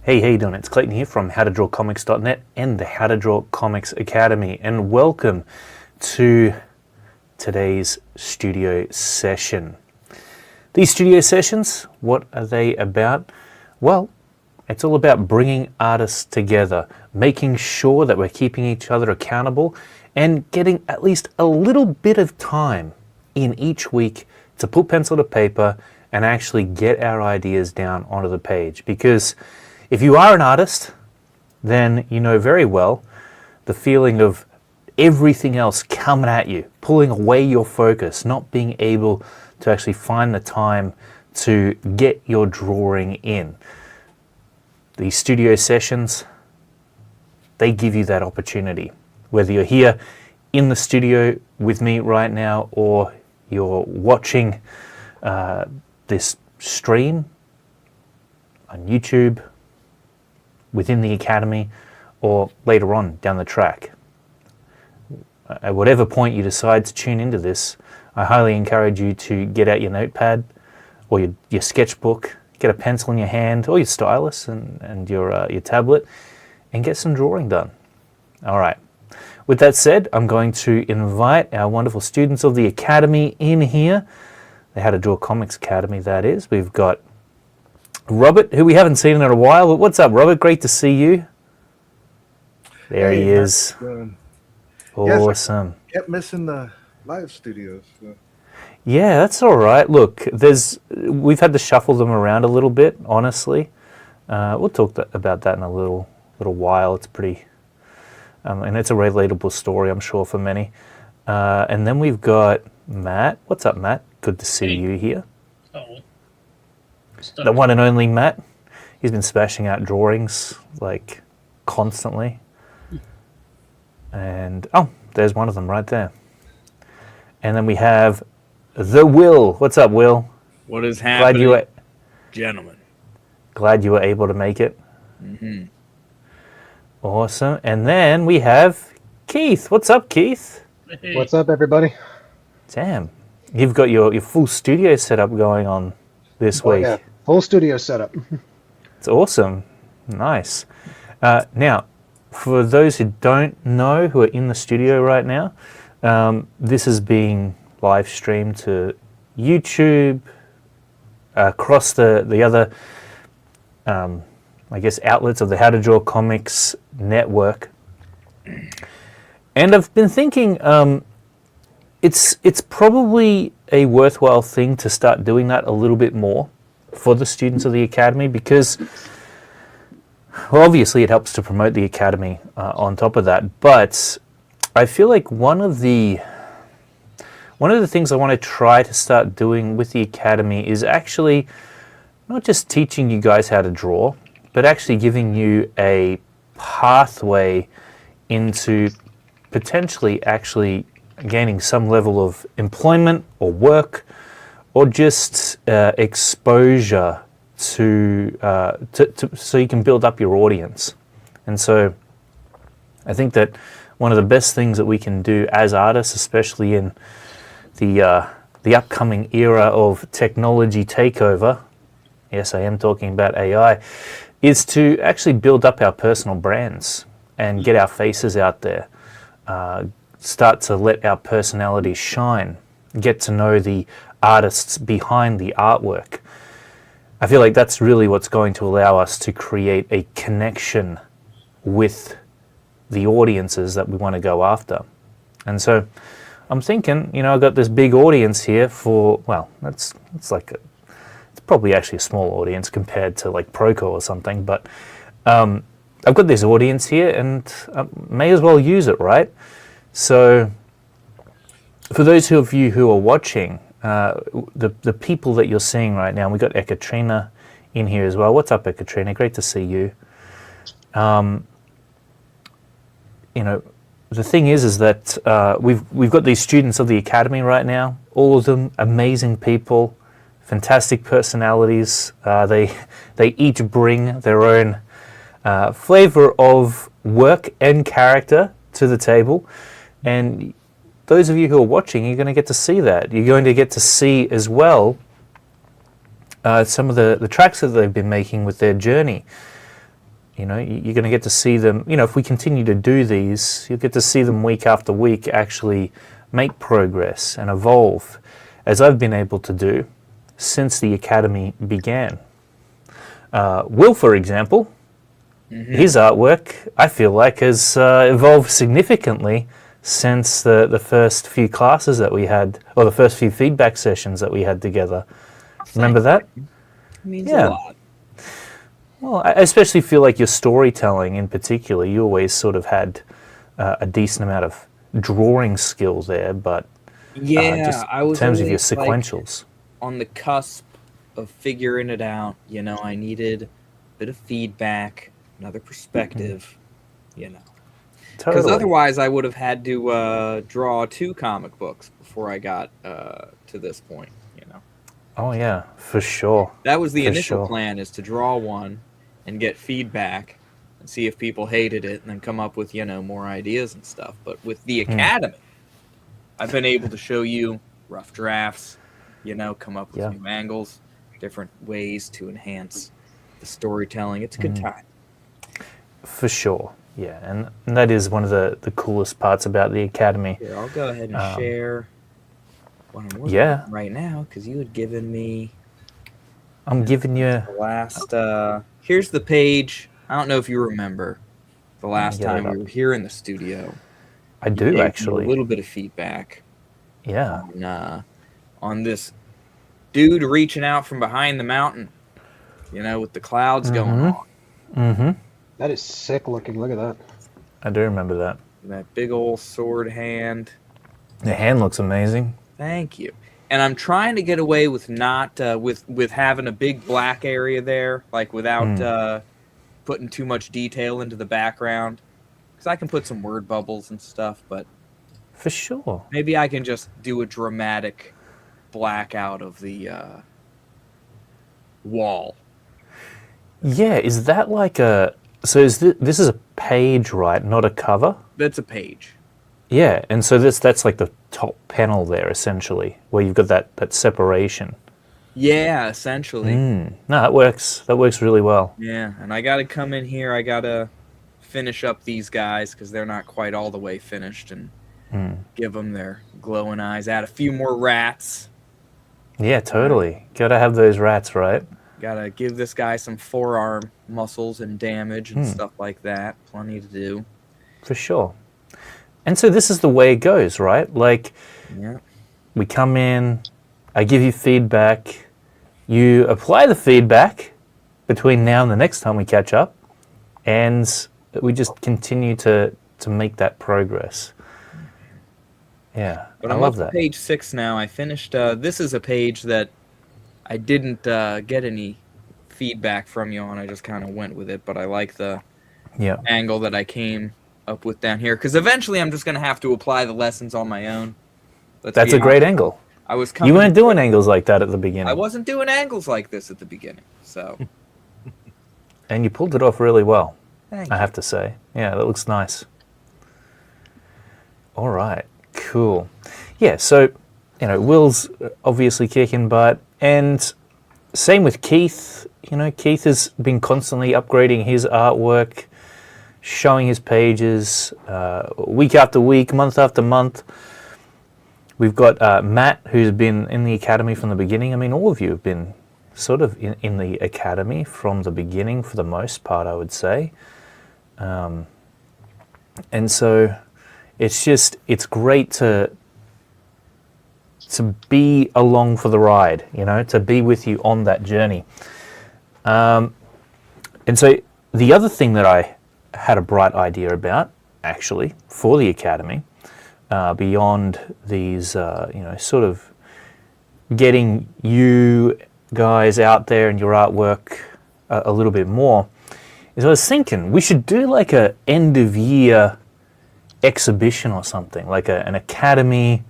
Hey, how you doing? It's Clayton here from howtodrawcomics.net and the How to Draw Comics Academy, and welcome to today's studio session. These studio sessions, what are they about? Well, it's all about bringing artists together, making sure that we're keeping each other accountable and getting at least a little bit of time in each week to put pencil to paper and actually get our ideas down onto the page. Because if you are an artist, then you know very well the feeling of everything else coming at you, pulling away your focus, not being able to actually find the time to get your drawing in. These studio sessions, they give you that opportunity. Whether you're here in the studio with me right now or you're watching this stream on YouTube, within the Academy, or later on down the track. At whatever point you decide to tune into this, I highly encourage you to get out your notepad or your sketchbook, get a pencil in your hand or your stylus and your tablet, and get some drawing done. All right. With that said, I'm going to invite our wonderful students of the Academy in here, the How to Draw Comics Academy, that is. We've got Robert, who we haven't seen in a while. But what's up, Robert? Great to see you. There he is. Awesome. Yes, I kept missing the live studios. So. Yeah, that's all right. Look, we've had to shuffle them around a little bit, honestly. We'll talk about that in a little while. It's pretty, and it's a relatable story, I'm sure, for many. And then we've got Matt. What's up, Matt? Good to see you here. The one and only Matt. He's been smashing out drawings like constantly. And there's one of them right there. And then we have the Will. What's up, Will? What is happening, gentlemen? Glad you were able to make it. Mm-hmm. Awesome. And then we have Keith. What's up, Keith? Hey. What's up, everybody? Damn. You've got your full studio setup going on this week. Yeah, full studio setup. It's awesome. Nice. Now, for those who don't know, who are in the studio right now, this is being live streamed to YouTube, across the other, outlets of the How to Draw Comics network. And I've been thinking, it's probably a worthwhile thing to start doing that a little bit more for the students of the Academy, because, well, obviously it helps to promote the Academy on top of that, but I feel like one of the things I want to try to start doing with the Academy is actually not just teaching you guys how to draw, but actually giving you a pathway into potentially actually gaining some level of employment or work, or just exposure to so you can build up your audience. And so I think that one of the best things that we can do as artists, especially in the upcoming era of technology takeover, yes, I am talking about AI, is to actually build up our personal brands and get our faces out there. Start to let our personalities shine, get to know the artists behind the artwork. I feel like that's really what's going to allow us to create a connection with the audiences that we want to go after. And so I'm thinking, I've got this big audience here for, well, it's probably actually a small audience compared to like Proco or something, but I've got this audience here and I may as well use it, right? So for those of you who are watching, the people that you're seeing right now, we've got Ekaterina in here as well. What's up, Ekaterina? Great to see you. The thing is that we've got these students of the Academy right now, all of them amazing people, fantastic personalities. They each bring their own flavor of work and character to the table. And those of you who are watching, you're going to get to see that. You're going to get to see as well some of the tracks that they've been making with their journey. you're going to get to see them. If we continue to do these, you'll get to see them week after week actually make progress and evolve, as I've been able to do since the Academy began. Will, for example, his artwork, I feel like, has evolved significantly since the first few classes that we had, or the first few feedback sessions that we had together. Remember that? It means a lot. Well, I especially feel like your storytelling in particular, you always sort of had a decent amount of drawing skills there, but just I in was terms of your always, like, sequentials. on the cusp of figuring it out. I needed a bit of feedback, another perspective, Because Totally. otherwise I would have had to draw 2 comic books before I got to this point, Oh yeah, for sure. That was the For initial sure. plan, is to draw one and get feedback and see if people hated it and then come up with, more ideas and stuff. But with the Academy, I've been able to show you rough drafts, come up with new angles, different ways to enhance the storytelling. It's a good time. For sure. Yeah, and that is one of the coolest parts about the Academy. Here, I'll go ahead and share what I'm working on right now, because you had given me I'm giving you... the last... here's the page. I don't know if you remember the last get it time we up. were here in the studio. I You do, gave me actually. a little bit of feedback Yeah. on this dude reaching out from behind the mountain, with the clouds going on. Mm-hmm. That is sick looking. Look at that. I do remember that. That big old sword hand. The hand looks amazing. Thank you. And I'm trying to get away with not with having a big black area there, like without putting too much detail into the background, because I can put some word bubbles and stuff, but For sure. maybe I can just do a dramatic blackout of the wall. Yeah, is that like a... So this is a page, right? Not a cover? That's a page. Yeah, and so that's like the top panel there, essentially, where you've got that separation. Yeah, essentially. No, that works. That works really well. Yeah, and I got to come in here. I got to finish up these guys because they're not quite all the way finished, and give them their glowing eyes. Add a few more rats. Yeah, totally. Gotta have those rats, right? Got to give this guy some forearm muscles and damage and stuff like that. Plenty to do. For sure. And so this is the way it goes, right? Like, Yeah. we come in, I give you feedback, you apply the feedback between now and the next time we catch up, and we just continue to make that progress. Yeah, But I I'm love up that. to page 6 now. I finished. This is a page that I didn't get any feedback from you on. I just kind of went with it, but I like the Yeah, angle that I came up with down here, because eventually I'm just going to have to apply the lessons on my own. that's a great angle. I was You weren't doing angles like that at the beginning, I wasn't doing angles like this at the beginning, so and you pulled it off really well, thank I you. have to say. Yeah, that looks nice. All right, cool. Yeah, so, Will's obviously kicking butt, and same with Keith. Keith has been constantly upgrading his artwork, showing his pages week after week, month after month. We've got Matt, who's been in the Academy from the beginning. I mean, all of you have been sort of in the Academy from the beginning for the most part, I would say. And so it's great to be along for the ride, to be with you on that journey. And so the other thing that I had a bright idea about, actually, for the Academy, beyond these, sort of getting you guys out there and your artwork a little bit more, is I was thinking we should do like a end of year exhibition or something, like an Academy.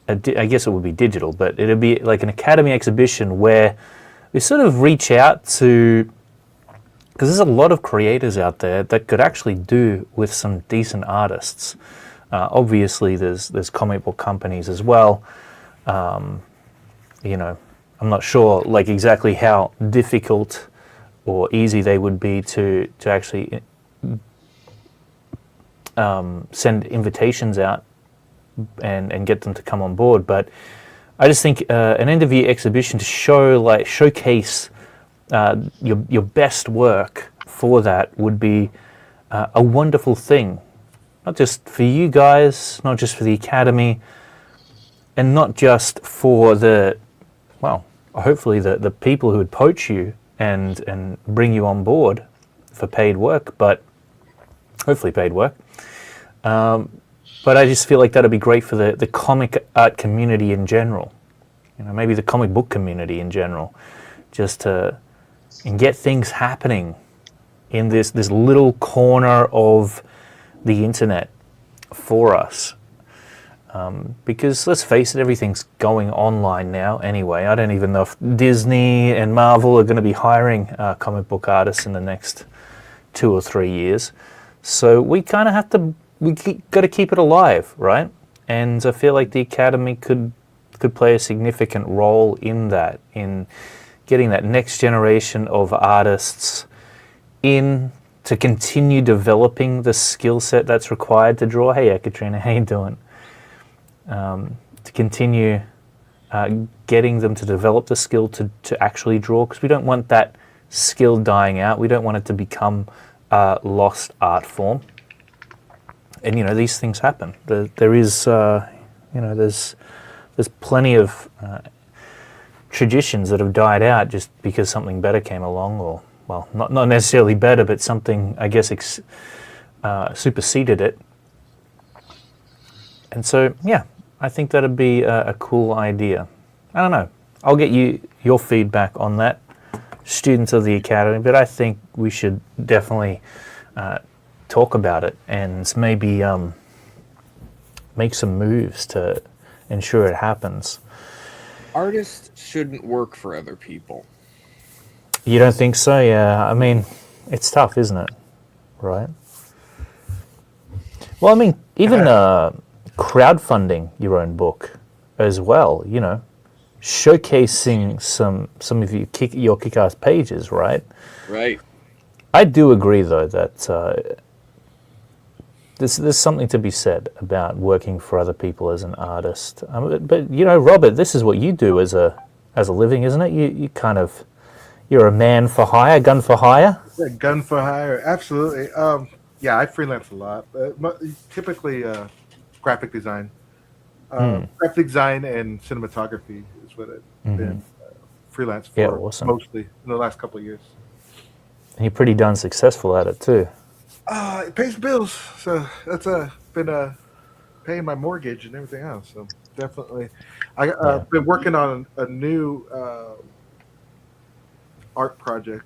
I guess it would be digital, but it'd be like an Academy exhibition where we sort of reach out to, because there's a lot of creators out there that could actually do with some decent artists. Obviously, there's comic book companies as well. I'm not sure like exactly how difficult or easy they would be to actually send invitations out and get them to come on board. But I just think an end of year exhibition to showcase your best work for that would be a wonderful thing, not just for you guys, not just for the academy, and not just for hopefully the people who would poach you and bring you on board for paid work, but hopefully paid work. But I just feel like that'd be great for the comic art community in general. Maybe the comic book community in general, just to get things happening in this little corner of the internet for us. Because let's face it, everything's going online now anyway. I don't even know if Disney and Marvel are going to be hiring comic book artists in the next 2 or 3 years. So we kind of have to, got to keep it alive, right? And I feel like the Academy could play a significant role in that, in getting that next generation of artists in to continue developing the skill set that's required to draw. Hey, Katrina, how you doing? To continue getting them to develop the skill to actually draw, because we don't want that skill dying out. We don't want it to become a lost art form. And these things happen. There is there's plenty of traditions that have died out just because something better came along, or not necessarily better, but something, I guess, superseded it. And so, yeah, I think that'd be a cool idea. I don't know. I'll get your feedback on that, students of the Academy, but I think we should definitely talk about it and maybe make some moves to ensure it happens. Artists shouldn't work for other people. You don't think so? Yeah, I mean, it's tough, isn't it? Right? Well, I mean, even crowdfunding your own book as well, showcasing some of your kick-ass pages, right? Right. I do agree, though, that there's something to be said about working for other people as an artist. But Robert, this is what you do as a living, isn't it? You're a man for hire, gun for hire. Yeah, gun for hire, absolutely. Yeah, I freelance a lot. Typically, graphic design, graphic design and cinematography is what I've been freelance for. Yeah, awesome. Mostly in the last couple of years. And you're pretty darn successful at it too. It pays bills, so that's been paying my mortgage and everything else. So definitely, I've been working on a new art project.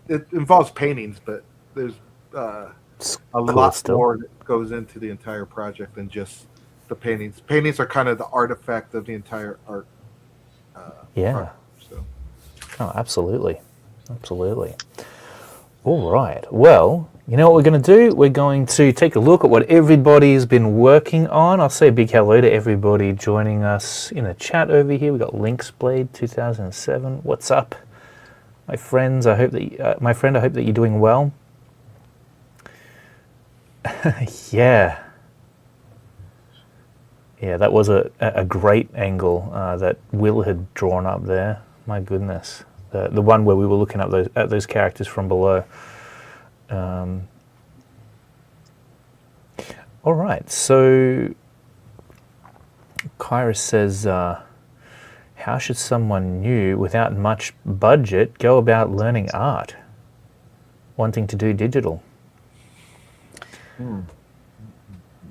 It involves paintings, but there's a lot more that goes into the entire project than just the paintings. Paintings are kind of the artifact of the entire art. Project, so. Oh, absolutely. All right. Well, you know what we're going to do? We're going to take a look at what everybody's been working on. I'll say a big hello to everybody joining us in the chat over here. We've got Lynxblade 2007. What's up, my friends? I hope that you're doing well. Yeah, that was a great angle that Will had drawn up there. My goodness, the one where we were looking at those characters from below. All right, so Kyra says, how should someone new without much budget go about learning art, wanting to do digital?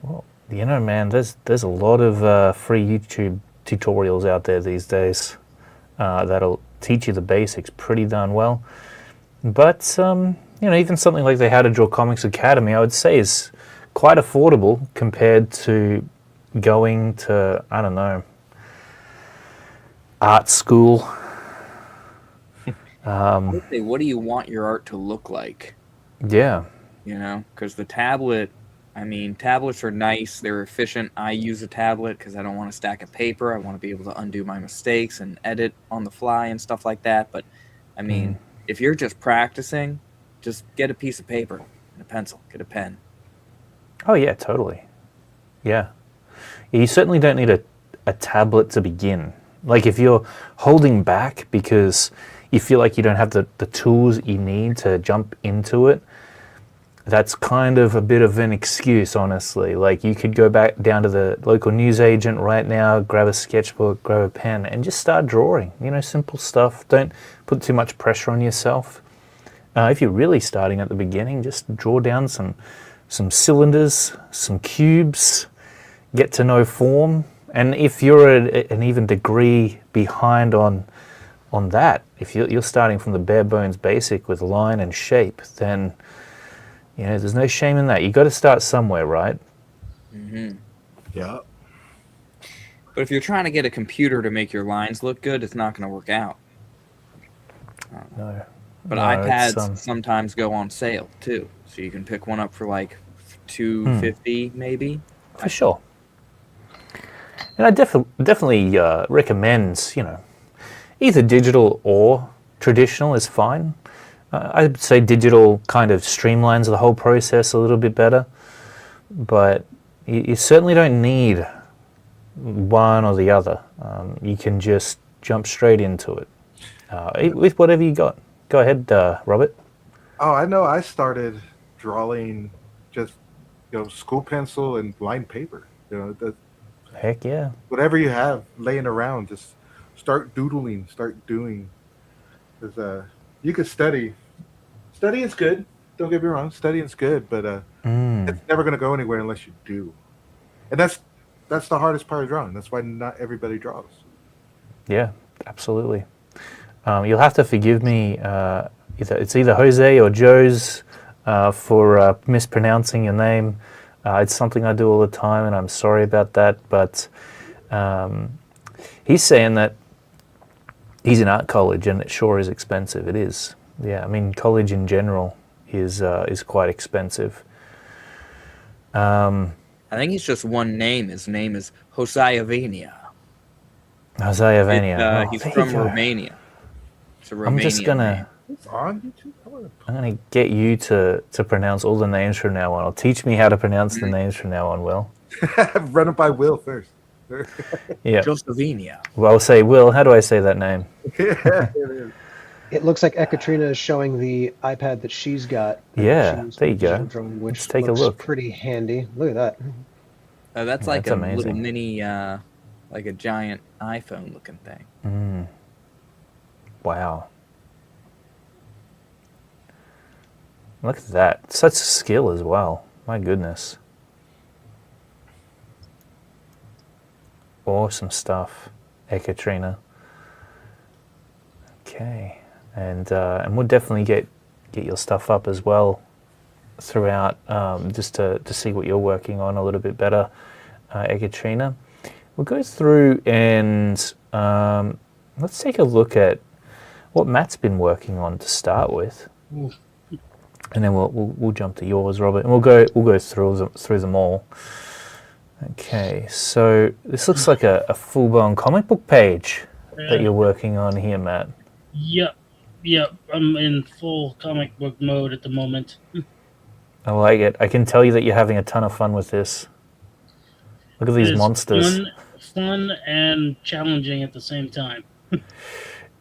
Well, man, there's a lot of free YouTube tutorials out there these days that'll teach you the basics pretty darn well. But even something like the How to Draw Comics Academy, I would say, is quite affordable compared to going to, I don't know, art school. What do you want your art to look like? Yeah. Because the tablet, tablets are nice. They're efficient. I use a tablet because I don't want a stack of paper. I want to be able to undo my mistakes and edit on the fly and stuff like that. But, if you're just practicing, just get a piece of paper and a pencil, get a pen. Oh yeah, totally. Yeah. You certainly don't need a tablet to begin. Like if you're holding back because you feel like you don't have the tools you need to jump into it, that's kind of a bit of an excuse, honestly. Like you could go back down to the local newsagent right now, grab a sketchbook, grab a pen, and just start drawing. Simple stuff. Don't put too much pressure on yourself. If you're really starting at the beginning, just draw down some cylinders, some cubes, get to know form. And if you're an even degree behind on that, if you're starting from the bare bones basic with line and shape, then there's no shame in that. You got to start somewhere, right? Mm-hmm. Yeah. But if you're trying to get a computer to make your lines look good, it's not going to work out. No. But No, iPads sometimes go on sale too, so you can pick one up for like $250 maybe. For sure. And I definitely recommend, either digital or traditional is fine. I'd say digital kind of streamlines the whole process a little bit better, but you certainly don't need one or the other. You can just jump straight into it with whatever you got. Go ahead, Robert. Oh, I know. I started drawing just school pencil and lined paper. Heck yeah. Whatever you have laying around, just start doodling, start doing. Because you could study. Studying's good. Don't get me wrong. Studying's good, but it's never going to go anywhere unless you do. And that's the hardest part of drawing. That's why not everybody draws. Yeah, absolutely. You'll have to forgive me. It's either Jose or Joe's for mispronouncing your name. It's something I do all the time, and I'm sorry about that. But he's saying that he's in art college, and it sure is expensive. It is. Yeah, I mean, college in general is quite expensive. I think it's just one name. His name is Josiah Vania. Josiah Vania. He's from Romania. It's a Romanian I'm just gonna. name. It's on YouTube. I'm gonna get you to pronounce all the names from now on. Or teach me how to pronounce the names from now on, Will. Run it by Will first. Yeah. Josevania. Well, I'll say, Will, how do I say that name? Yeah, it is. It looks like Ekaterina is showing the iPad that she's got. Yeah, there you go. Drawing, which Let's take a looks look. Pretty handy. Look at that. That's like that's a amazing. little mini, like a giant iPhone looking thing. Wow. Look at that. Such skill as well. My goodness. Awesome stuff, Ekaterina. Okay. And we'll definitely get your stuff up as well throughout, just to see what you're working on a little bit better, Ekaterina. We'll go through and let's take a look at what Matt's been working on to start with, and then we'll jump to yours, Robert, and we'll go through them all. Okay, so this looks like a full-blown comic book page that you're working on here, Matt. Yep. I'm in full comic book mode at the moment. I like it. I can tell you that you're having a ton of fun with this. Look at these It's monsters. Fun and challenging at the same time.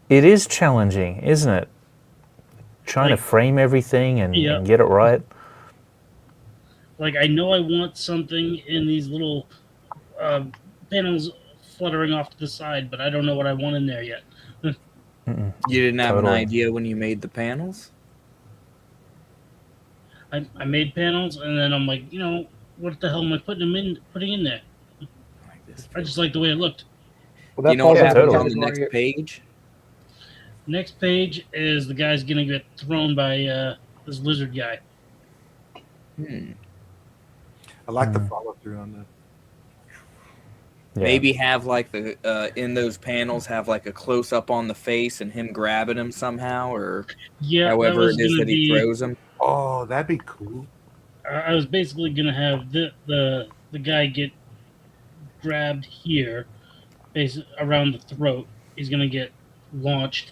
It is challenging, isn't it? Trying to frame everything and get it right. Like, I know I want something in these little panels fluttering off to the side, but I don't know what I want in there yet. You didn't have an idea when you made the panels? I made panels, and then I'm like, what the hell am I putting in there? I just like the way it looked. Well, You know what happens totally. on the next page? Next page is the guy's gonna get thrown by this lizard guy. I like the follow through on that. Yeah. Maybe have like the in those panels have like a close up on the face and him grabbing him somehow, or however it is that he throws him. Oh, that'd be cool. I was basically gonna have the guy get grabbed here, basically around the throat. He's gonna get launched.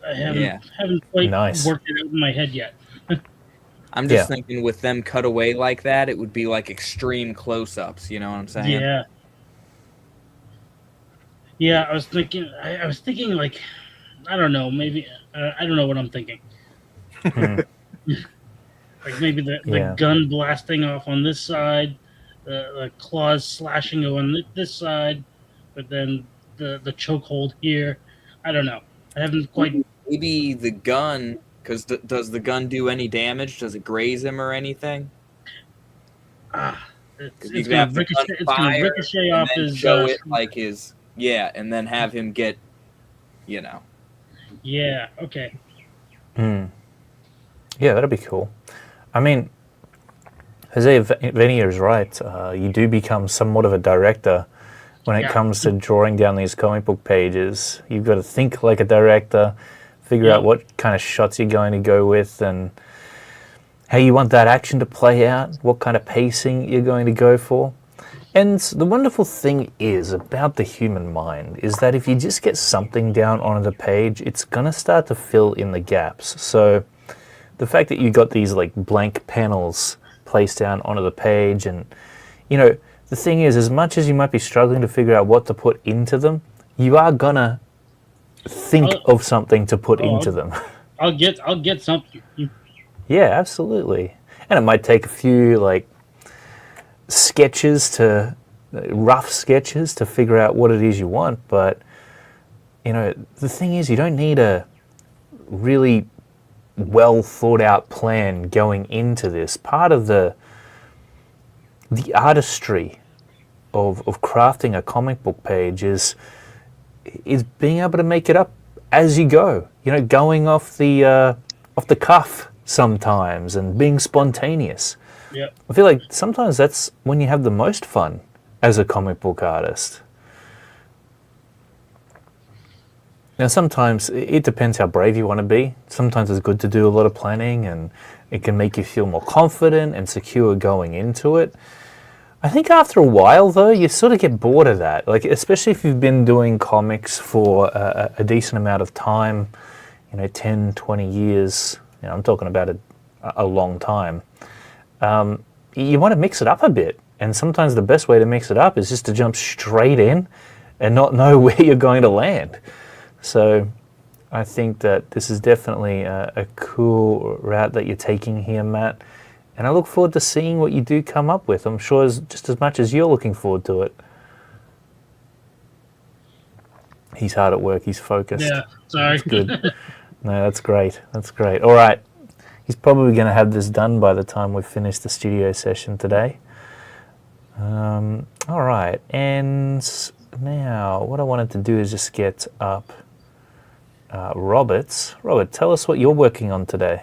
I Yeah. haven't quite Nice. worked it out in my head yet. I'm just Yeah. thinking with them cut away like that, it would be like extreme close-ups. You know what I'm saying? Yeah. Yeah, I was thinking. I was thinking like, I don't know. Maybe I don't know what I'm thinking. Mm, Like maybe the yeah. gun blasting off on this side, the claws slashing on this side, but then the chokehold here. I don't know. I haven't quite. Maybe the gun, because does the gun do any damage? Does it graze him or anything? Because you It's could gonna have the gun ricochet. It's gonna fire ricochet and off then his. show it like his and then have him get, you know. Yeah. Okay. Mm. Yeah, that'd be cool. I mean, Jose Venier is right. You do become somewhat of a director when it Yeah. comes to drawing down these comic book pages. You've got to think like a director, figure out Yeah. what kind of shots you're going to go with, and how you want that action to play out, what kind of pacing you're going to go for. And the wonderful thing is about the human mind is that if you just get something down on the page, it's going to start to fill in the gaps. So the fact that you got these like blank panels placed down onto the page, and the thing is, as much as you might be struggling to figure out what to put into them, you are gonna think I'll, of something to put oh, into them. I'll get something. Yeah, absolutely. And it might take a few like rough sketches to figure out what it is you want, but the thing is, you don't need a really well thought out plan going into this. Part of the artistry of crafting a comic book page is being able to make it up as you go. Going off the cuff sometimes and being spontaneous. Yeah. I feel like sometimes that's when you have the most fun as a comic book artist. Now, sometimes it depends how brave you want to be. Sometimes it's good to do a lot of planning, and it can make you feel more confident and secure going into it. I think after a while, though, you sort of get bored of that. Like, especially if you've been doing comics for a decent amount of time, 10, 20 years. I'm talking about a long time. You want to mix it up a bit. And sometimes the best way to mix it up is just to jump straight in and not know where you're going to land. So I think that this is definitely a cool route that you're taking here, Matt. And I look forward to seeing what you do come up with. I'm sure just as much as you're looking forward to it. He's hard at work. He's focused. Yeah. Sorry. That's good. No, that's great. That's great. All right. He's probably going to have this done by the time we've finished the studio session today. All right. And now what I wanted to do is just get up Robert's. Robert, tell us what you're working on today.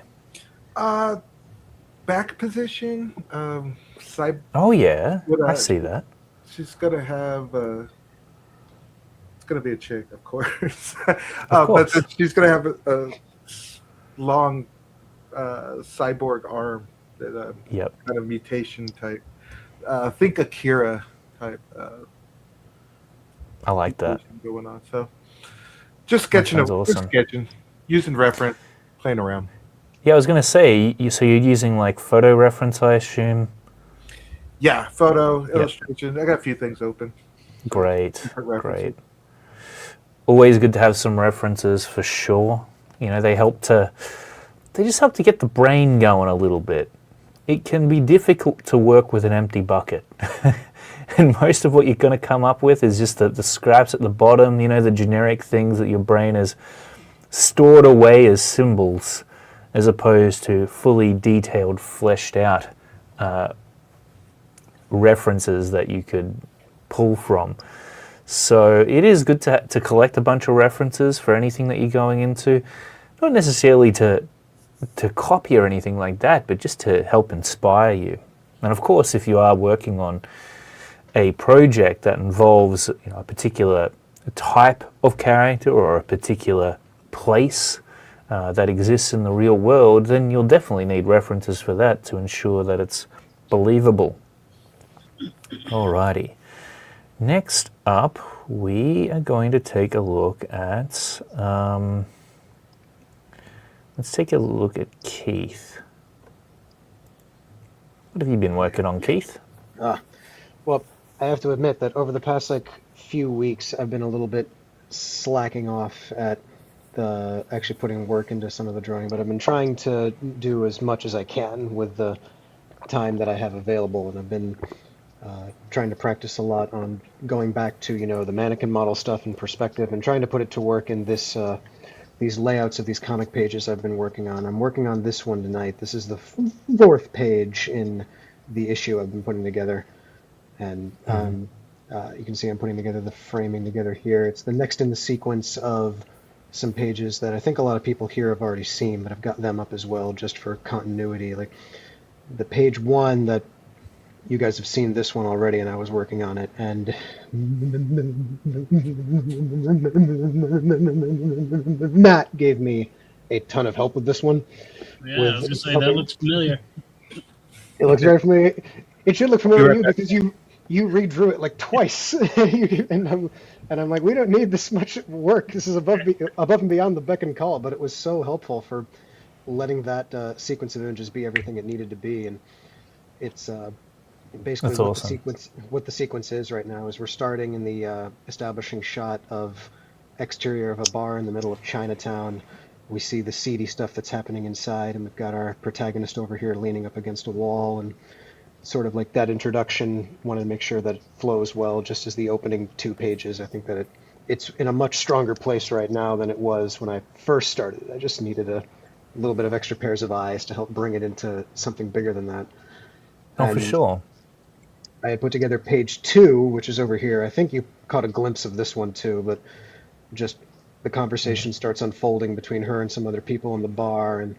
Back position. Oh, yeah. I see that. She's going to have... it's going to be a chick, of course. Of course. But she's going to have a long cyborg arm. That Yep. kind of mutation type. Think Akira type. I like that. Going on. So just sketching. That sounds awesome. Just sketching. Using reference. Playing around. Yeah, I was going to say, so you're using like photo reference, I assume? Yeah, photo, illustration. I got a few things open. Great, great. Always good to have some references for sure. They just help to get the brain going a little bit. It can be difficult to work with an empty bucket. And most of what you're going to come up with is just the scraps at the bottom, the generic things that your brain has stored away as symbols, as opposed to fully detailed, fleshed out references that you could pull from. So it is good to collect a bunch of references for anything that you're going into, not necessarily to copy or anything like that, but just to help inspire you. And of course, if you are working on a project that involves a particular type of character or a particular place that exists in the real world, then you'll definitely need references for that to ensure that it's believable. Alrighty. Next up, we are going to take a look at Let's take a look at Keith. What have you been working on, Keith? Well, I have to admit that over the past few weeks, I've been a little bit slacking off at the actually putting work into some of the drawing, but I've been trying to do as much as I can with the time that I have available, and I've been trying to practice a lot on going back to the mannequin model stuff in perspective and trying to put it to work in these layouts of these comic pages I've been working on. I'm working on this one tonight. This is the fourth page in the issue I've been putting together, and you can see I'm putting together the framing together here. It's the next in the sequence of some pages that I think a lot of people here have already seen, but I've got them up as well just for continuity. Like the page one that you guys have seen this one already, and I was working on it, and Matt gave me a ton of help with this one. Yeah, I was going to say, that looks familiar. It looks very familiar. It should look familiar to you because you redrew it like twice, and I'm like, we don't need this much work. This is above and beyond the beck and call, but it was so helpful for letting that sequence of images be everything it needed to be, and it's basically That's what awesome. the sequence is right now is we're starting in the establishing shot of exterior of a bar in the middle of Chinatown. We see the seedy stuff that's happening inside, and we've got our protagonist over here leaning up against a wall, and sort of like that introduction, wanted to make sure that it flows well, just as the opening 2 pages. I think that it's in a much stronger place right now than it was when I first started. I just needed a little bit of extra pairs of eyes to help bring it into something bigger than that. Oh, for sure. I had put together page 2, which is over here. I think you caught a glimpse of this one too, but just the conversation starts unfolding between her and some other people in the bar, and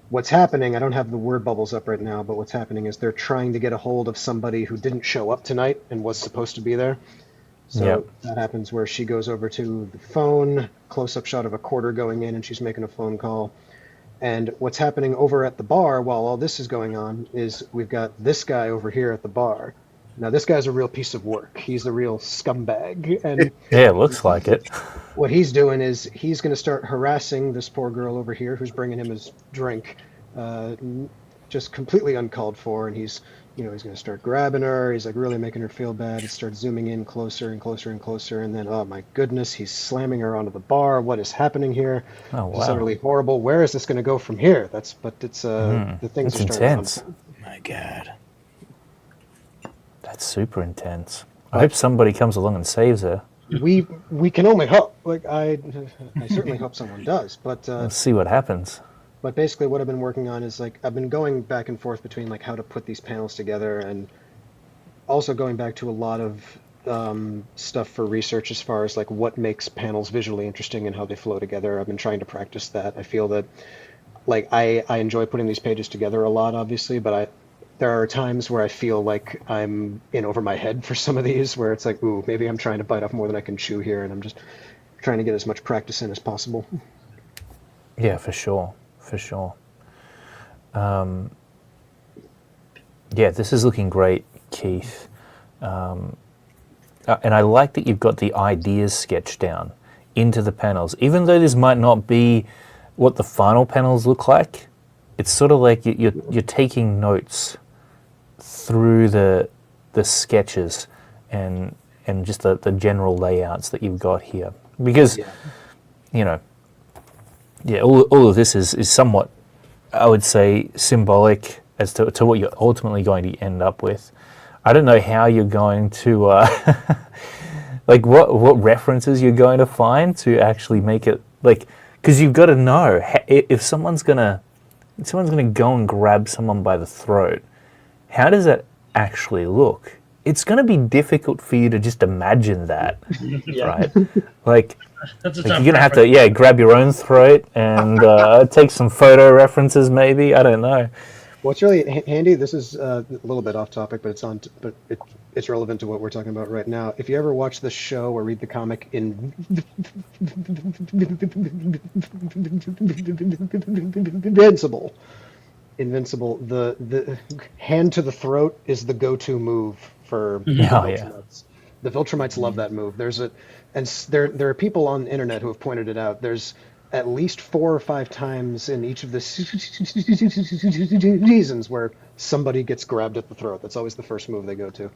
what's happening, I don't have the word bubbles up right now, but what's happening is they're trying to get a hold of somebody who didn't show up tonight and was supposed to be there. So that happens where she goes over to the phone, close-up shot of a quarter going in, and she's making a phone call. And what's happening over at the bar while all this is going on is we've got this guy over here at the bar. Now, this guy's a real piece of work. He's the real scumbag. And yeah, it looks like it. What he's doing is he's going to start harassing this poor girl over here who's bringing him his drink, just completely uncalled for. And he's going to start grabbing her. He's like really making her feel bad. He starts zooming in closer and closer and closer. And then, oh my goodness, he's slamming her onto the bar. What is happening here? Oh, wow. It's utterly horrible. Where is this going to go from here? The things That's are starting intense. to My God. That's super intense. I hope somebody comes along and saves her. We can only hope. Like I certainly hope someone does. But Let's see what happens. But basically, what I've been working on is I've been going back and forth between how to put these panels together, and also going back to a lot of stuff for research as far as what makes panels visually interesting and how they flow together. I've been trying to practice that. I feel that I enjoy putting these pages together a lot, obviously, but there are times where I feel like I'm in over my head for some of these, where it's ooh, maybe I'm trying to bite off more than I can chew here, and I'm just trying to get as much practice in as possible. Yeah, for sure. For sure. Yeah, this is looking great, Keith. And I like that you've got the ideas sketched down into the panels. Even though this might not be what the final panels look like, it's sort of like you're taking notes through the sketches and just the general layouts that you've got here. Because, all of this is somewhat, I would say, symbolic as to what you're ultimately going to end up with. I don't know how you're going to, what references you're going to find to actually make it, because you've got to know if someone's going to go and grab someone by the throat, how does that actually look? It's going to be difficult for you to just imagine that, right? That's you're going to have to, grab your own throat and take some photo references, maybe. I don't know. Well, it's really handy. This is a little bit off topic, but it's relevant to what we're talking about right now. If you ever watch the show or read the comic Invincible, the hand to the throat is the go-to move for Viltrumites. The Viltrumites love that move. There are people on the internet who have pointed it out. There's at least 4 or 5 times in each of the seasons where somebody gets grabbed at the throat. That's always the first move they go to.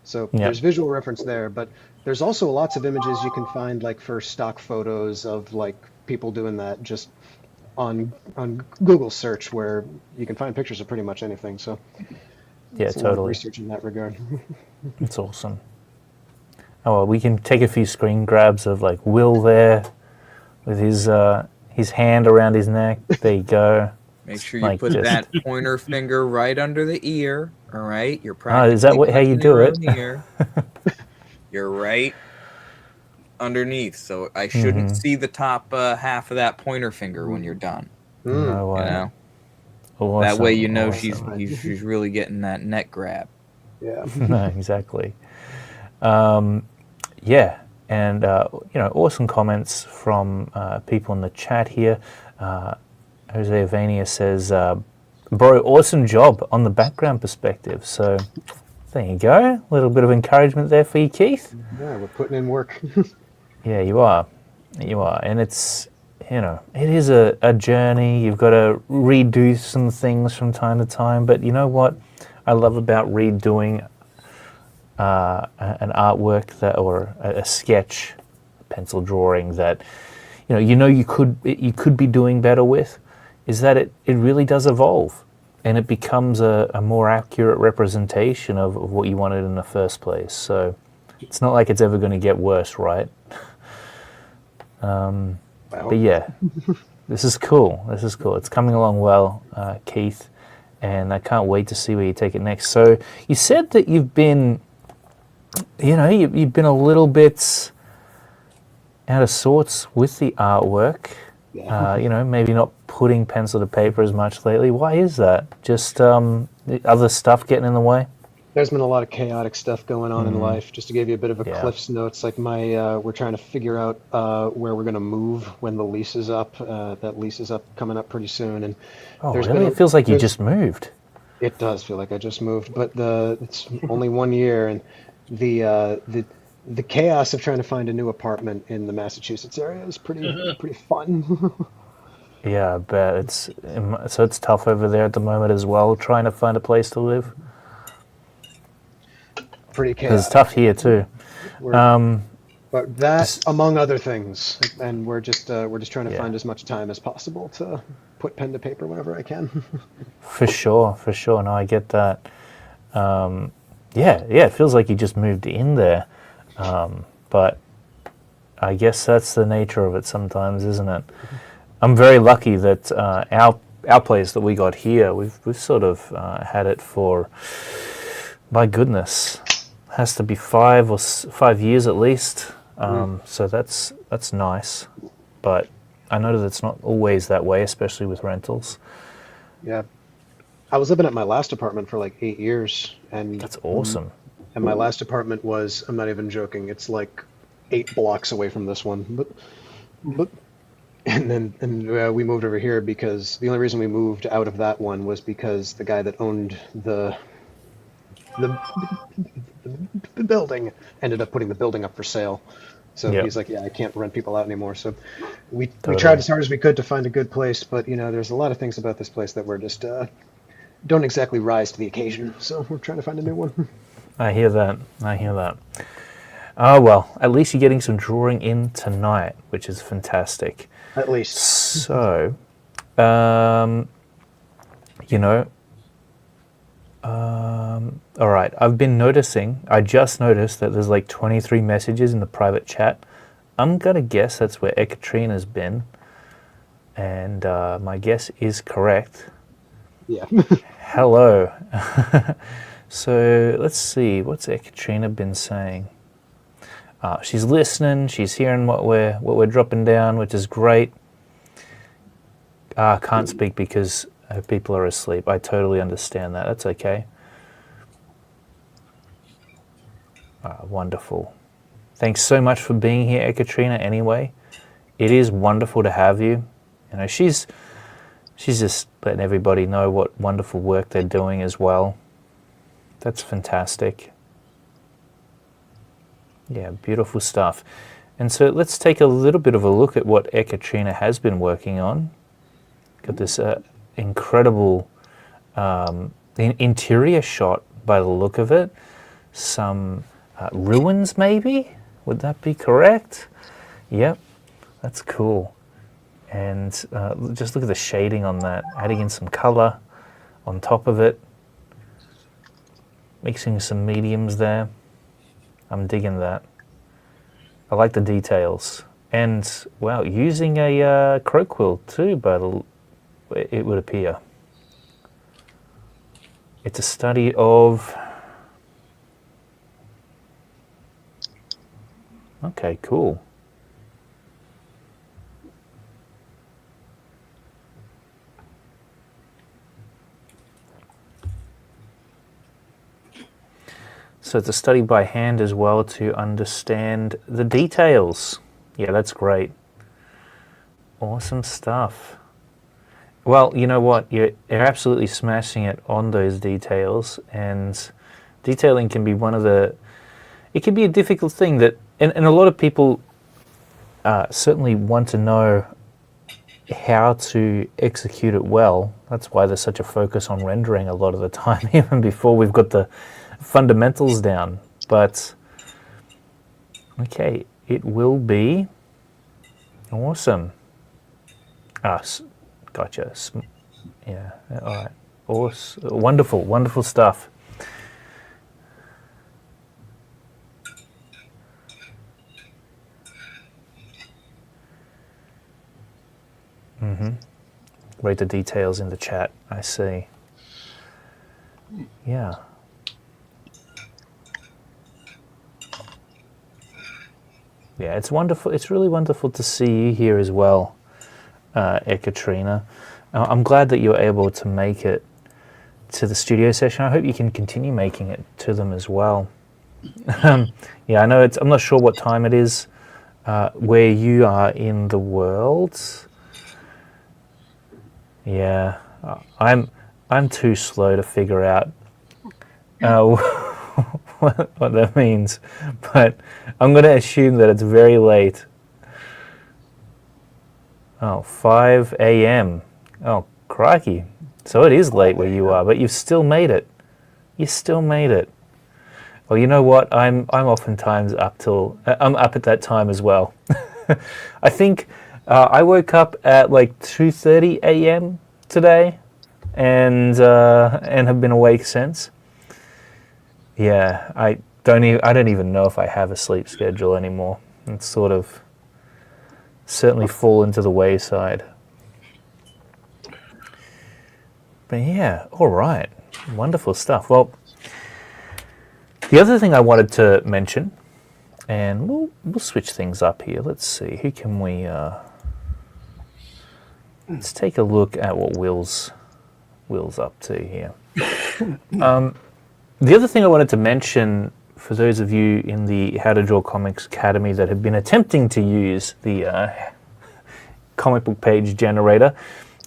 So Yeah. there's visual reference there, but there's also lots of images you can find, like for stock photos of like people doing that just on Google search, where you can find pictures of pretty much anything. So Yeah, it's a lot of totally. research in that regard. It's awesome. Oh, well, we can take a few screen grabs of like Will there with his hand around his neck. There you go. Make sure you Like put just- that pointer finger right under the ear. All right, you're is that practically how you touching do your it? own ear. You're right underneath, so I shouldn't see the top half of that pointer finger when you're done. No way. You know, Awesome. that way you know awesome. she's really getting that neck grab. Yeah. No, exactly. Yeah, and awesome comments from people in the chat here. Jose Avania says, "Bro, awesome job on the background perspective." So there you go. A little bit of encouragement there for you, Keith. Yeah, we're putting in work. Yeah, you are, and it's it is a journey. You've got to redo some things from time to time, but you know what I love about redoing an artwork or a sketch, a pencil drawing that you could be doing better with, is that it really does evolve, and it becomes a more accurate representation of what you wanted in the first place. So it's not like it's ever going to get worse, right? But yeah, this is cool. It's coming along well, Keith, and I can't wait to see where you take it next. So you said that you've been a little bit out of sorts with the artwork. Yeah. Maybe not putting pencil to paper as much lately. Why is that? Just other stuff getting in the way? There's been a lot of chaotic stuff going on in life. Just to give you a bit of a Yeah. Cliff's Notes, like we're trying to figure out where we're going to move when the lease is up. That lease is coming up pretty soon, and Oh, there's really? been It feels like you there's- just moved. It does feel like I just moved, but it's only 1 year, and the chaos of trying to find a new apartment in the Massachusetts area is pretty fun. Yeah, I bet it's tough over there at the moment as well, trying to find a place to live. Pretty Because it's chaotic. tough here too. But that, among other things, and we're just trying to Yeah. find as much time as possible to put pen to paper whenever I can. For sure. No, I get that. Yeah, it feels like you just moved in there. But I guess that's the nature of it sometimes, isn't it? I'm very lucky that our place that we got here, we've sort of had it for, my goodness, has to be 5 years at least. So that's nice. But I know that it's not always that way, especially with rentals. Yeah. I was living at my last apartment for like 8 years, and That's awesome. and my last apartment was, I'm not even joking, it's like 8 blocks away from this one. But and then we moved over here because the only reason we moved out of that one was because the guy that owned the building ended up putting the building up for sale. So Yep. he's like, yeah, I can't rent people out anymore. So we Totally. tried as hard as we could to find a good place, but there's a lot of things about this place that were just don't exactly rise to the occasion. So we're trying to find a new one. I hear that. Oh, well, at least you're getting some drawing in tonight, which is fantastic. At least. So, all right, I just noticed that there's like 23 messages in the private chat. I'm going to guess that's where Ekaterina's been. And my guess is correct. Yeah. Hello. So let's see, what's Ekaterina been saying? She's listening. She's hearing what we're dropping down, which is great. Can't speak because people are asleep. I totally understand that. That's okay. Wonderful. Thanks so much for being here, Ekaterina. Anyway, it is wonderful to have you. She's just letting everybody know what wonderful work they're doing as well. That's fantastic. Yeah, beautiful stuff. And so let's take a little bit of a look at what Ekaterina has been working on. Got this incredible interior shot by the look of it. Some ruins, maybe? Would that be correct? Yep, that's cool. And just look at the shading on that, adding in some color on top of it, mixing some mediums there. I'm digging that. I like the details. And, wow, using a crow quill too, but it would appear. It's a study of... Okay, cool. So it's a study by hand as well to understand the details. Yeah, that's great. Awesome stuff. Well, you know what? You're absolutely smashing it on those details, and detailing can be one of the... It can be a difficult thing that... And a lot of people certainly want to know how to execute it well. That's why there's such a focus on rendering a lot of the time, even before we've got the fundamentals down. But okay, it will be awesome. Gotcha. Yeah, all right. Awesome. Wonderful stuff. Read the details in the chat. I see. Yeah. Yeah, it's wonderful. It's really wonderful to see you here as well, Ekaterina. I'm glad that you're able to make it to the studio session. I hope you can continue making it to them as well. Yeah, I know I'm not sure what time it is where you are in the world. Yeah, I'm too slow to figure out what that means, but I'm going to assume that it's very late. Oh, 5 a.m. Oh, crikey. So it is late where you are, but you've still made it. You still made it. Well, you know what? I'm oftentimes I'm up at that time as well. I think I woke up at like 2:30 a.m. today, and have been awake since. Yeah, I don't even know if I have a sleep schedule anymore. It's sort of certainly fallen to the wayside. But yeah, all right, wonderful stuff. Well, the other thing I wanted to mention, and we'll switch things up here. Let's see, who can we? Let's take a look at what Will's up to here. The other thing I wanted to mention, for those of you in the How to Draw Comics Academy that have been attempting to use the comic book page generator,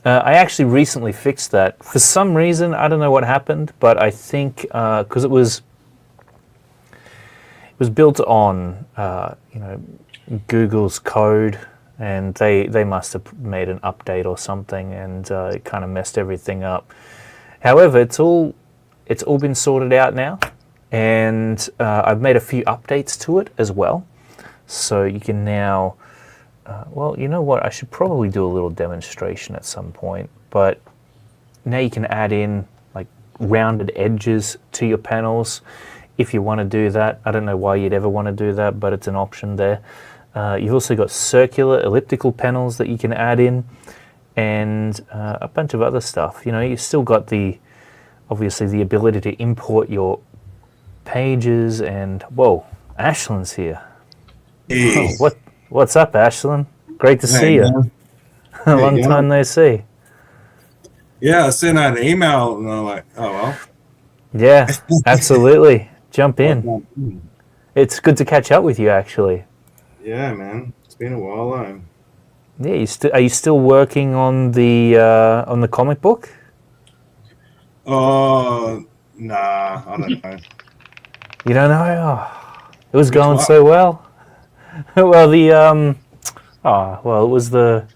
I actually recently fixed that. For some reason, I don't know what happened, but I think because it was built on Google's code, and they must have made an update or something, and it kind of messed everything up. However, it's all been sorted out now, and I've made a few updates to it as well. So you can now, well, you know what? I should probably do a little demonstration at some point. But now you can add in like rounded edges to your panels if you want to do that. I don't know why you'd ever want to do that, but it's an option there. You've also got circular, elliptical panels that you can add in, and a bunch of other stuff. You know, you've still got obviously the ability to import your pages. And whoa, Ashland's here. Hey. Oh, what's up, Ashland? Great to see you. Long time no see. Yeah, I sent out an email and I'm like, oh well. Yeah, absolutely. Jump in. It's good to catch up with you, actually. Yeah, man. It's been a while. Yeah, are you still working on the comic book? Oh, nah, I don't know. You don't know? Oh, it was going so well. Well, it was the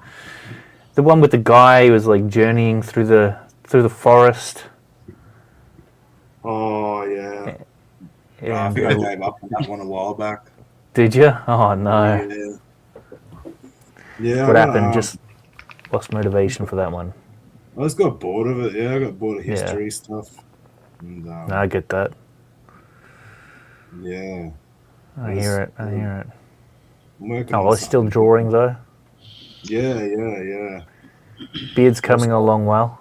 one with the guy who was like journeying through the forest. Oh yeah. I And think I gave up on that one a while back. did you? Oh no! Yeah. Yeah. What happened? Just lost motivation for that one. I just got bored of it. Yeah, I got bored of Yeah. history stuff. And No, I get that. yeah. I hear it. I hear it. I'm working Oh, on well, he's still something. drawing though. Yeah. Beard's coming along well.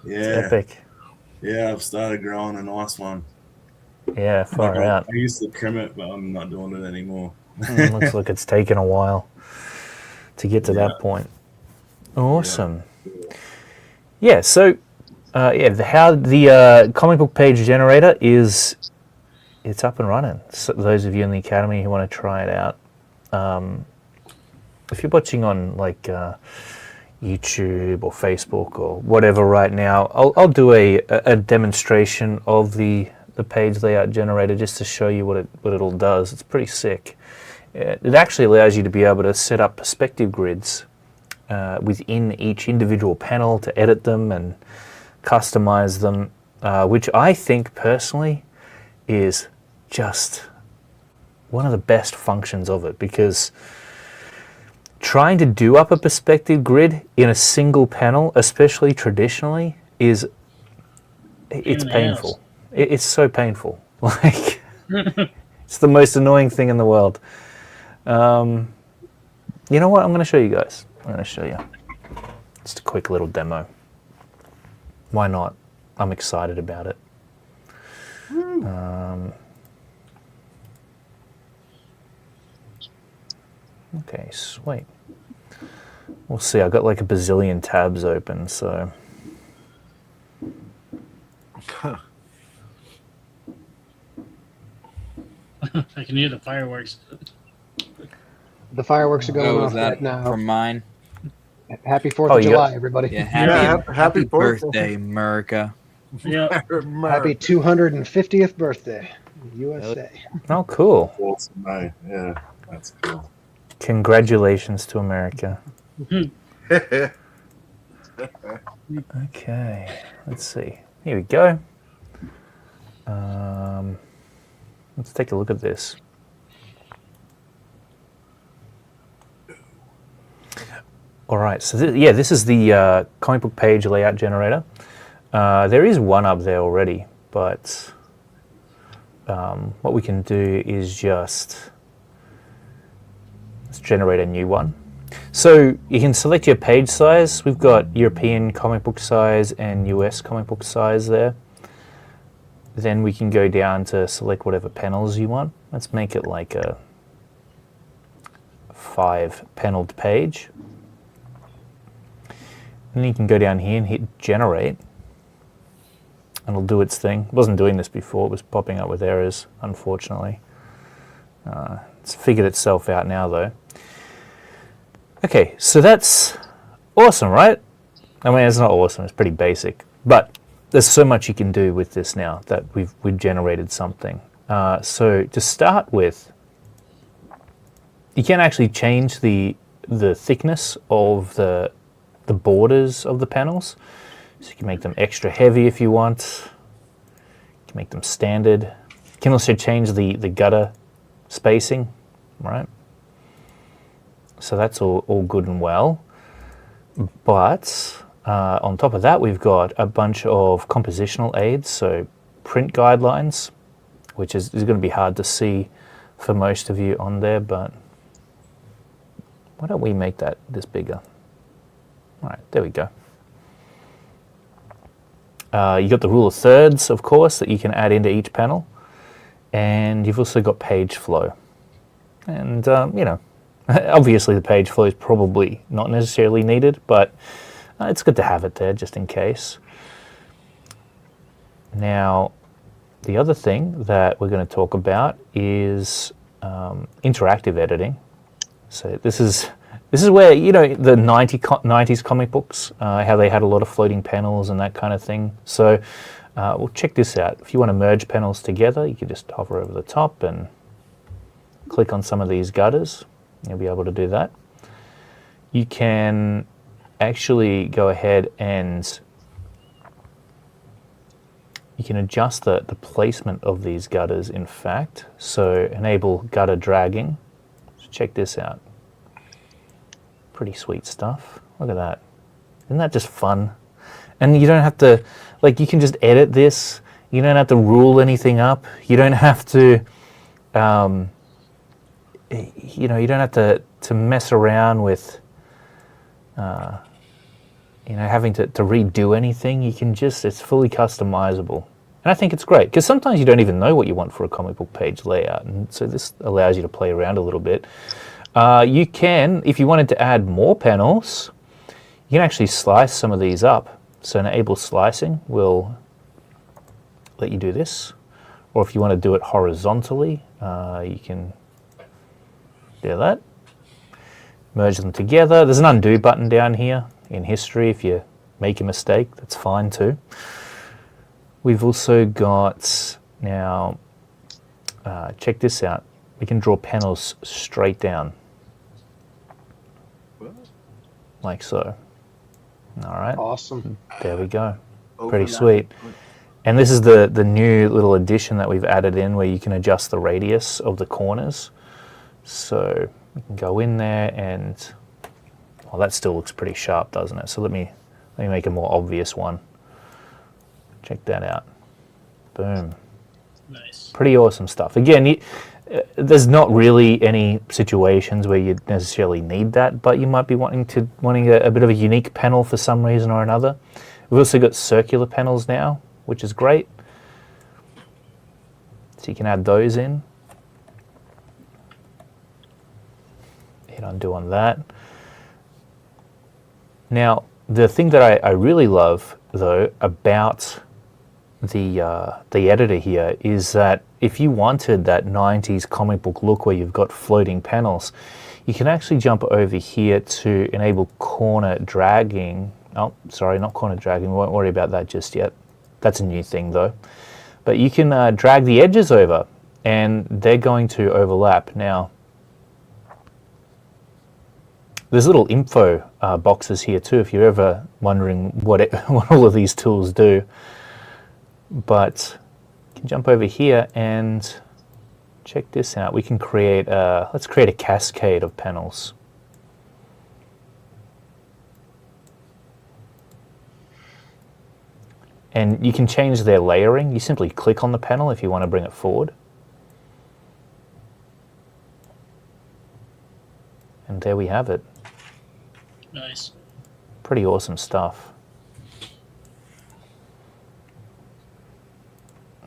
Yeah. Epic. Yeah, I've started growing a nice one. Yeah, far Like, out. I used to trim it, but I'm not doing it anymore. Looks like it's taken a while to get to Yeah. that point. Awesome. Yeah. So, how the comic book page generator is, it's up and running. So those of you in the academy who want to try it out, if you're watching on like YouTube or Facebook or whatever right now, I'll do a demonstration of the page layout generator just to show you what it all does. It's pretty sick. It actually allows you to be able to set up perspective grids within each individual panel to edit them and customize them, which I think personally is just one of the best functions of it, because trying to do up a perspective grid in a single panel, especially traditionally, it's painful. It's so painful. Like, it's the most annoying thing in the world. You know what? I'm going to show you guys. I'm going to show you. Just a quick little demo. Why not? I'm excited about it. Okay, sweet. We'll see. I've got like a bazillion tabs open, so... I can hear the fireworks. The fireworks are going Oh, off is that right now. from mine? Happy 4th Oh, of you July, got- everybody. Yeah, happy happy birthday. birthday, America. Yeah. Happy 250th birthday, USA. Oh, cool. Awesome, mate. Yeah, that's cool. Congratulations to America. Okay, let's see. Here we go. Let's take a look at this. All right, so this is the comic book page layout generator. There is one up there already, but what we can do is just let's generate a new one. So you can select your page size. We've got European comic book size and US comic book size there. Then we can go down to select whatever panels you want. Let's make it like a 5-paneled page. And then you can go down here and hit generate. And it'll do its thing. It wasn't doing this before. It was popping up with errors, unfortunately. It's figured itself out now, though. Okay, so that's awesome, right? I mean, it's not awesome. It's pretty basic. But there's so much you can do with this now that we've generated something. So to start with, you can actually change the thickness of the borders of the panels. So you can make them extra heavy if you want. You can make them standard. You can also change the gutter spacing, right? So that's all good and well. But on top of that, we've got a bunch of compositional aids, so print guidelines, which is going to be hard to see for most of you on there, but why don't we make that this bigger? All right, there we go. You got the rule of thirds, of course, that you can add into each panel, and you've also got page flow. And obviously the page flow is probably not necessarily needed, but it's good to have it there just in case. Now, the other thing that we're going to talk about is interactive editing. So this is where, the 90s comic books, how they had a lot of floating panels and that kind of thing. So Well, check this out. If you want to merge panels together, you can just hover over the top and click on some of these gutters. You'll be able to do that. You can actually go ahead and you can adjust the placement of these gutters, in fact. So enable gutter dragging. So check this out. Pretty sweet stuff. Look at that. Isn't that just fun? And you don't have to, like, you can just edit this. You don't have to rule anything up. You don't have to, you don't have to mess around with, having to redo anything. You can just, it's fully customizable. And I think it's great, because sometimes you don't even know what you want for a comic book page layout. And so this allows you to play around a little bit. You can, if you wanted to add more panels, you can actually slice some of these up. So enable slicing will let you do this. Or if you want to do it horizontally, you can do that. Merge them together. There's an undo button down here in history. If you make a mistake, that's fine too. We've also got, now, check this out. We can draw panels straight down. Like so. All right. Awesome. There we go. Pretty sweet. And this is the new little addition that we've added in, where you can adjust the radius of the corners. So we can go in there and, well, that still looks pretty sharp, doesn't it? So let me make a more obvious one. Check that out. Boom. Nice. Pretty awesome stuff. Again, there's not really any situations where you necessarily need that, but you might be wanting a bit of a unique panel for some reason or another. We've also got circular panels now, which is great. So you can add those in. Hit undo on that. Now, the thing that I really love, though, about the editor here is that if you wanted that 90s comic book look where you've got floating panels, you can actually jump over here to enable corner dragging. Oh, sorry, not corner dragging. We won't worry about that just yet. That's a new thing, though. But you can drag the edges over, and they're going to overlap. Now, there's little info boxes here too, if you're ever wondering what all of these tools do. But you can jump over here and check this out. We can create let's create a cascade of panels. And you can change their layering. You simply click on the panel if you want to bring it forward. And there we have it. Nice. Pretty awesome stuff.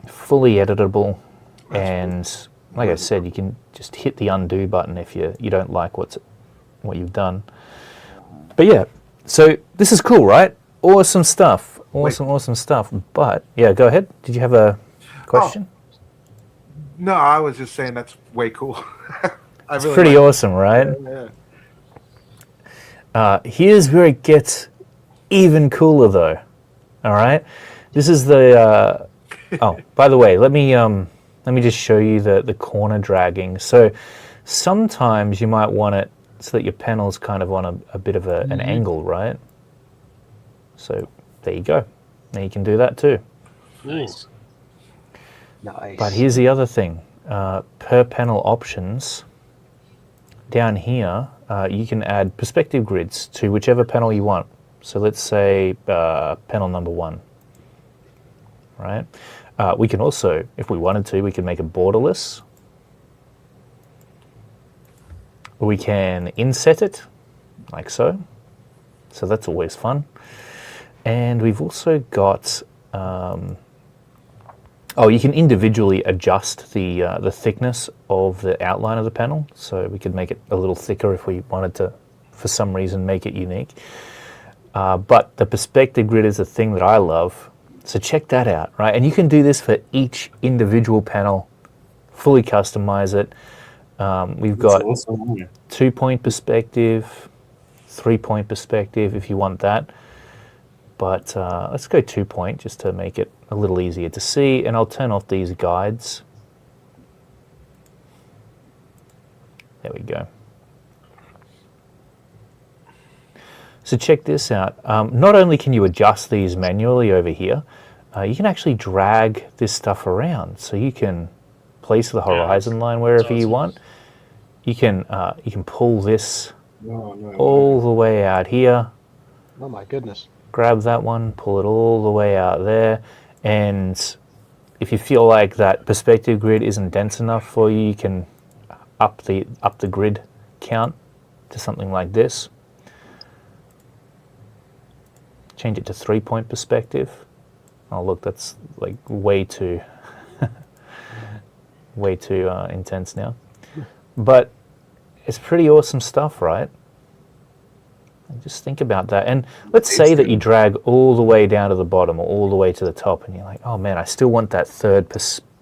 Fully editable, and like I said, you can just hit the undo button if you don't like what you've done. But yeah, so this is cool, right? Awesome stuff. Awesome stuff. But yeah, go ahead. Did you have a question? Oh, no, I was just saying that's way cool. It's really pretty awesome, right? Yeah. Here's where it gets even cooler, though. All right, this is the. Oh, by the way, let me just show you the corner dragging. So sometimes you might want it so that your panel's kind of on a bit of an angle, right? So there you go. Now you can do that too. Nice. Nice. But here's the other thing. Per panel options, down here, you can add perspective grids to whichever panel you want. So let's say panel number 1. Right? We can also, if we wanted to, we can make it borderless. We can inset it, like so. So that's always fun. And we've also got, you can individually adjust the thickness of the outline of the panel. So we could make it a little thicker if we wanted to, for some reason, make it unique. But the perspective grid is the thing that I love. So check that out, right? And you can do this for each individual panel, fully customize it. We've got 2-point perspective, 3-point perspective if you want that. but let's go 2-point just to make it a little easier to see, and I'll turn off these guides. There we go. So check this out. Not only can you adjust these manually over here, you can actually drag this stuff around. So you can place the horizon line wherever you want. You can pull this all the way out here. Oh my goodness. Grab that one, pull it all the way out there, and if you feel like that perspective grid isn't dense enough for you, you can up the grid count to something like this. Change it to 3-point perspective. Oh look, that's like way too intense now. But it's pretty awesome stuff, right? Just think about that. And let's say that you drag all the way down to the bottom or all the way to the top, and you're like, oh man, I still want that third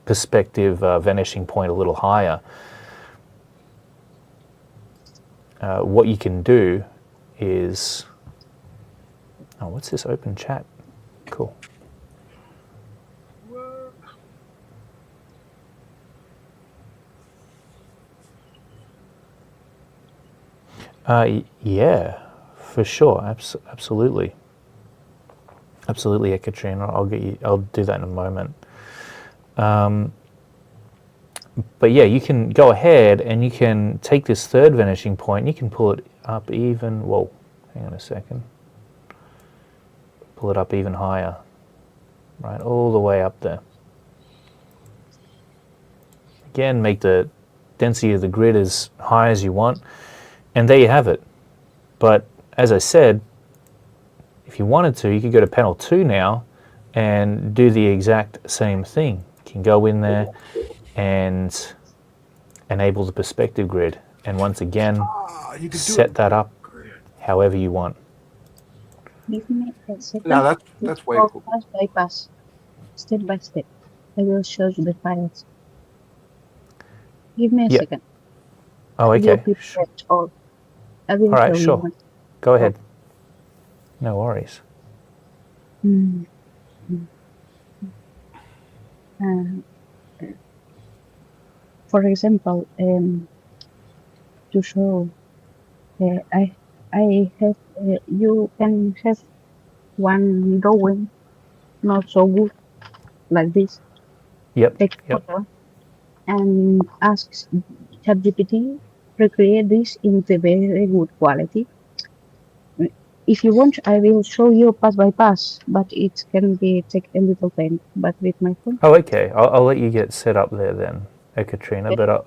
perspective vanishing point a little higher. What you can do is, oh, what's this open chat? Cool. Yeah, for sure, absolutely, Katrina. I'll do that in a moment. But yeah, you can go ahead and you can take this third vanishing point. You can pull it up even. Whoa, hang on a second. Pull it up even higher, right, all the way up there. Again, make the density of the grid as high as you want. And there you have it. But as I said, if you wanted to, you could go to panel 2 now and do the exact same thing. You can go in there and enable the perspective grid. And once again, set that up however you want. Give me a second. Yeah, that's way cool. Pass by pass, step by step. I will show you the files. Give me a second. Oh, okay. I will all right, show sure. You go ahead. No worries. For example, to show, I have you can have one drawing not so good like this. Yep. Take photo and ask ChatGPT recreate this into very good quality. If you want, I will show you pass by pass, but it can be take a little time. But with my phone. Oh, okay. I'll let you get set up there then, Katrina. But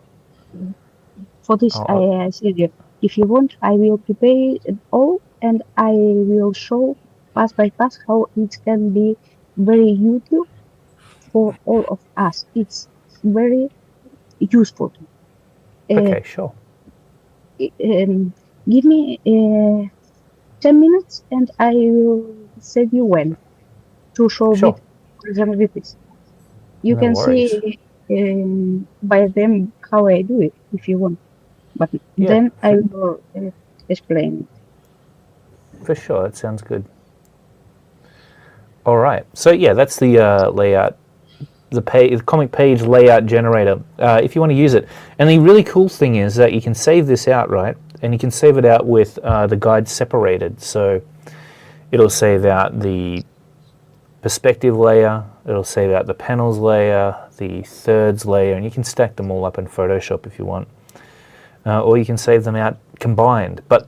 for this, I said you. If you want, I will prepare it all, and I will show pass by pass how it can be very useful for all of us. It's very useful. Okay, sure. Give me 10 minutes and I will save you when to show sure. For example, with this. You no can worries. see by them how I do it if you want. But then I will explain it. For sure, it sounds good. All right. So yeah, that's the layout. The comic page layout generator, if you want to use it. And the really cool thing is that you can save this out, right? And you can save it out with the guide separated. So it'll save out the perspective layer, it'll save out the panels layer, the thirds layer, and you can stack them all up in Photoshop if you want. Or you can save them out combined. But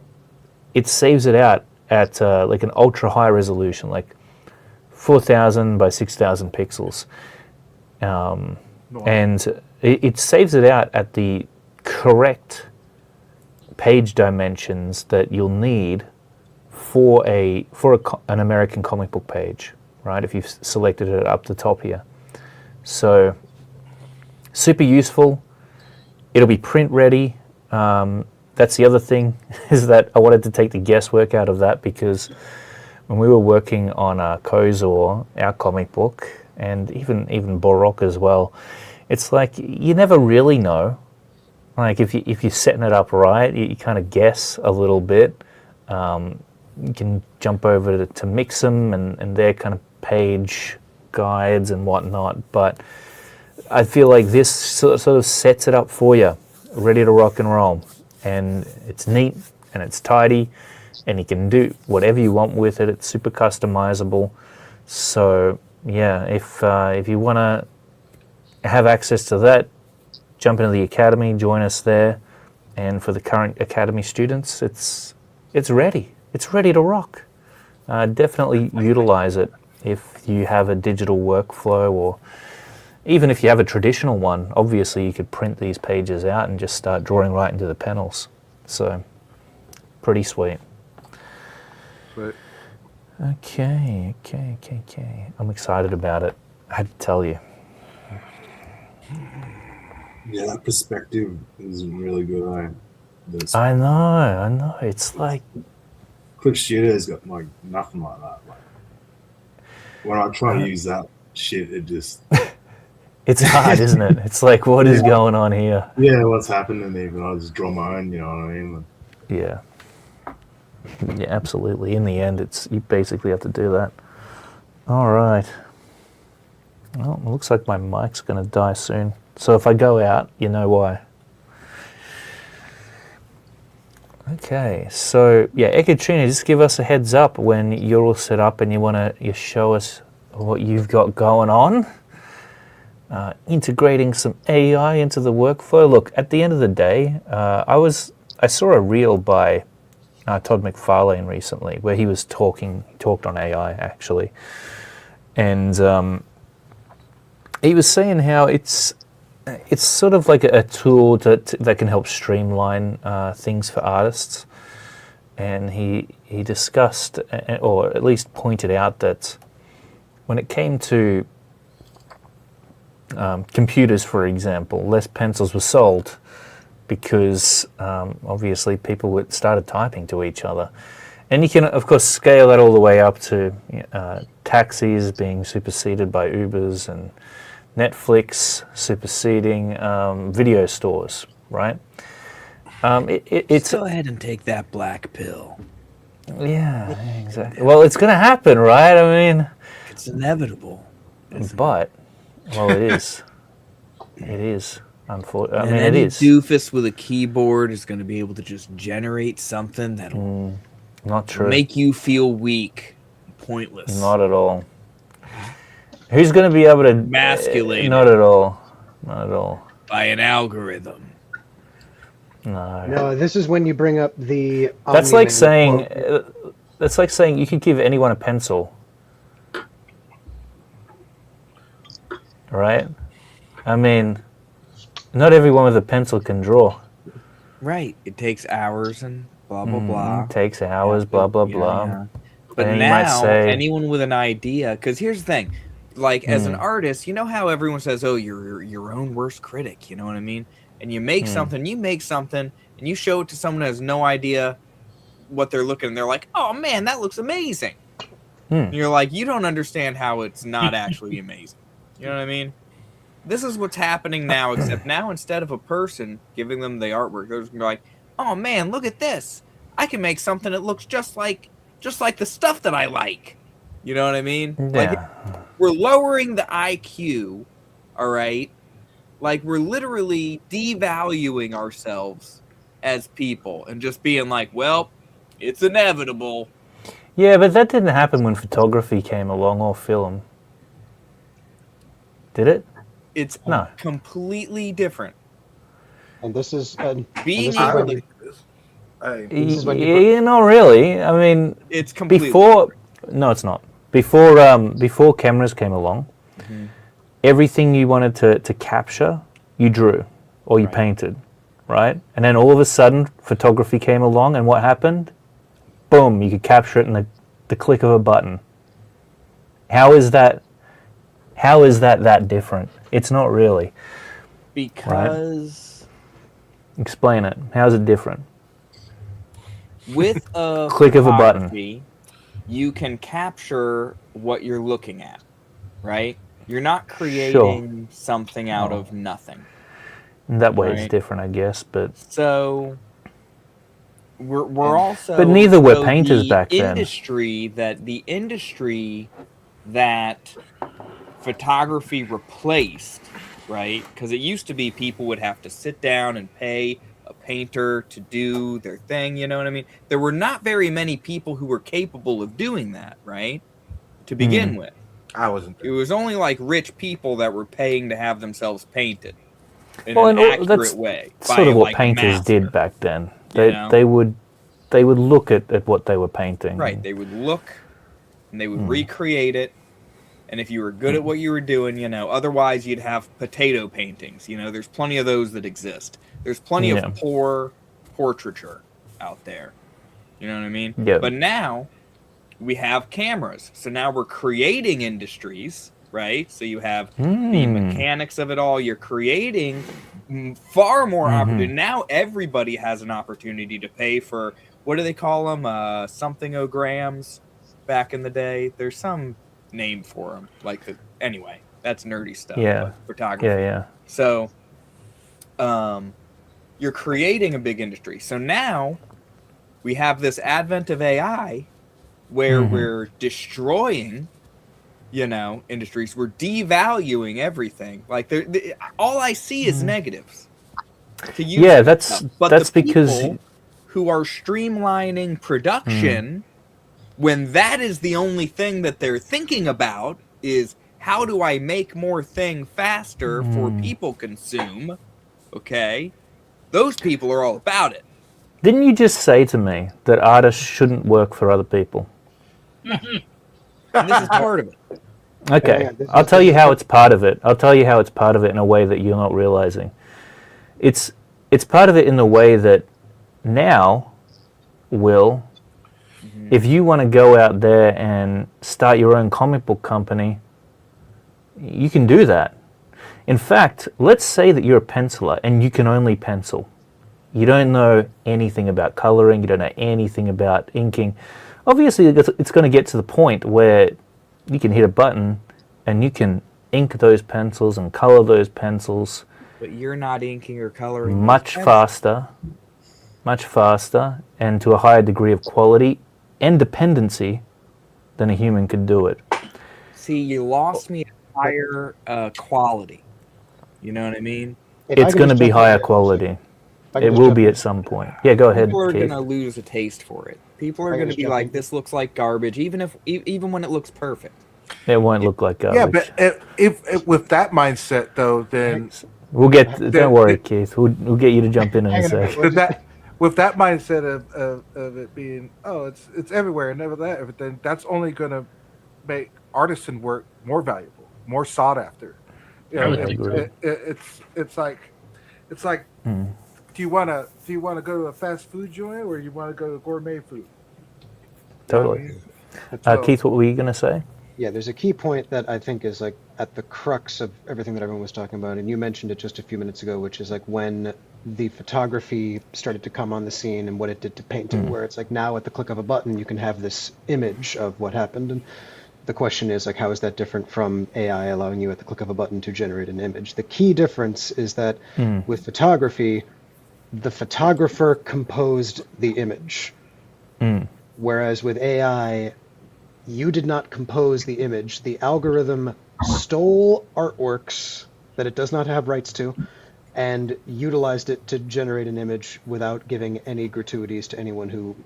it saves it out at like an ultra high resolution, like 4,000 by 6,000 pixels. And it saves it out at the correct page dimensions that you'll need for an American comic book page, right? If you've selected it up the top here. So super useful. It'll be print ready. That's the other thing is that I wanted to take the guesswork out of that, because when we were working on Kozor, our comic book, and even Borok as well, it's like you never really know. Like if you're setting it up right, you kind of guess a little bit, you can jump over to Mix'em and their kind of page guides and whatnot. But I feel like this sort of sets it up for you, ready to rock and roll. And it's neat and it's tidy, and you can do whatever you want with it. It's super customizable. So yeah, if you want to have access to that, jump into the academy, join us there. And for the current academy students, it's ready. It's ready to rock. Definitely utilize it if you have a digital workflow, or even if you have a traditional one. Obviously, you could print these pages out and just start drawing right into the panels. So, pretty sweet. But Okay. I'm excited about it. I had to tell you. Yeah, that perspective is really good. I know. It's like, Quick Shooter's got like nothing like that. Like, when I try to use that shit, it just it's hard, isn't it? It's like, what is going on here? yeah, what's happening? Even I just draw my own. You know what I mean? Yeah. Yeah, absolutely. In the end, you basically have to do that. All right. Well, it looks like my mic's going to die soon. So if I go out, you know why. Okay, so yeah, Ekaterina, just give us a heads up when you're all set up and you show us what you've got going on. Integrating some AI into the workflow. Look, at the end of the day, I saw a reel by Todd McFarlane recently where he talked on AI actually, and he was saying how it's sort of like a tool that can help streamline things for artists. And he discussed, or at least pointed out, that when it came to computers, for example, less pencils were sold because obviously people started typing to each other. And you can, of course, scale that all the way up to taxis being superseded by Ubers and Netflix superseding video stores, right? It's go ahead and take that black pill. Yeah, exactly. Well, it's going to happen, right? I mean, It's inevitable. but it is. It is. Unfortunately, I And mean, it any is. doofus with a keyboard is going to be able to just generate something that'll Not true. make you feel weak, pointless. Not at all. Who's going to be able to Emasculated. Not at all. Not at all. By an algorithm. No. No, this is when you bring up the. That's like saying. quote. That's like saying you could give anyone a pencil. Right? I mean, not everyone with a pencil can draw. Right. It takes hours and blah, blah, blah. It takes hours, blah, blah, blah. Yeah. But And you might now, say- anyone with an idea, because here's the thing, like as an artist, you know how everyone says, "Oh, you're your own worst critic." You know what I mean? And you make something, and you show it to someone who has no idea what they're looking, and they're like, "Oh man, that looks amazing." And you're like, "You don't understand how it's not actually amazing." You know what I mean? This is what's happening now, except now instead of a person giving them the artwork, they're just gonna be like, "Oh man, look at this! I can make something that looks just like the stuff that I like." You know what I mean? Yeah. Like, we're lowering the IQ, all right? Like, we're literally devaluing ourselves as people and just being like, well, it's inevitable. Yeah, but that didn't happen when photography came along, or film. Did it? It's No. completely different. And this is. Being this is able when to, you- I, This is when you Not really. I mean, it's completely before. No, it's not. Before cameras came along, everything you wanted to capture, you drew or you painted, right? And then all of a sudden, photography came along, and what happened? Boom! You could capture it in the click of a button. How is that that different? It's not really. because Explain it. How is it different? with a Click of a button. photography, you can capture what you're looking at, right? You're not creating something out of nothing. In that way, it's Right. different, I guess. But So we're also, But neither were so painters back then. The industry that photography replaced, right? Because it used to be people would have to sit down and pay a painter to do their thing, you know what I mean? There were not very many people who were capable of doing that, right? To begin with. I wasn't It there. was only like rich people that were paying to have themselves painted in Well, an and that's accurate way. sort of what like, a painters master, did back then. you know? They would look at what they were painting. Right. They would look and they would recreate it. And if you were good at what you were doing, you know, otherwise you'd have potato paintings. You know, there's plenty of those that exist. There's plenty of poor portraiture out there. You know what I mean? Yeah. But now we have cameras. So now we're creating industries, right? So you have the mechanics of it all. You're creating far more opportunity. Now everybody has an opportunity to pay for, what do they call them? Something-ograms back in the day. There's some name for them. Anyway, that's nerdy stuff. Yeah. But photography. Yeah. So you're creating a big industry. So now we have this advent of AI where we're destroying, you know, industries. We're devaluing everything. Like all I see is negatives. To use that's because who are streamlining production, when that is the only thing that they're thinking about is, how do I make more thing faster for people consume? Okay, those people are all about it. Didn't you just say to me that artists shouldn't work for other people? And this is part of it. Okay, I'll tell you how it's part of it. I'll tell you how it's part of it in a way that you're not realizing. It's part of it in the way that now, Will, if you want to go out there and start your own comic book company, you can do that. In fact, let's say that you're a penciler and you can only pencil. You don't know anything about coloring, you don't know anything about inking. Obviously, it's going to get to the point where you can hit a button and you can ink those pencils and color those pencils. But you're not inking or coloring much faster, and to a higher degree of quality and dependency than a human could do it. See, you lost me at higher quality. You know what I mean? It's going to be higher quality. It will be at some point. Yeah, go ahead, People are Keith. going to lose a taste for it. People are going to be like, this looks like garbage, even when it looks perfect. It won't look like garbage. Yeah, but if with that mindset, though, then we'll get. Don't worry, Keith. We'll get you to jump in a sec. With that mindset of it being, it's everywhere and never that, everything, that's only going to make artisan work more valuable, more sought after. You know, it's like. Do you want to go to a fast food joint, or you want to go to gourmet food? Totally. Keith, what were you going to say? Yeah, there's a key point that I think is like at the crux of everything that everyone was talking about, and you mentioned it just a few minutes ago, which is like when the photography started to come on the scene and what it did to painting, where it's like now at the click of a button you can have this image of what happened, and the question is like, how is that different from AI allowing you at the click of a button to generate an image? The key difference is that with photography, the photographer composed the image. Whereas with AI, you did not compose the image. The algorithm stole artworks that it does not have rights to and utilized it to generate an image without giving any gratuities to anyone who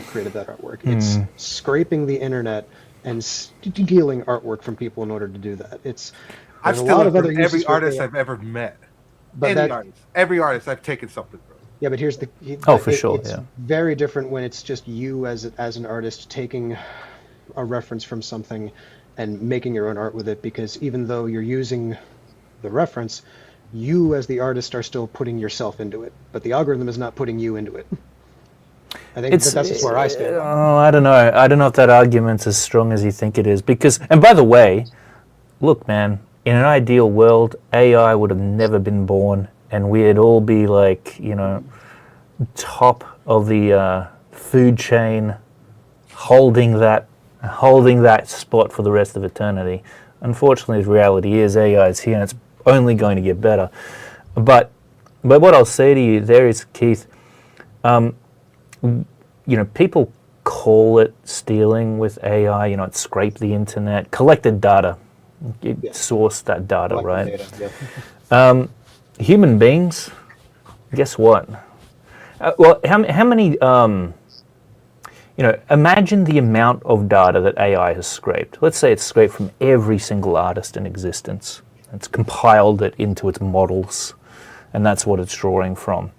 created that artwork. It's scraping the internet and stealing artwork from people in order to do that. I've stolen from every artist I've ever met. Every artist I've taken something from. Yeah, but here's for sure. It's very different when it's just you as an artist taking a reference from something and making your own art with it, because even though you're using the reference, you as the artist are still putting yourself into it, but the algorithm is not putting you into it. I think that's just where I stand. Oh, I don't know. I don't know if that argument's as strong as you think it is. Because, and by the way, look, man, in an ideal world, AI would have never been born, and we'd all be like, you know, top of the food chain, holding that spot for the rest of eternity. Unfortunately, the reality is AI is here, and it's only going to get better. But what I'll say to you there is, Keith, people call it stealing with AI. It scraped the internet, collected data, it sourced that data, right? Data, yeah. Human beings, guess what? Well, how many? Imagine the amount of data that AI has scraped. Let's say it's scraped from every single artist in existence. It's compiled it into its models, and that's what it's drawing from.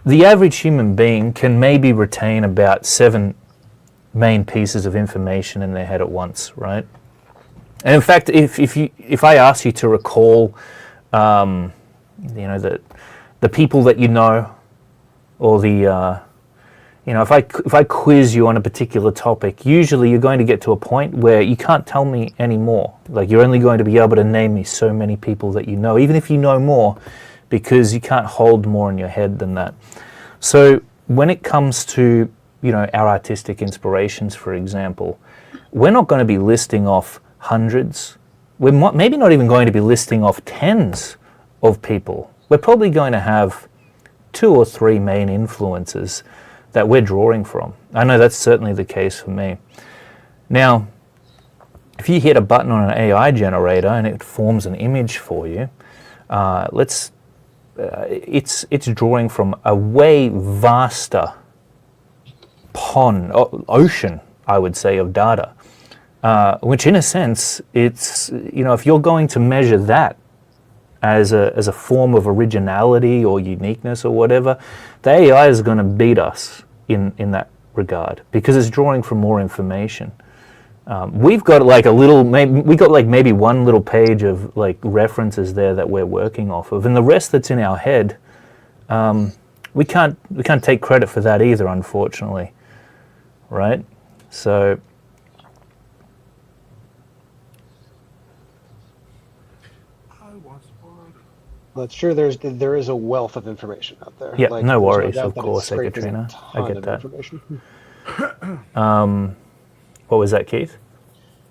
The average human being can maybe retain about 7 main pieces of information in their head at once, right? And in fact, if I ask you to recall, the people that you know, or the if I quiz you on a particular topic, usually you're going to get to a point where you can't tell me any more. Like, you're only going to be able to name me so many people that you know, even if you know more, because you can't hold more in your head than that. So when it comes to our artistic inspirations, for example, we're not going to be listing off hundreds. We're maybe not even going to be listing off tens of people. We're probably going to have 2 or 3 main influences that we're drawing from. I know that's certainly the case for me. Now, if you hit a button on an AI generator and it forms an image for you, it's drawing from a way vaster ocean, I would say, of data, which in a sense, it's, if you're going to measure that as a form of originality or uniqueness or whatever, the AI is going to beat us in that regard, because it's drawing from more information. We've got maybe one little page of references there that we're working off of, and the rest that's in our head, we can't take credit for that either, unfortunately, right? So That's true. There is a wealth of information out there. Yeah, no worries. doubt Of that course, it's scraping Ekaterina. a I ton get of that. information. What was that, Keith?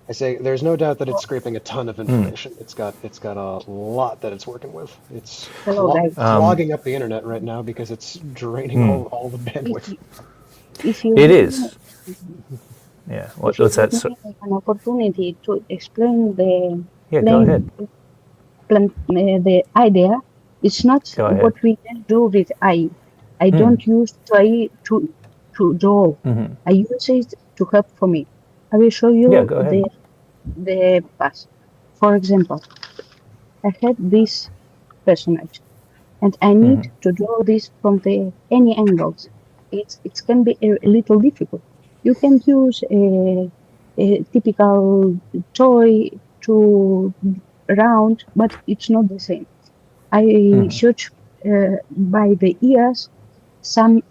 I say there's no doubt that it's scraping a ton of information. It's got a lot that it's working with. It's Hello, guys. clogging up the internet right now because it's draining all the bandwidth. If you It give is. me, Yeah. if you What's that? give me an opportunity to explain the Yeah, go ahead. the idea, it's not Go ahead. what we can do with AI. I don't use AI to draw. I use it to help for me. I will show Yeah, you go ahead. the past. For example, I had this personage, and I need to draw this from any angles. It can be a little difficult. You can use a typical toy to round, but it's not the same. I search by the ears some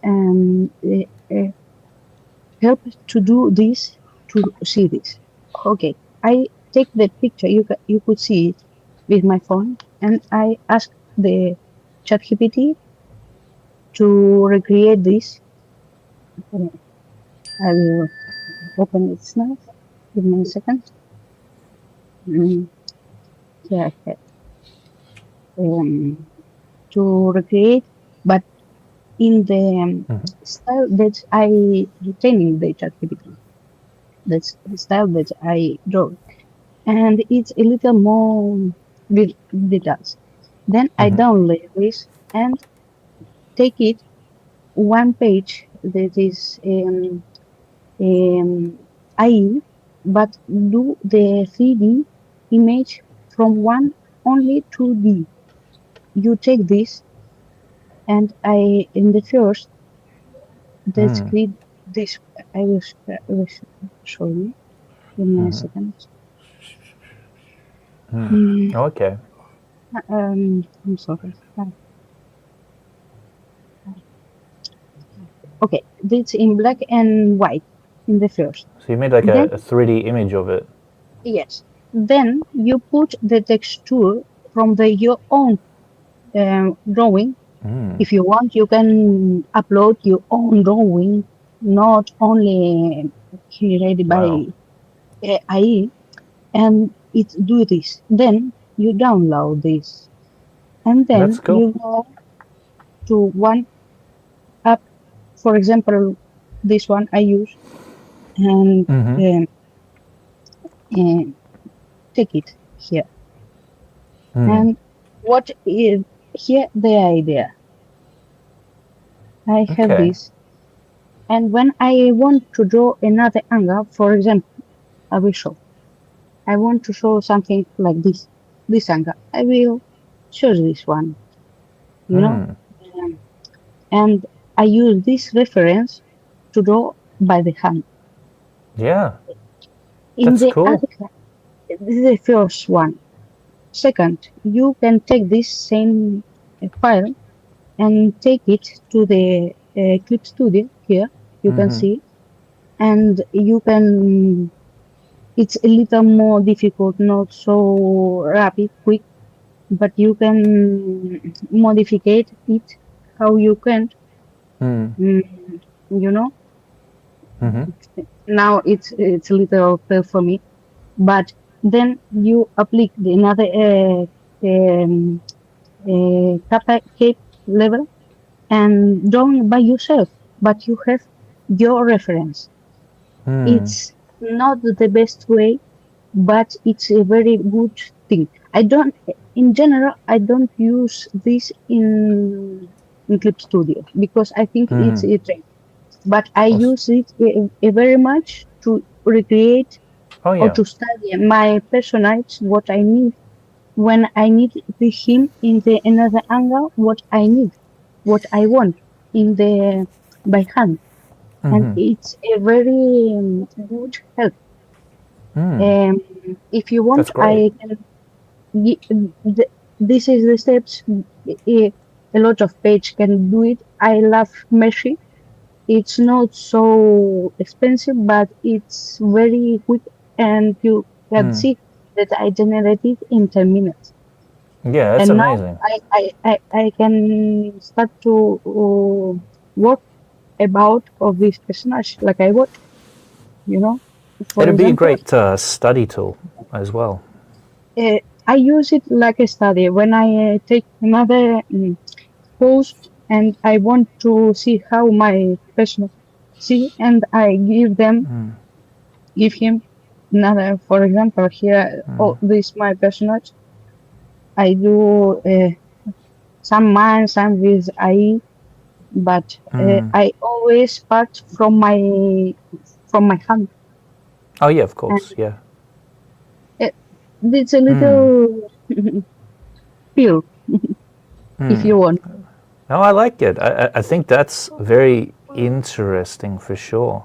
help to do this, to see this. Okay, I take the picture. You could see it with my phone, and I ask the ChatGPT to recreate this. I will open it now. Give me a second. Yeah, to recreate, but in the style that I retaining the ChatGPT. That's the style that I draw, and it's a little more with details. Then I download this and take it one page that is IE, but do the 3D image from one only 2D. You take this, and in the first, let's click this. I will show you. Give me a second. Okay. I'm sorry. Okay, this in black and white in the first. So you made like Then, a 3D image of it. yes. Then you put the texture from your own drawing. If you want, you can upload your own drawing, not only created by AI, and it do this. Then you download this, and then That's cool. you go to one app for example, this one I use and take it here. And what is here the idea? I have Okay. this, and when I want to draw another angle, for example, I will show. I want to show something like this angle. I will choose this one, you know, and I use this reference to draw by the hand. Yeah. In That's the cool. other hand, this is the first one. Second, you can take this same file and take it to the Clip Studio here. You can see, and you can. It's a little more difficult, not so rapid, quick, but you can modify it how you can. You know. Now it's a little fail for me, but then you apply another cape level and drawing by yourself, but you have your reference. It's not the best way, but it's a very good thing. In general, I don't use this in Clip Studio because I think it's a trend. But I use it very much to recreate or to study my personage, what I need when I need him in the another angle, what I need, what I want in the by hand, and it's a very good help. If you want, That's great. I can. This is the steps. A lot of page can do it. I love Meshi. It's not so expensive, but it's very quick, and you can see that I generated in 10 minutes. Yeah, that's And now amazing. I can start to work about of this personage like I want, you know. For It'd be a example, great study tool as well. I use it like a study when I take another post and I want to see how my personage see, and I give him another. For example, here, this my personage. I do some mine, some with AI, but I always start from my hand. Oh yeah, of course. And Yeah. it's a little feel if you want. No, I like it. I think that's very interesting for sure.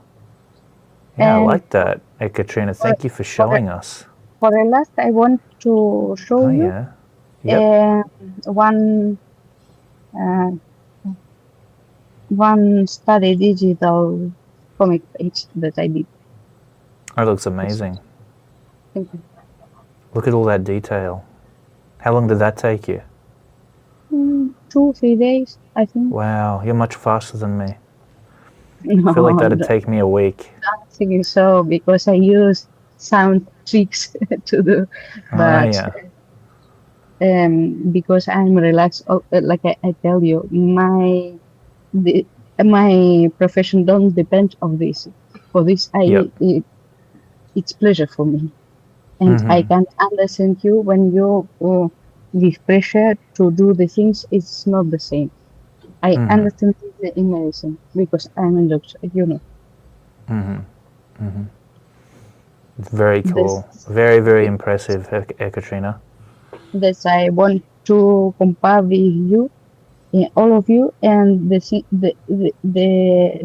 Yeah, I And like that. Hey, Katrina, thank you for for the, showing us. for the last, I want to show Oh you yeah. Yep. one one study digital comic page that I did. That looks amazing. Thank you. Look at all that detail. How long did that take you? 2-3 days, I think. Wow, you're much faster than me. No, I feel like that'd take me a week. don't think so because I use sound tricks to do, Ah, but yeah. because I'm relaxed, like I tell you, my profession don't depend on this. For this, Yep. it's pleasure for me, and I can understand you when you give pressure to do the things. It's not the same. I understand it in medicine because I'm a doctor, you know. Very cool. Very, very impressive, Katrina. That's I want to compare with you, all of you, and the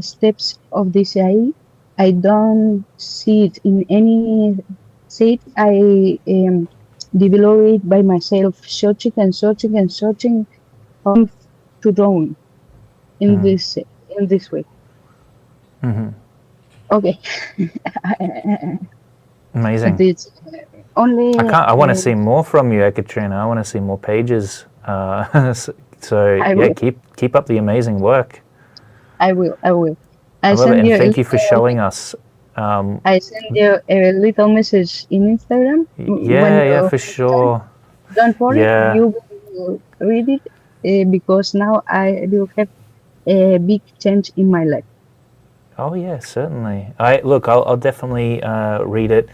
steps of this AI. I don't see it in any site. I develop it by myself, searching and searching and searching to draw in this way. Okay. Amazing. This only. I want to see more from you, Katrina. I want to see more pages. So I yeah, will. keep up the amazing work. I will. I love it, send and you thank you for showing us. I send you a little message in Instagram when Yeah, you for have time. sure. Don't worry, Yeah. you will read it because now I will have a big change in my life. Oh yeah, certainly. I'll definitely read it.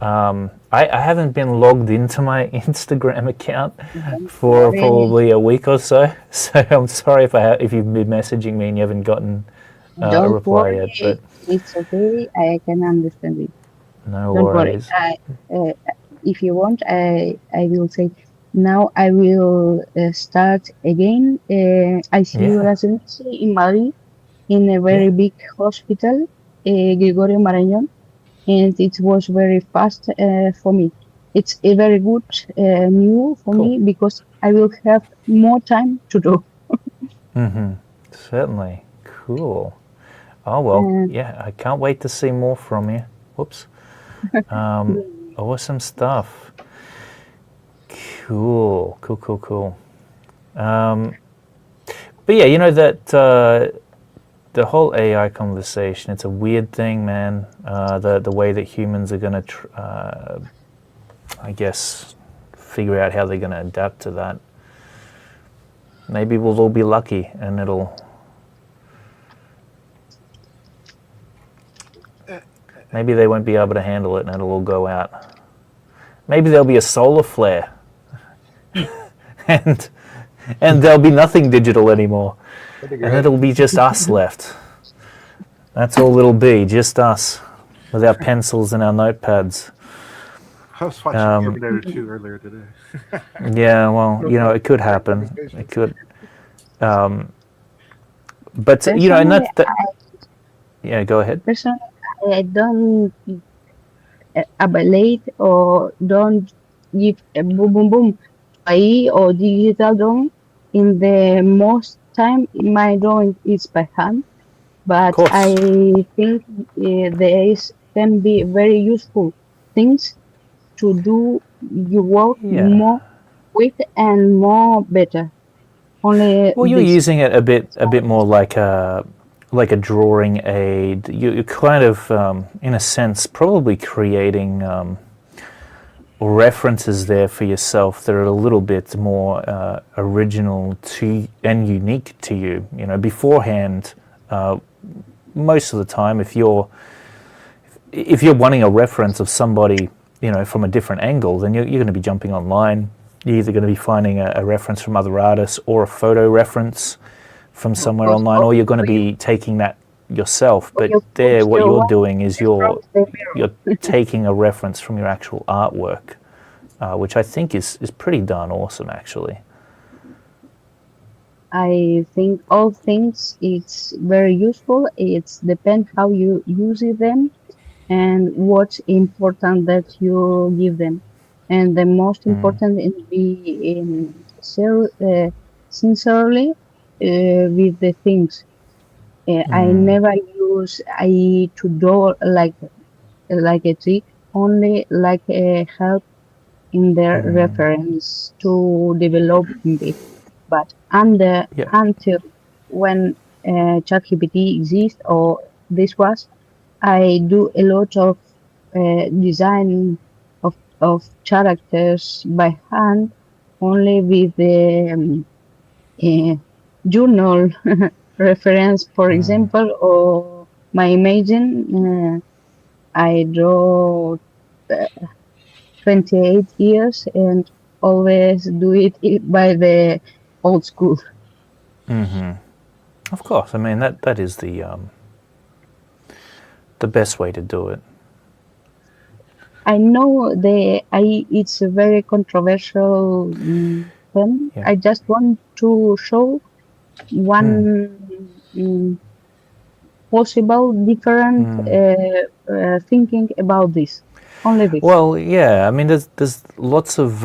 I haven't been logged into my Instagram account Don't for worry, probably a week or so. So I'm sorry if you've been messaging me and you haven't gotten a don't reply yet. But worry. It's okay. I can understand it. no Don't worry. worries. Uh, if you want, I will say now I will start again. I see you Yeah, residency in Madrid in a yeah, very big hospital, Gregorio Marañón, and it was very fast for me. It's a very good new for cool. me because I will have more time to do. Certainly, cool. Oh well, Uh, yeah. I can't wait to see more from you. Whoops. Awesome stuff. Cool, cool, cool, cool. But yeah, you know that the whole AI conversation, it's a weird thing, man. The way that humans are going to, I guess, figure out how they're going to adapt to that. Maybe we'll all be lucky and maybe they won't be able to handle it and it'll all go out. Maybe there'll be a solar flare and there'll be nothing digital anymore. That'd be And great. it'll be just us left. That's all it'll be, just us with our pencils and our notepads. I was watching Terminator 2 earlier today. Yeah, well, you know, it could happen. Conversation. It could. But, you know, and personally, yeah, go ahead. personally, I don't abalate or don't give a boom boom boom AI or digital drawing. In the most time, my drawing is by hand, Of but course. I think there is can be very useful things to do your work Yeah. more quick and more better. Only Well, you're this. using it a bit more like a drawing aid. You're kind of, in a sense, probably creating references there for yourself that are a little bit more original to and unique to you. You know, beforehand, most of the time, if you're wanting a reference of somebody, you know, from a different angle, then you're going to be jumping online. You're either going to be finding a reference from other artists or a photo reference from somewhere Or, online, or, or you're going to or you, be taking that yourself. or But you there, put what your you're work doing is in front of the mirror. you're taking a reference from your actual artwork, which I think is pretty darn awesome, actually. I think all things it's very useful. It's depend how you use them and what's important that you give them. And the most important is be sincerely with the things. I never use I to do like a trick, only like a help in their reference to develop it. But Yeah. until when ChatGPT exists or this was, I do a lot of design of characters by hand, only with the uh, journal reference, for example, or my imagine. I draw 28 years and always do it by the old school. Of course. I mean that is the best way to do it. I know it's a very controversial thing. Yeah. I just want to show one possible different thinking about this. Only this. Well, yeah. I mean, there's lots of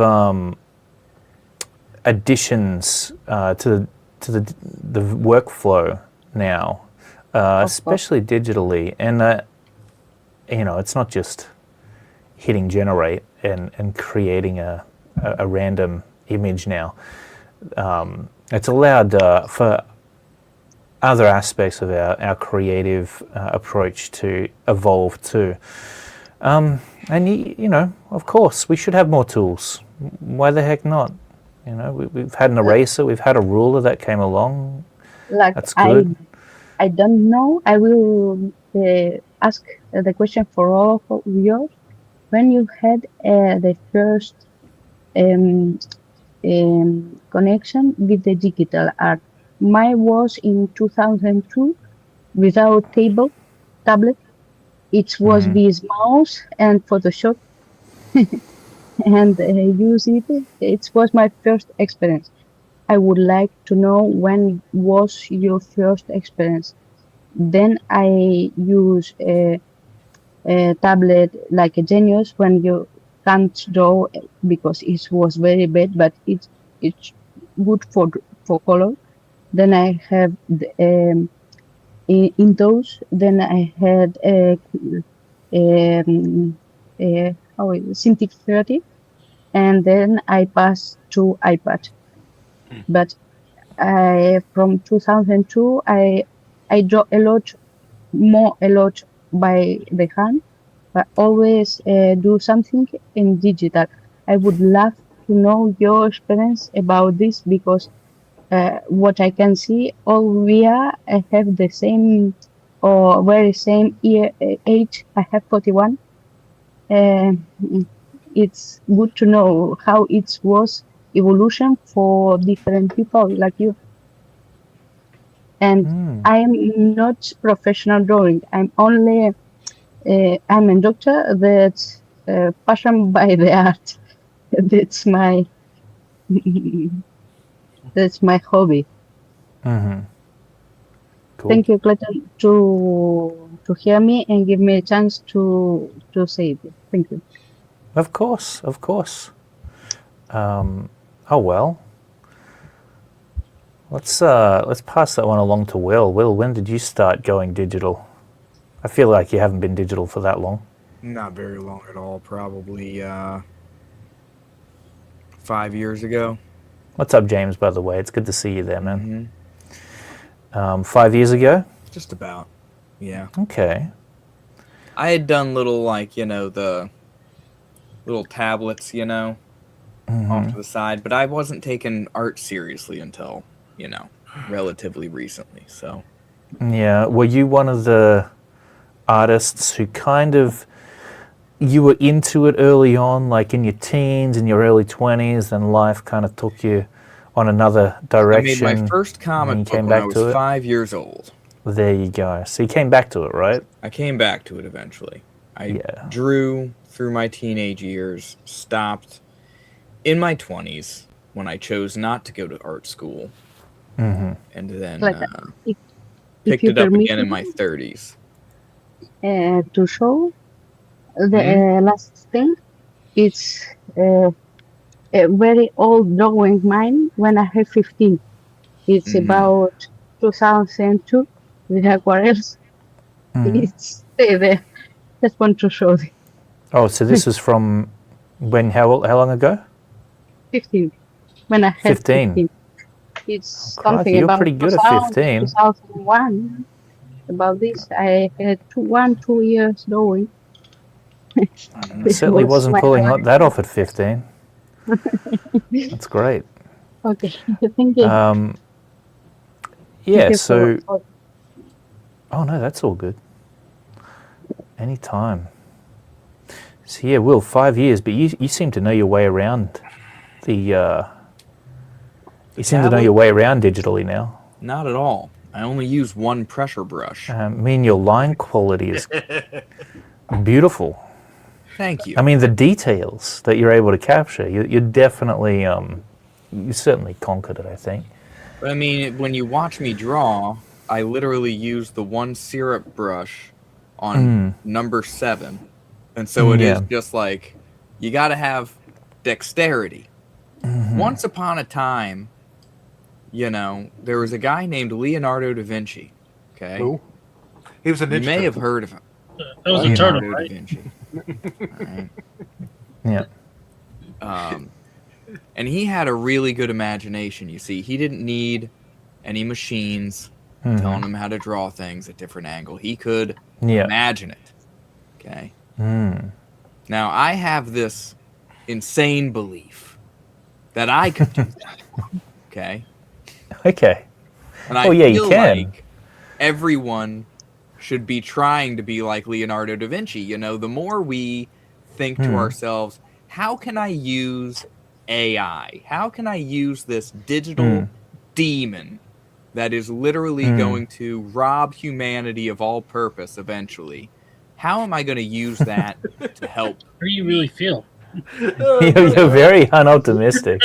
additions to the workflow now, Of course. especially digitally, and you know, it's not just hitting generate and creating a random image now. It's allowed for other aspects of our creative approach to evolve too. And you know, of course, we should have more tools. Why the heck not? You know, we've had an eraser, we've had a ruler that came along. Like That's good. I don't know. I will ask the question for all of yours. When you had the first um, connection with the digital art, mine was in 2002 without tablet. It was Mm-hmm. with mouse and Photoshop and use it. It was my first experience. I would like to know when was your first experience. Then I use a tablet like a Genius when you can't draw because it was very bad, but it's good for color. Then I have in those. Then I had um, how is it, Cintiq 30, and then I passed to iPad. But from 2002, I draw a lot by the hand, but always do something in digital. I would love to know your experience about this because what I can see, all we are have the same or very same age. I have 41. Um, it's good to know how it was evolution for different people like you. And Mm. I'm not professional drawing. I'm a doctor that's passion by the art. That's my that's my hobby. Mm-hmm. Cool. Thank you, Clayton, to hear me and give me a chance to say it. Thank you. Of course, of course. Oh well. Let's pass that one along to Will. Will, when did you start going digital? I feel like you haven't been digital for that long. Not very long at all. Probably 5 years ago. What's up, James? By the way, it's good to see you there, man. Mm-hmm. 5 years ago. Just about. Yeah. Okay. I had done little the little tablets, off to the side, but I wasn't taking art seriously until, relatively recently. So Yeah. Were you one of the artists who you were into it early on, like in your teens, in your early 20s, then life kind of took you on another direction? I made my first and comic you book came when I back was to it? 5 years old. There you go. So you came back to it, right? I came back to it eventually. I Yeah. drew through my teenage years, stopped in my 20s when I chose not to go to art school, Mm-hmm. and then Like if picked you it up permit again in my me 30s. to show the Hmm? last thing, it's a very old drawing mine when I have 15. It's Hmm. about 2002 with aquarels. Mm. It's there. Just want to show you. Oh, so this is from when? How long ago? 15. When I had 15. 15. It's Crikey, something you're about pretty good at 2000, 15. 2001. About this, I had 2 years drawing. This Certainly was wasn't my pulling life. that off at 15. That's great. Okay, thank you. Thank Yeah, you so... for Oh, no, that's all good. Anytime. So, yeah, Will, 5 years, but you seem to know your way around the... you seem to know your way around digitally now. Not at all. I only use one pressure brush. I mean, your line quality is beautiful. Thank you. I mean, the details that you're able to capture, you're definitely... you certainly conquered it, I think. But I mean, when you watch me draw, I literally use the one syrup brush on number 7. And so it is just like, you got to have dexterity. Once upon a time, there was a guy named Leonardo da Vinci. Okay? Who? He was a ninja. You may have heard of him. That was a turtle, Leonardo right? da Vinci. All right. Yeah. And he had a really good imagination, you see. He didn't need any machines telling him how to draw things at different angle. He could imagine it. Okay? Now, I have this insane belief that I could do that. Okay? Okay. And I Oh, yeah, you feel can. like everyone should be trying to be like Leonardo da Vinci. You know, the more we think to ourselves, how can I use AI? How can I use this digital demon that is literally going to rob humanity of all purpose eventually? How am I going to use that to help? How do you really feel? You're very unoptimistic.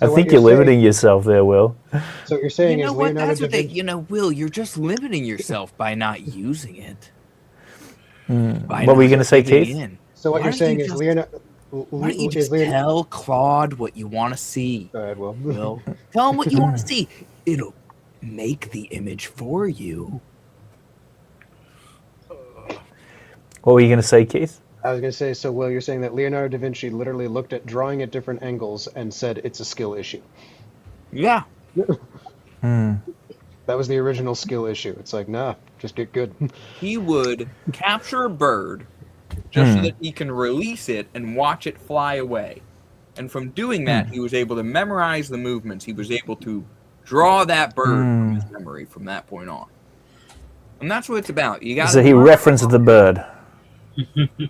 I what think you're you're limiting yourself there, Will. So what you're saying You is know what? Leonardo That's da what they. Vinci. You know, Will, you're just limiting yourself by not using it. By What were you not going to say, giving Keith? in. So what Why you're don't saying you is just- Leonardo. Why don't you just tell Claude what you want to see? Go ahead, Will. Will, tell him what you want to see. It'll make the image for you. What were you going to say, Keith? I was going to say, so Will, you're saying that Leonardo da Vinci literally looked at drawing at different angles and said it's a skill issue. Yeah. That was the original skill issue. It's like, nah, just get good. He would capture a bird just so that he can release it and watch it fly away. And from doing that, he was able to memorize the movements. He was able to draw that bird from his memory from that point on. And that's what it's about. You got So he referenced the bird.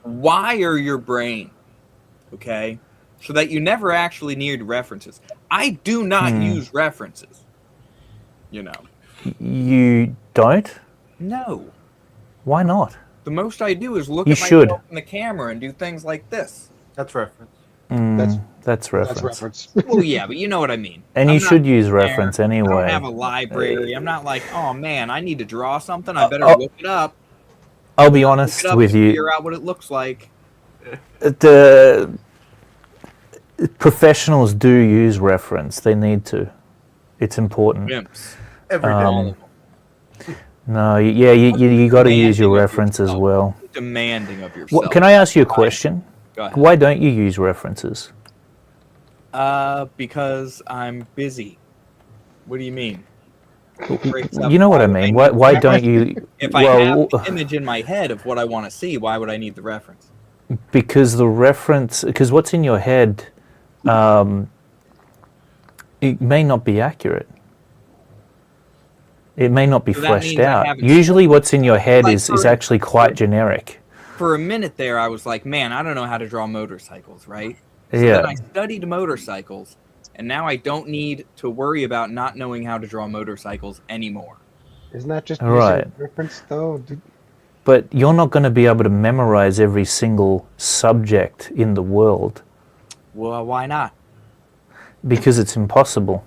wire your brain, okay, so that you never actually need references. I do not use references, you know. You don't? No. Why not? The most I do is look You at should. myself in the camera and do things like this. That's reference. That's reference. That's reference. Well, yeah, but you know what I mean. And I'm you not should use there. reference I don't anyway. have a library. I'm not like, oh man, I need to draw something. I better look it up. I'll be Look honest it up with and you. figure out what it looks like. The professionals do use reference. They need to. It's important. Wimps. Every day. All of them. No, yeah, you got to use your Demanding of reference as yourself. well. Demanding of yourself. What, can I ask you a question? Go ahead. Why don't you use references? Because I'm busy. What do you mean? You know what I mean. Why don't you? If I Well, have an image in my head of what I want to see, why would I need the reference? because what's in your head, it may not be accurate. It may not be So that fleshed means I out. haven't- Usually what's in your head Like is for- actually quite generic. For a minute there, I was like, man, I don't know how to draw motorcycles, right? So Yeah. then I studied motorcycles, and now I don't need to worry about not knowing how to draw motorcycles anymore. Isn't that just Right. using reference, though? But you're not going to be able to memorize every single subject in the world Well, why not? because it's impossible.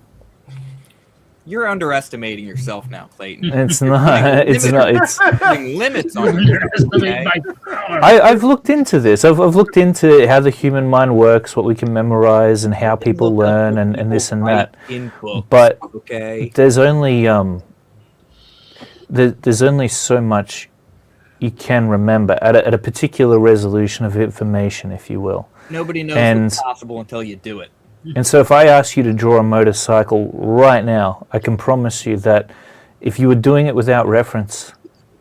You're underestimating yourself now, Clayton. It's not. It's not. It's. Putting limits on you. Underestimate Okay? my power. I've looked into this. I've looked into how the human mind works, what we can memorize, and how people Look up learn, what and this and people that. write in books, But okay. there's only there's only so much you can remember at a particular resolution of information, if you will. Nobody knows and- what's possible until you do it. And so if I ask you to draw a motorcycle right now, I can promise you that if you were doing it without reference,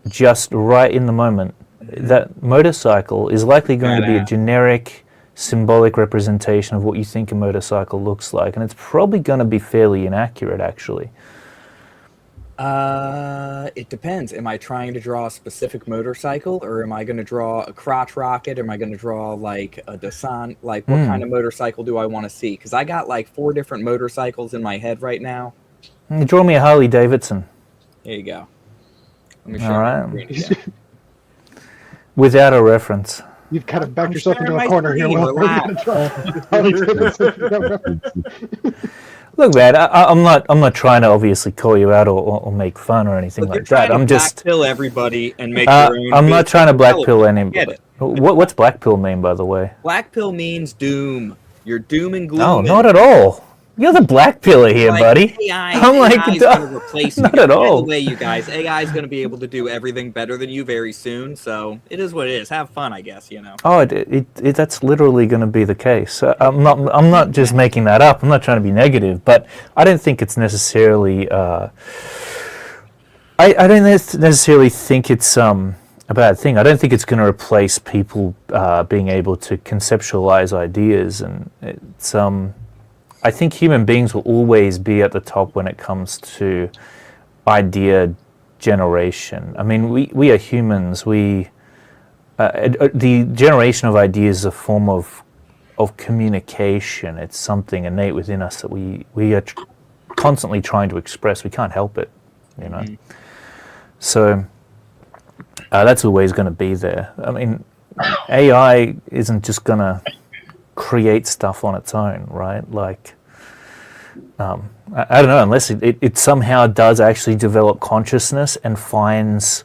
just right in the moment, that motorcycle is likely going to be a Badass. generic, symbolic representation of what you think a motorcycle looks like. And it's probably going to be fairly inaccurate, actually. It depends. Am I trying to draw a specific motorcycle, or am I going to draw a crotch rocket? Am I going to draw like a Dassault? Like, what kind of motorcycle do I want to see? Because I got like 4 different motorcycles in my head right now. Draw me a Harley Davidson. There you go. Let me show All you right. the green again. Without a reference. You've kind of backed I'm yourself into sharing a my corner here. screen, Will. relax. Look, man, I'm not trying to obviously call you out or make fun or anything Look, you're like that. trying I'm to just. blackpill everybody and make your own. I'm not business trying to blackpill relevant. Get anybody. it? What's blackpill mean, by the way? Black pill means doom. You're doom and gloom. No, not at all. You're the black piller here, Like, buddy. AI, I'm like, AI is going to replace you. not at By all. the way, you guys, AI is going to be able to do everything better than you very soon. So it is what it is. Have fun, I guess. You know. Oh, that's literally going to be the case. I'm not just making that up. I'm not trying to be negative, but I don't think it's necessarily. I don't necessarily think it's a bad thing. I don't think it's going to replace people being able to conceptualize ideas, and it's I think human beings will always be at the top when it comes to idea generation. I mean, we are humans. The generation of ideas is a form of communication. It's something innate within us that we are constantly trying to express. We can't help it, you know. So that's always going to be there. I mean, AI isn't just going to create stuff on its own, right? Like, I don't know, unless it somehow does actually develop consciousness and finds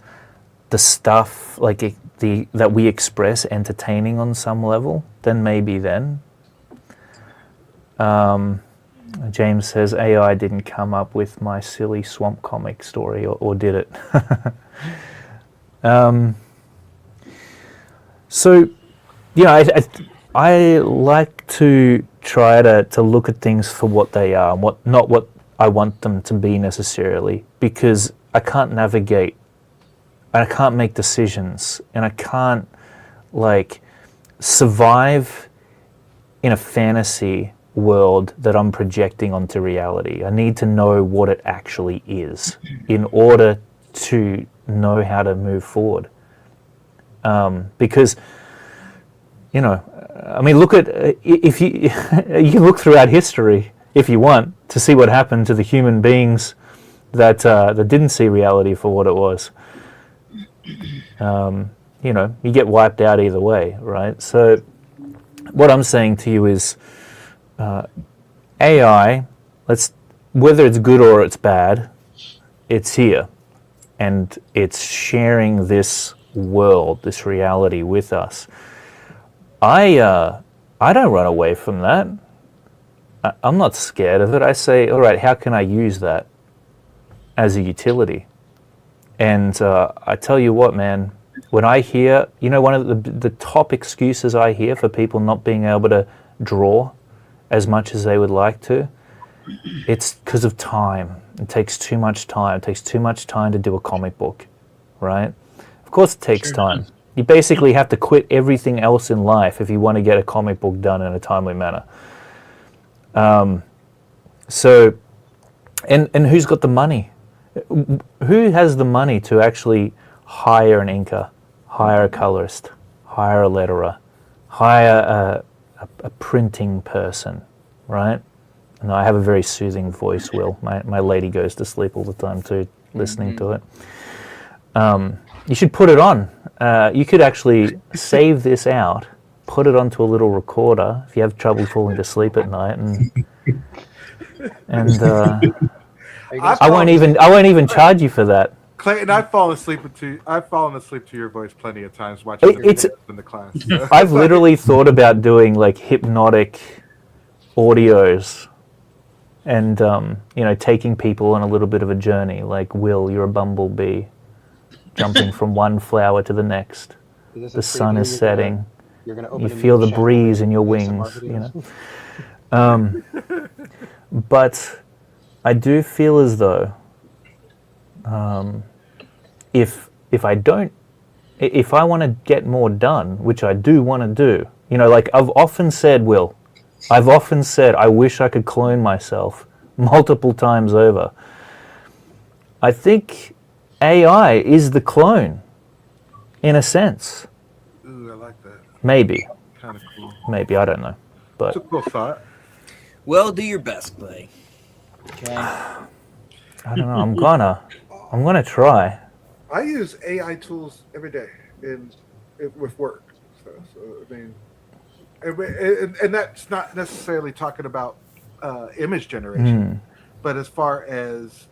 the stuff like that we express entertaining on some level, then maybe then. James says AI didn't come up with my silly swamp comic story, or did it? So, yeah, I like to try to look at things for what they are, and not what I want them to be necessarily, because I can't navigate, and I can't make decisions, and I can't like survive in a fantasy world that I'm projecting onto reality. I need to know what it actually is in order to know how to move forward. Because, you know, I mean, look at if you you look throughout history if you want to see what happened to the human beings that didn't see reality for what it was. You know, you get wiped out either way, right? So, what I'm saying to you is, AI, whether it's good or it's bad, it's here, and it's sharing this world, this reality with us. I don't run away from that. I'm not scared of it. I say, all right, how can I use that as a utility? And I tell you what, man, when I hear, you know, one of the top excuses I hear for people not being able to draw as much as they would like to, it's because of time. It takes too much time. It takes too much time to do a comic book, right? Of course it takes time. You basically have to quit everything else in life if you want to get a comic book done in a timely manner. So, and who's got the money? Who has the money to actually hire an inker, hire a colorist, hire a letterer, hire a printing person, right? And I have a very soothing voice, Will. My lady goes to sleep all the time too, listening to it. You should put it on. You could actually save this out, put it onto a little recorder if you have trouble falling to sleep at night, and I won't even charge you for that. Clayton, I've fallen asleep to your voice plenty of times watching It's in the class. I've literally thought about doing like hypnotic audios, and you know, taking people on a little bit of a journey. Like, Will, you're a bumblebee, jumping from one flower to the next. The sun is setting. You feel the breeze in your wings. You know. But I do feel as though if I want to get more done, which I do want to do, you know, like I've often said, Will, I wish I could clone myself multiple times over. I think AI is the clone, in a sense. Ooh, I like that. Maybe. Kind of cool. Maybe, I don't know. But It's a cool thought. Well, do your best, Clay. Okay. I don't know. I'm gonna try. I use AI tools every day with work. So I mean, and that's not necessarily talking about image generation, but as far as,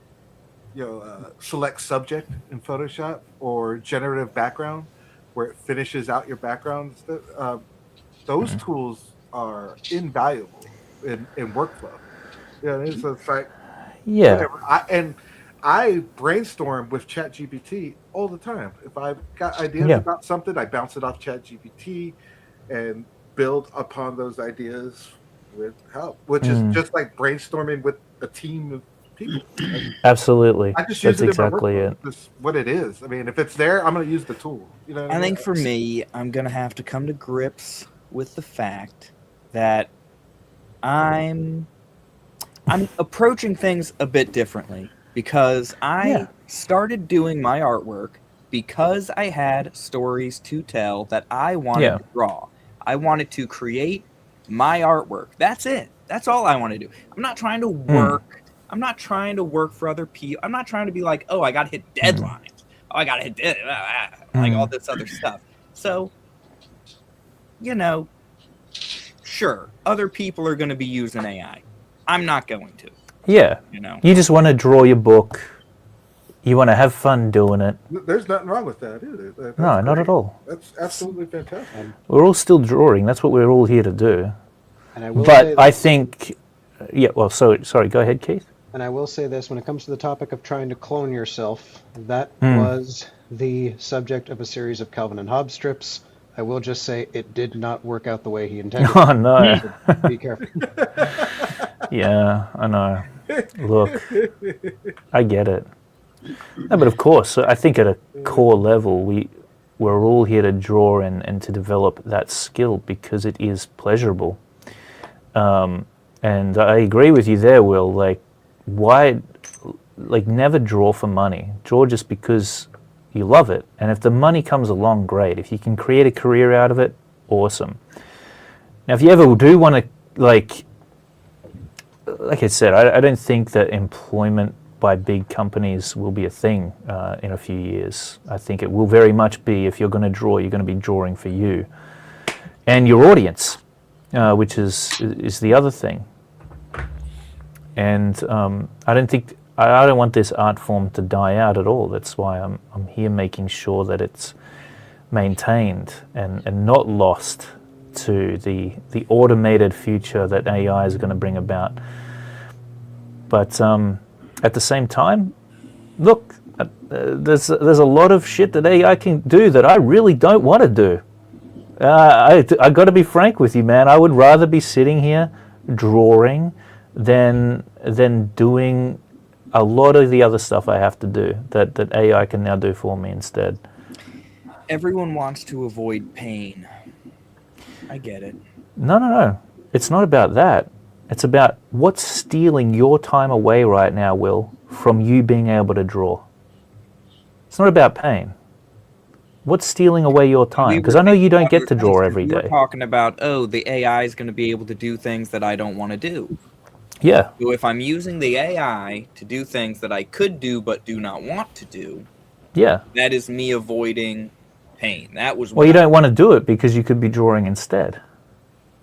you know, select subject in Photoshop or generative background, where it finishes out your background, those tools are invaluable in workflow. Yeah, so it's like, Yeah. whatever. I brainstorm with ChatGPT all the time. If I've got ideas about something, I bounce it off ChatGPT and build upon those ideas with help, which is just like brainstorming with a team of people. Absolutely. I just use That's it exactly in my it. workflow. That's what it is. I mean, if it's there, I'm going to use the tool. You know what I I mean? think for me, I'm going to have to come to grips with the fact that I'm approaching things a bit differently. because I Yeah. started doing my artwork because I had stories to tell that I wanted Yeah. to draw. I wanted to create my artwork. That's it. That's all I want to do. I'm not trying to work. I'm not trying to work for other people. I'm not trying to be like, oh, I got to hit deadlines. Oh, I got to hit like all this other stuff. So, sure, other people are going to be using AI. I'm not going to. Yeah. You just want to draw your book. You want to have fun doing it. There's nothing wrong with that either. That's No, not great. at all. That's absolutely fantastic. We're all still drawing. That's what we're all here to do. And I will say But that, I think, sorry, go ahead, Keith. and I will say this, when it comes to the topic of trying to clone yourself, that was the subject of a series of Calvin and Hobbes strips. I will just say it did not work out the way he intended. Oh, no. So be careful. Yeah, I know. Look, I get it. No, but of course, I think at a core level, we're all here to draw and to develop that skill because it is pleasurable. And I agree with you there, Will. Like, why, never draw for money. Draw just because you love it. And if the money comes along, great. If you can create a career out of it, awesome. Now, if you ever do want to, like I said, I don't think that employment by big companies will be a thing in a few years. I think it will very much be, if you're going to draw, you're going to be drawing for you and your audience, which is the other thing. And I don't want this art form to die out at all. That's why I'm here making sure that it's maintained and not lost to the automated future that AI is going to bring about. But at the same time, look, there's a lot of shit that AI can do that I really don't want to do. I got to be frank with you, man. I would rather be sitting here drawing than doing a lot of the other stuff I have to do that AI can now do for me instead. Everyone wants to avoid pain. I get it. No. It's not about that. It's about what's stealing your time away right now, Will, from you being able to draw. It's not about pain. What's stealing away your time? Because I know you don't get to draw every day. We're talking about, the AI is going to be able to do things that I don't want to do. Yeah. So if I'm using the AI to do things that I could do but do not want to do, yeah, that is me avoiding pain. That was well, you don't want to do it because you could be drawing instead.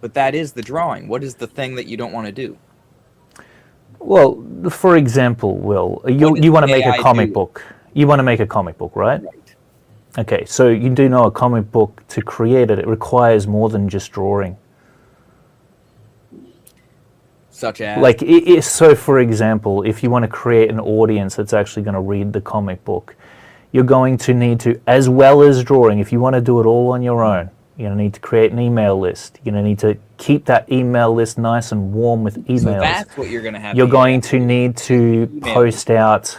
But that is the drawing. What is the thing that you don't want to do? Well, for example, Will, you want to make a comic book. You want to make a comic book, right? Right. Okay, so you do know a comic book, to create it requires more than just drawing. Such as? Like, so for example, if you want to create an audience that's actually going to read the comic book, you're going to need to, as well as drawing, if you want to do it all on your own, you're going to need to create an email list. You're going to need to keep that email list nice and warm with emails. So that's what you're going to have. You're going to need to post out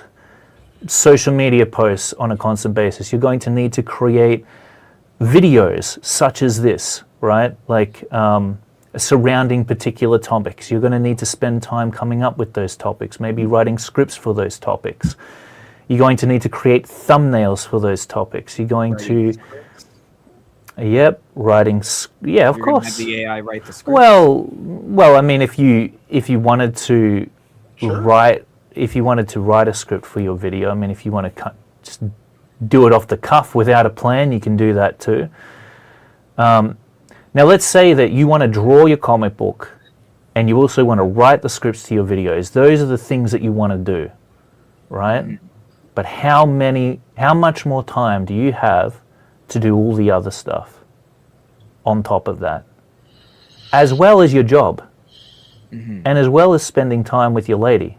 social media posts on a constant basis. You're going to need to create videos such as this, right? Like surrounding particular topics. You're going to need to spend time coming up with those topics, maybe writing scripts for those topics. You're going to need to create thumbnails for those topics. You're going to... Yep, writing. Yeah, of course. Have the AI write the script. Well, I mean, if you wanted to write a script for your video, I mean, if you want to just do it off the cuff without a plan, you can do that too. Now, let's say that you want to draw your comic book, and you also want to write the scripts to your videos. Those are the things that you want to do, right? Mm-hmm. But how much more time do you have to do all the other stuff on top of that, as well as your job, and as well as spending time with your lady?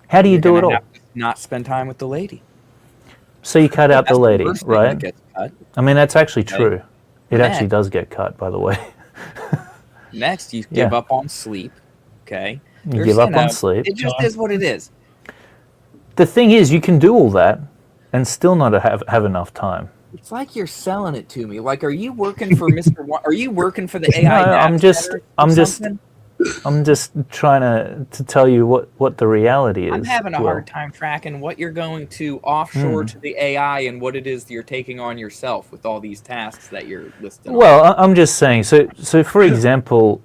How do you do it all? Have to not spend time with the lady. So you cut out the lady, right? That gets cut. I mean, that's actually true. It actually does get cut, by the way. Next, you give up on sleep. Okay. You give up on sleep. It just is what it is. The thing is, you can do all that and still not have enough time. It's like you're selling it to me. Like, are you working for Mr. Are you working for the AI? No, I'm just trying to tell you what the reality is. I'm having a Will. hard time tracking what you're going to offshore to the AI and what it is that you're taking on yourself with all these tasks that you're listing. Well, I'm just saying. So for example,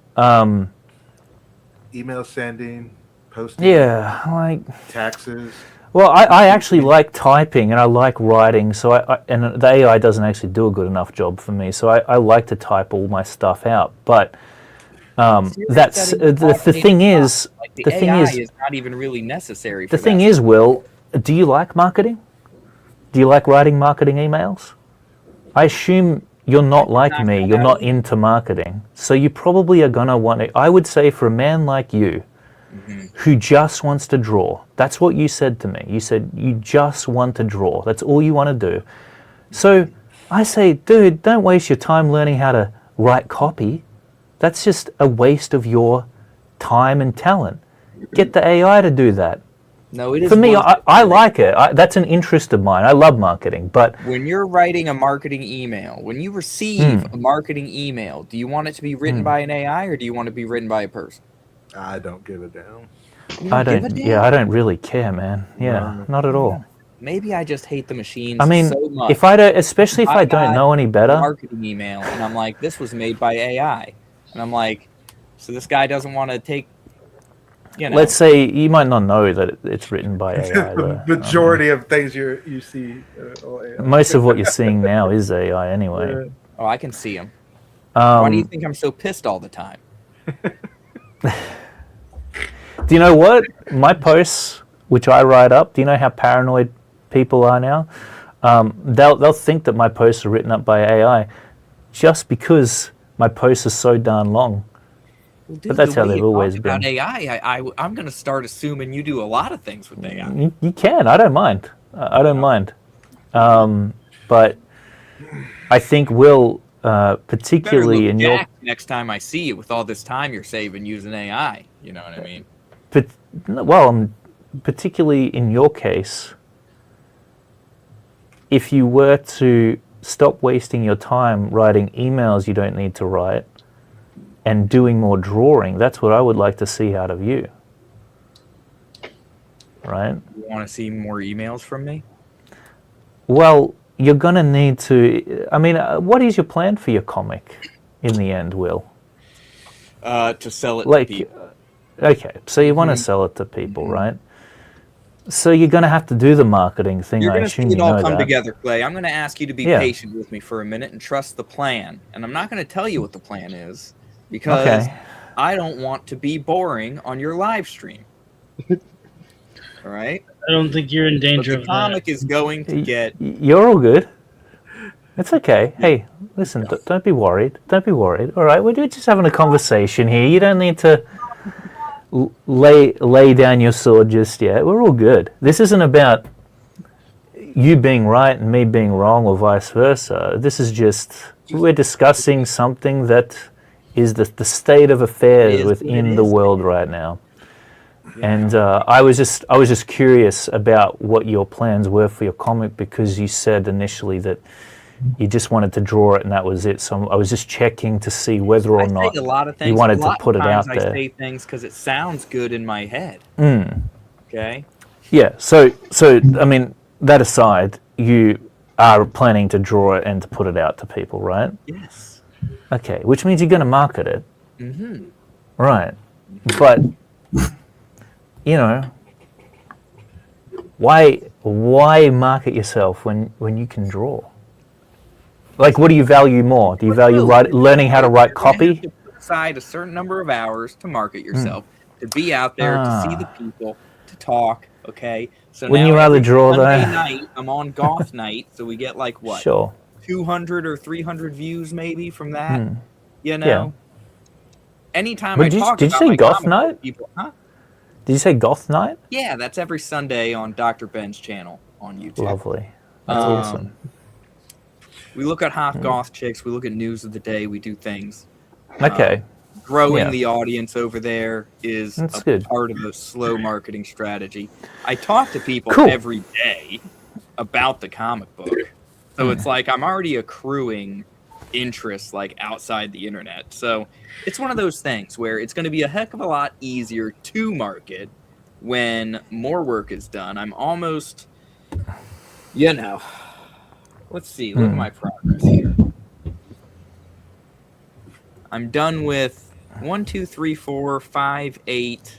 Email sending, posting, yeah, like taxes. well, I actually like typing and I like writing. So and the AI doesn't actually do a good enough job for me. So I like to type all my stuff out. But that's the thing is, like the the thing AI is not even really necessary. For the thing that is, Will, do you like marketing? Do you like writing marketing emails? I assume you're not like me. You're not into marketing. So you probably are going to want to, I would say for a man like you, who just wants to draw, that's what you said to me. You said you just want to draw. That's all you want to do. So I say, dude, don't waste your time learning how to write copy. That's just a waste of your time and talent. Get the AI to do that. No, it is. For me, I like it. That's an interest of mine. I love marketing, but when you're writing a marketing email, when you receive a marketing email, do you want it to be written by an AI or do you want it to be written by a person? I don't give a damn. I don't. Yeah, I don't really care, man. Yeah, not at all. Maybe I just hate the machines. I mean, so much. if I don't, especially if I don't know any better. Marketing email, and I'm like, this was made by AI, and I'm like, so this guy doesn't want to take. You know. Let's say you might not know that it's written by AI. The majority of things you see. Most of what you're seeing now is AI anyway. Oh, I can see them. Why do you think I'm so pissed all the time? Do you know what? My posts, which I write up, do you know how paranoid people are now? They'll think that my posts are written up by AI just because my posts are so darn long. Well, dude, but that's how they've always been. About AI, I'm going to start assuming you do a lot of things with AI. You can. I don't mind. I don't mind. But I think Will, particularly in your next time I see you with all this time you're saving using AI. You know what I mean? But well, particularly in your case, if you were to stop wasting your time writing emails you don't need to write and doing more drawing, that's what I would like to see out of you. Right? You want to see more emails from me? Well, you're going to need to... I mean, what is your plan for your comic in the end, Will? To sell it to people. Okay, so you want to sell it to people, right? So you're going to have to do the marketing thing. You're I assume you know that. You're going to see it all come that. together, Clay. I'm going to ask you to be patient with me for a minute and trust the plan. And I'm not going to tell you what the plan is because I don't want to be boring on your live stream. All right? I don't think you're in danger of the comic is going to get... You're all good. It's okay. Hey, listen, don't be worried. Don't be worried. All right, we're just having a conversation here. You don't need to lay down your sword just yet. We're all good. This isn't about you being right and me being wrong or vice versa. This is just, we're discussing something that is the state of affairs within the world right now. And I was just curious about what your plans were for your comic because you said initially that you just wanted to draw it and that was it. So I was just checking to see whether or not you wanted to put it out there. I say things because it sounds good in my head. Okay. Yeah. So I mean, that aside, you are planning to draw it and to put it out to people, right? Yes. Okay. Which means you're going to market it. Right. But you know, why market yourself when you can draw? Like, what do you value more? Do you value learning how to write copy? You have to put aside a certain number of hours to market yourself, to be out there, to see the people, to talk. Okay. So wouldn't you rather draw Sunday night, I'm on Goth Night, so we get like what? Sure. 200 or 300 views maybe from that. You know. Yeah. Anytime I talk did you say Goth Night? People, huh? Did you say Goth Night? Yeah, that's every Sunday on Dr. Ben's channel on YouTube. Lovely. That's awesome. We look at hot goth chicks. We look at news of the day. We do things. Okay. Growing the audience over there is good. Part of the slow marketing strategy. I talk to people every day about the comic book. So it's like I'm already accruing interests like outside the internet. So it's one of those things where it's going to be a heck of a lot easier to market when more work is done. I'm almost, let's see, look at my progress here. I'm done with 1, 2, 3, 4, 5, 8.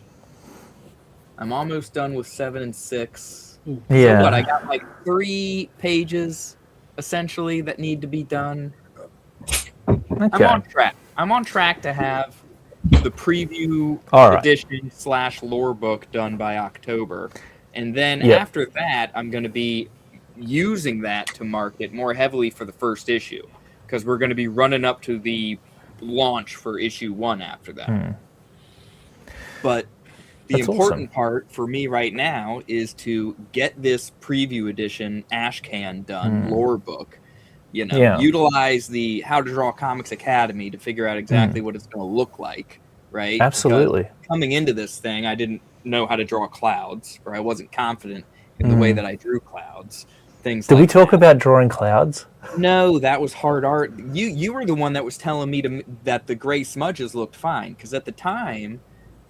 I'm almost done with 7 and 6. Yeah. So what? I got like 3 pages essentially that need to be done. Okay. I'm on track. I'm on track to have the preview edition / lore book done by October. And then after that, I'm going to be using that to market more heavily for the first issue, because we're going to be running up to the launch for issue 1 after that. But the important part for me right now is to get this preview edition Ashcan done, lore book. Utilize the How to Draw Comics Academy to figure out exactly what it's going to look like, right? Absolutely. Because coming into this thing, I didn't know how to draw clouds, or I wasn't confident in the way that I drew clouds. Things. Did we talk about drawing clouds? No, that was hard art. You were the one that was telling me that the gray smudges looked fine, because at the time,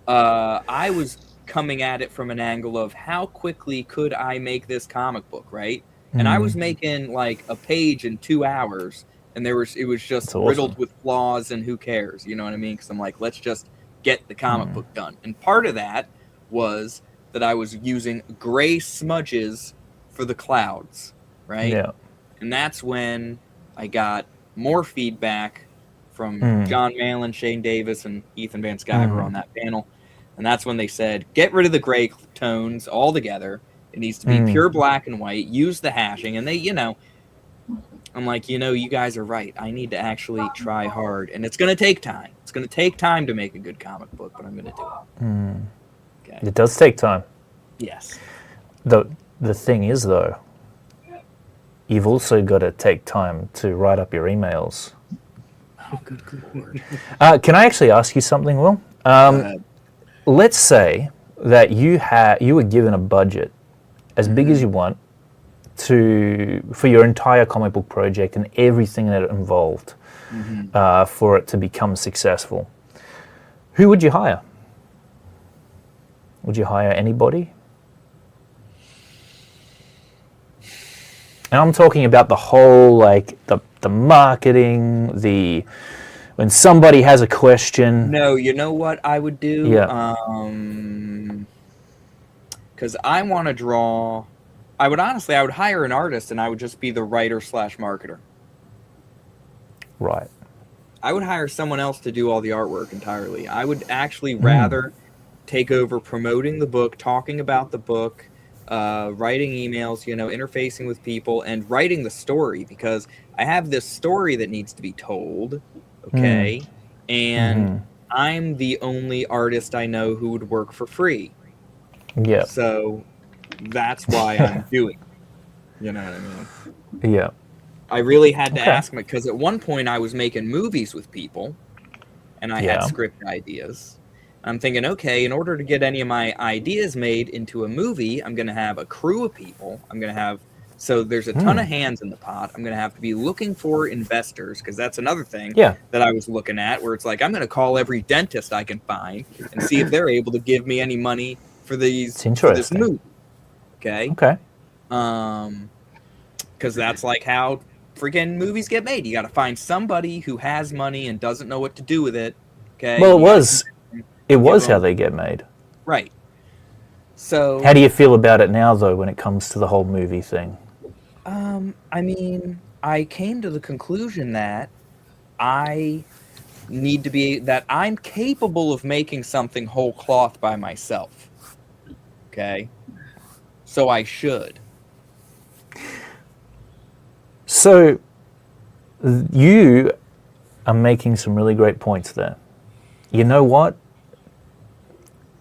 I was coming at it from an angle of how quickly could I make this comic book, right? And I was making like a page in 2 hours, and it was just riddled with flaws, and who cares? You know what I mean? Because I'm like, let's just get the comic book done. And part of that was that I was using gray smudges for the clouds, right? Yeah. And that's when I got more feedback from John Malin, Shane Davis, and Ethan Van Sciver on that panel. And that's when they said, get rid of the gray tones altogether. It needs to be pure black and white. Use the hashing. And they, I'm like, you guys are right. I need to actually try hard. And it's going to take time. It's going to take time to make a good comic book, but I'm going to do it. Okay. It does take time. Yes. The thing is, though, you've also got to take time to write up your emails. Oh, good Lord. Can I actually ask you something, Will? Let's say that you were given a budget as big as you want for your entire comic book project and everything that it involved for it to become successful. Who would you hire? Would you hire anybody? And I'm talking about the whole, like, the marketing, when somebody has a question. No, you know what I would do? Yeah. Because I want to draw. I would hire an artist, and I would just be the writer / marketer. Right. I would hire someone else to do all the artwork entirely. I would actually rather take over promoting the book, talking about the book, writing emails, interfacing with people, and writing the story, because I have this story that needs to be told, okay? And I'm the only artist I know who would work for free. Yeah. So that's why I'm doing it. You know what I mean? Yeah. I really had to ask him, because at one point I was making movies with people, and I had script ideas. I'm thinking, okay, in order to get any of my ideas made into a movie, I'm going to have a crew of people. So there's a ton of hands in the pot. I'm going to have to be looking for investors, because that's another thing that I was looking at, where it's like, I'm going to call every dentist I can find and see if they're able to give me any money for this movie. Okay. Because that's like how freaking movies get made. You got to find somebody who has money and doesn't know what to do with it. Okay. Well, it was how they get made. Right. So how do you feel about it now, though, when it comes to the whole movie thing? I mean, I came to the conclusion that I'm capable of making something whole cloth by myself. Okay. So I should. So you are making some really great points there. You know what?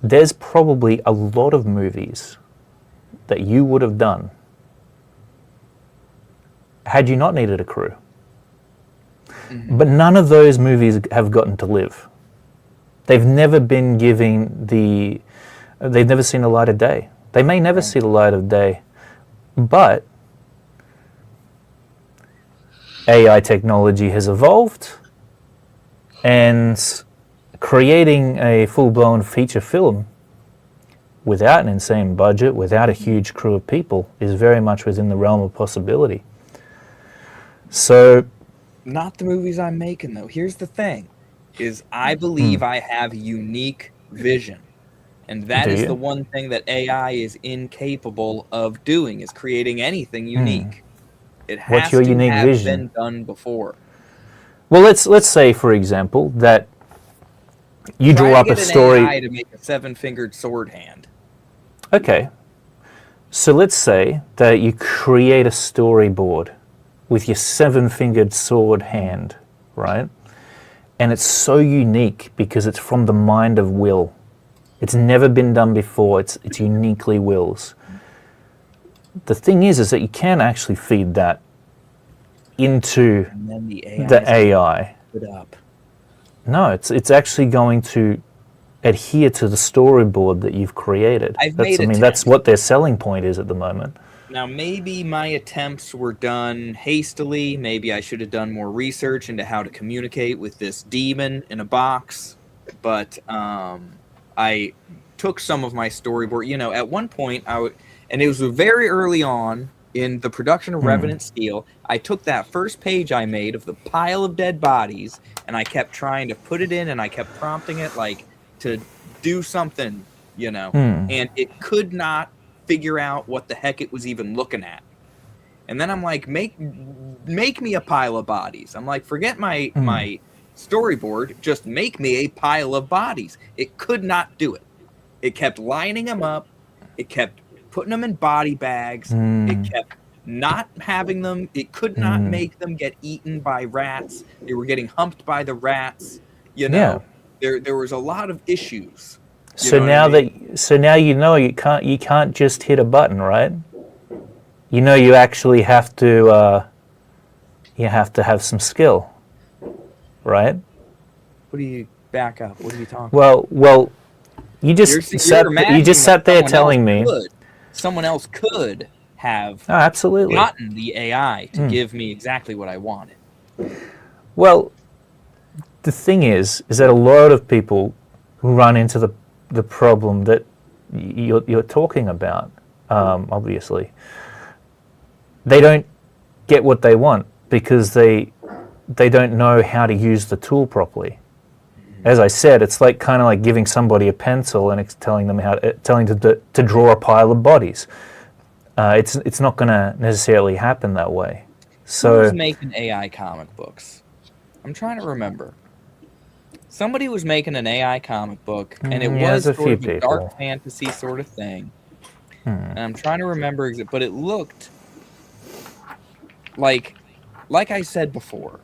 There's probably a lot of movies that you would have done had you not needed a crew. But none of those movies have gotten to live. They've never been they've never seen the light of day. They may never see the light of day, but AI technology has evolved, and creating a full-blown feature film without an insane budget, without a huge crew of people, is very much within the realm of possibility. So, Not the movies I'm making, though. Here's the thing, is I believe I have unique vision. And that Do is you? the one thing that AI is incapable of doing, is creating anything unique. It What's has your to unique have vision? been done before. well, let's say, for example, that you Try draw to up a get an story. AI to make a 7-fingered sword hand. Okay. So let's say that you create a storyboard with your 7-fingered sword hand, right? And it's so unique because it's from the mind of Will. It's never been done before. It's uniquely Will's. The thing is that you can actually feed that into And then the AI. the AI. It up. No, it's actually going to adhere to the storyboard that you've created. I've That's, made I mean, attempts. that's what their selling point is at the moment. Now, maybe my attempts were done hastily. Maybe I should have done more research into how to communicate with this demon in a box. But I took some of my storyboard. You know, at one point, and it was very early on in the production of Revenant Steel, I took that first page I made of the pile of dead bodies, and I kept trying to put it in, and I kept prompting it, like, to do something, you know. And it could not figure out what the heck it was even looking at. And then I'm like, make me a pile of bodies. I'm like, forget my storyboard, just make me a pile of bodies. It could not do it. It kept lining them up. It kept putting them in body bags. It kept not having them. It could not make them get eaten by rats. They were getting humped by the rats. You know, there was a lot of issues. So now you can't just hit a button, right? You know you actually have to have some skill, right? What do you back up? What are you talking? Well, you just sat there telling me. Someone else could have absolutely gotten the AI to give me exactly what I wanted. Well, the thing is that a lot of people run into the problem that you're talking about. Obviously, they don't get what they want because they don't know how to use the tool properly. As I said, it's like kind of like giving somebody a pencil and it's telling them to draw a pile of bodies. It's not going to necessarily happen that way. So who's making AI comic books? I'm trying to remember. Somebody was making an AI comic book, and it was sort of a dark fantasy sort of thing. And I'm trying to remember, but it looked like I said before,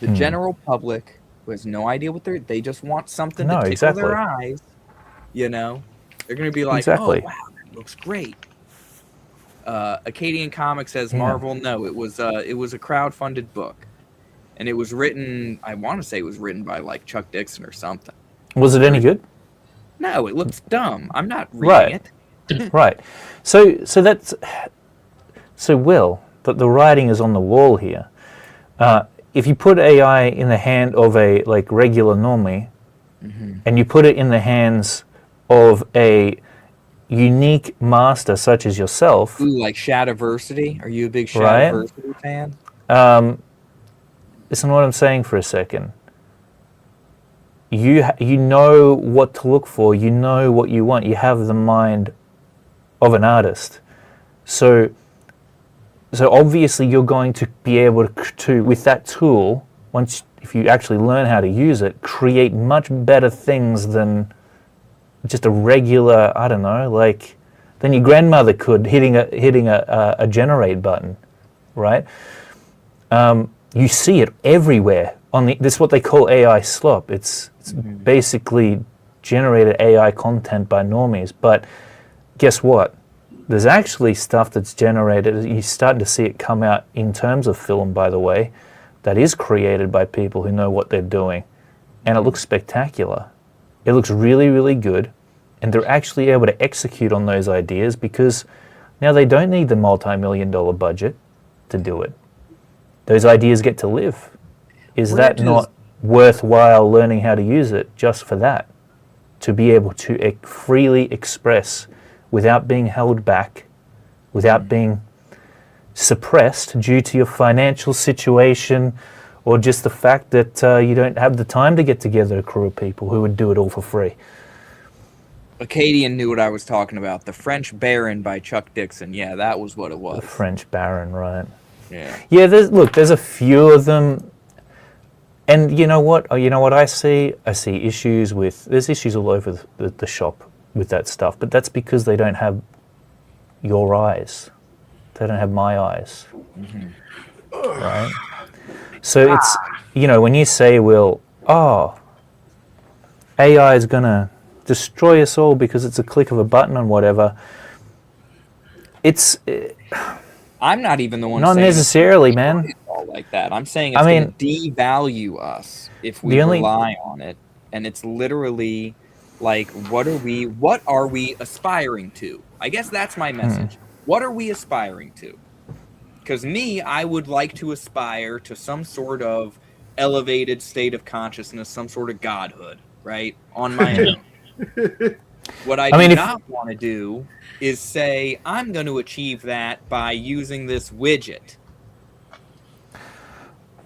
the general public who has no idea what they just want something to tickle their eyes. You know, they're going to be like, "Oh wow, that looks great." Acadian Comics says Marvel. No, it was a crowdfunded book, and it was written. I want to say it was written by like Chuck Dixon or something. Was it any good? No, it looks dumb. I'm not reading it. Right. So Will, but the writing is on the wall here. If you put AI in the hand of a like regular normie, and you put it in the hands of a unique master such as yourself, like Shadiversity. Are you a big Shadiversity fan? Listen to what I'm saying for a second. You know what to look for. You know what you want. You have the mind of an artist. So obviously you're going to be able to with that tool, if you actually learn how to use it, create much better things than just a regular, I don't know, like than your grandmother could hitting a generate button, right? You see it everywhere this is what they call AI slop. It's basically generated AI content by normies. But guess what? There's actually stuff that's generated. You're starting to see it come out in terms of film, by the way, that is created by people who know what they're doing, and it looks spectacular. It looks really, really good, and they're actually able to execute on those ideas because now they don't need the multi-million-dollar budget to do it. those ideas get to live. Is Where that does- not worthwhile learning how to use it just for that? To be able to freely express without being held back, without being suppressed due to your financial situation or just the fact that you don't have the time to get together a crew of people who would do it all for free. Acadian knew what I was talking about. The French Baron by Chuck Dixon. Yeah, that was what it was. The French Baron, right? Yeah. Yeah, there's a few of them. And you know what? I see? I see issues with... There's issues all over the shop with that stuff. But that's because they don't have your eyes. They don't have my eyes. Right? So it's... when you say, well, AI is going to destroy us all because it's a click of a button and whatever. It's... I'm not even the one not saying necessarily, it's man. all like that. I'm saying it's going to devalue us if we rely on it. And it's literally like, what are we aspiring to? I guess that's my message. What are we aspiring to? Because I would like to aspire to some sort of elevated state of consciousness, some sort of godhood, right? On my own. What I do not want to do is say, I'm going to achieve that by using this widget.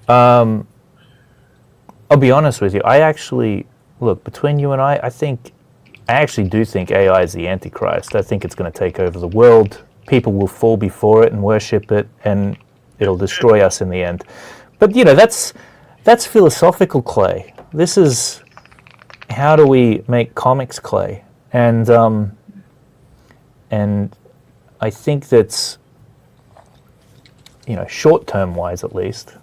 I'll be honest with you. I actually, look, between you and I actually do think AI is the Antichrist. I think it's going to take over the world. People will fall before it and worship it, and it'll destroy us in the end. But, that's philosophical, Clay. This is, how do we make comics, Clay? And I think that's, short-term wise at least.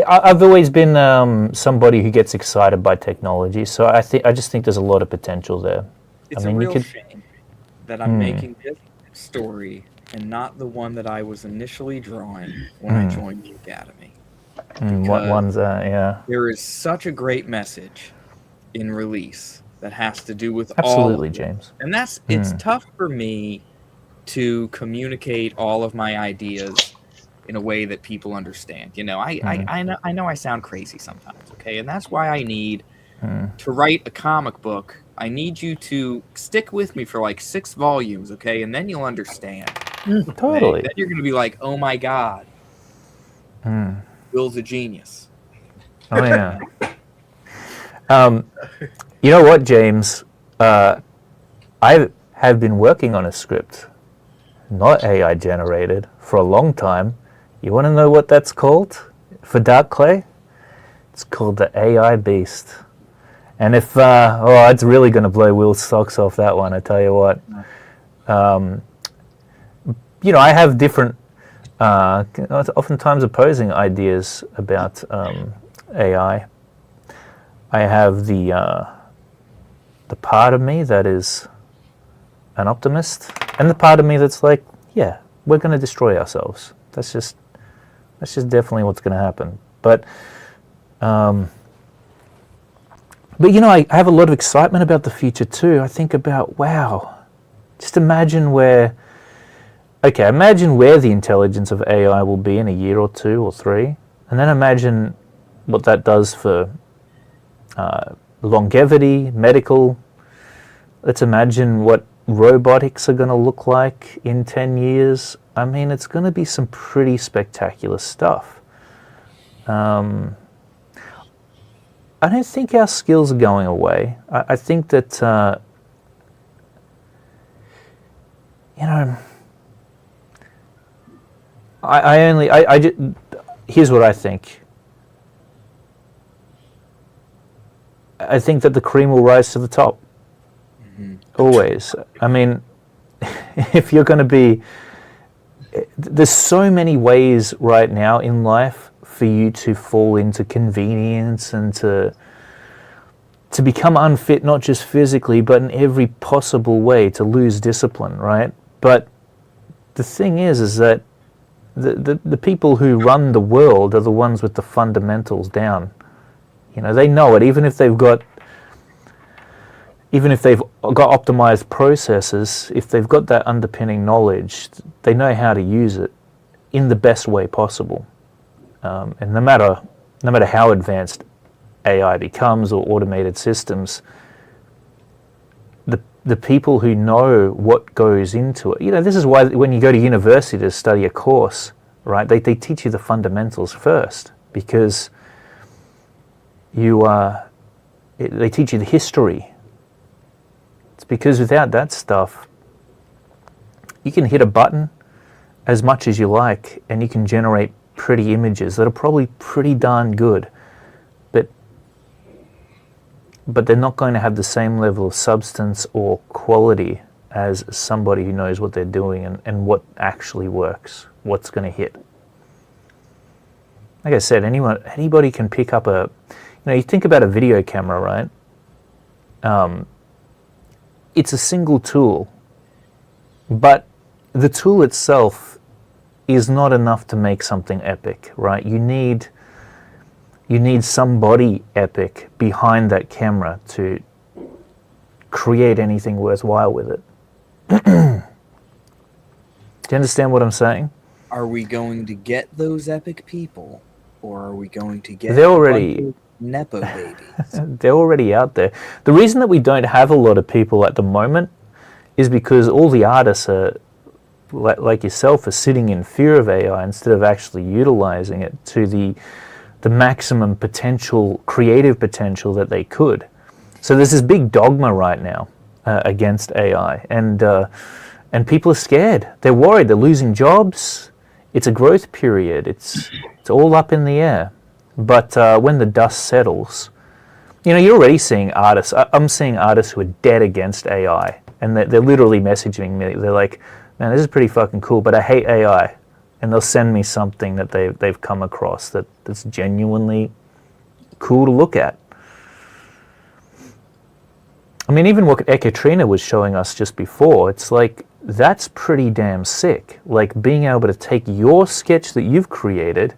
I've always been somebody who gets excited by technology, so I just think there's a lot of potential there. It's a real shame that I'm making this story and not the one that I was initially drawing when I joined the Academy. What one's that? Yeah. There is such a great message in Release that has to do with absolutely, James. And it's tough for me to communicate all of my ideas in a way that people understand. I know I sound crazy sometimes, okay? And that's why I need to write a comic book. I need you to stick with me for like 6 volumes, okay? And then you'll understand. Totally. Then you're going to be like, oh my God. Will's a genius. Oh, yeah. You know what, James? I have been working on a script, not AI generated, for a long time. You want to know what that's called for Dark Clay? It's called the AI Beast. And if, it's really going to blow Will's socks off, that one, I tell you what. I have different, oftentimes opposing ideas about AI. I have the part of me that is an optimist, and the part of me that's like, yeah, we're going to destroy ourselves. That's just definitely what's going to happen. But I have a lot of excitement about the future too. I think about, wow, just imagine where the intelligence of AI will be in a year or 2 or 3, and then imagine what that does for longevity, medical. Let's imagine what robotics are going to look like in 10 years. I mean, it's going to be some pretty spectacular stuff. I don't think our skills are going away. I think that, here's what I think. I think that the cream will rise to the top. Always. I mean, if you're going to be... There's so many ways right now in life for you to fall into convenience and to become unfit, not just physically, but in every possible way, to lose discipline, right? But the thing is that the people who run the world are the ones with the fundamentals down. They know it, even if they've got optimized processes, if they've got that underpinning knowledge, they know how to use it in the best way possible. And no matter how advanced AI becomes or automated systems, the people who know what goes into it, this is why when you go to university to study a course, right, they teach you the fundamentals first, because they teach you the history. It's because without that stuff, you can hit a button as much as you like and you can generate pretty images that are probably pretty darn good, but they're not going to have the same level of substance or quality as somebody who knows what they're doing and what actually works, what's going to hit. Like I said, anybody can pick up you think about a video camera, right? It's a single tool, but the tool itself is not enough to make something epic, right? You need somebody epic behind that camera to create anything worthwhile with it. Do you understand what I'm saying? Are we going to get those epic people, or are we going to get They're already Nepo babies? They're already out there. The reason that we don't have a lot of people at the moment is because all the artists are, like yourself, are sitting in fear of AI instead of actually utilizing it to the maximum potential, creative potential that they could. So there's this big dogma right now against AI, and people are scared. They're worried. They're losing jobs. It's a growth period. It's all up in the air. But when the dust settles, you're already seeing artists. I'm seeing artists who are dead against AI, and they're literally messaging me. They're like, "Man, this is pretty fucking cool, but I hate AI." And they'll send me something that they've come across that's genuinely cool to look at. I mean, even what Ekaterina was showing us just before, it's like, that's pretty damn sick. Like, being able to take your sketch that you've created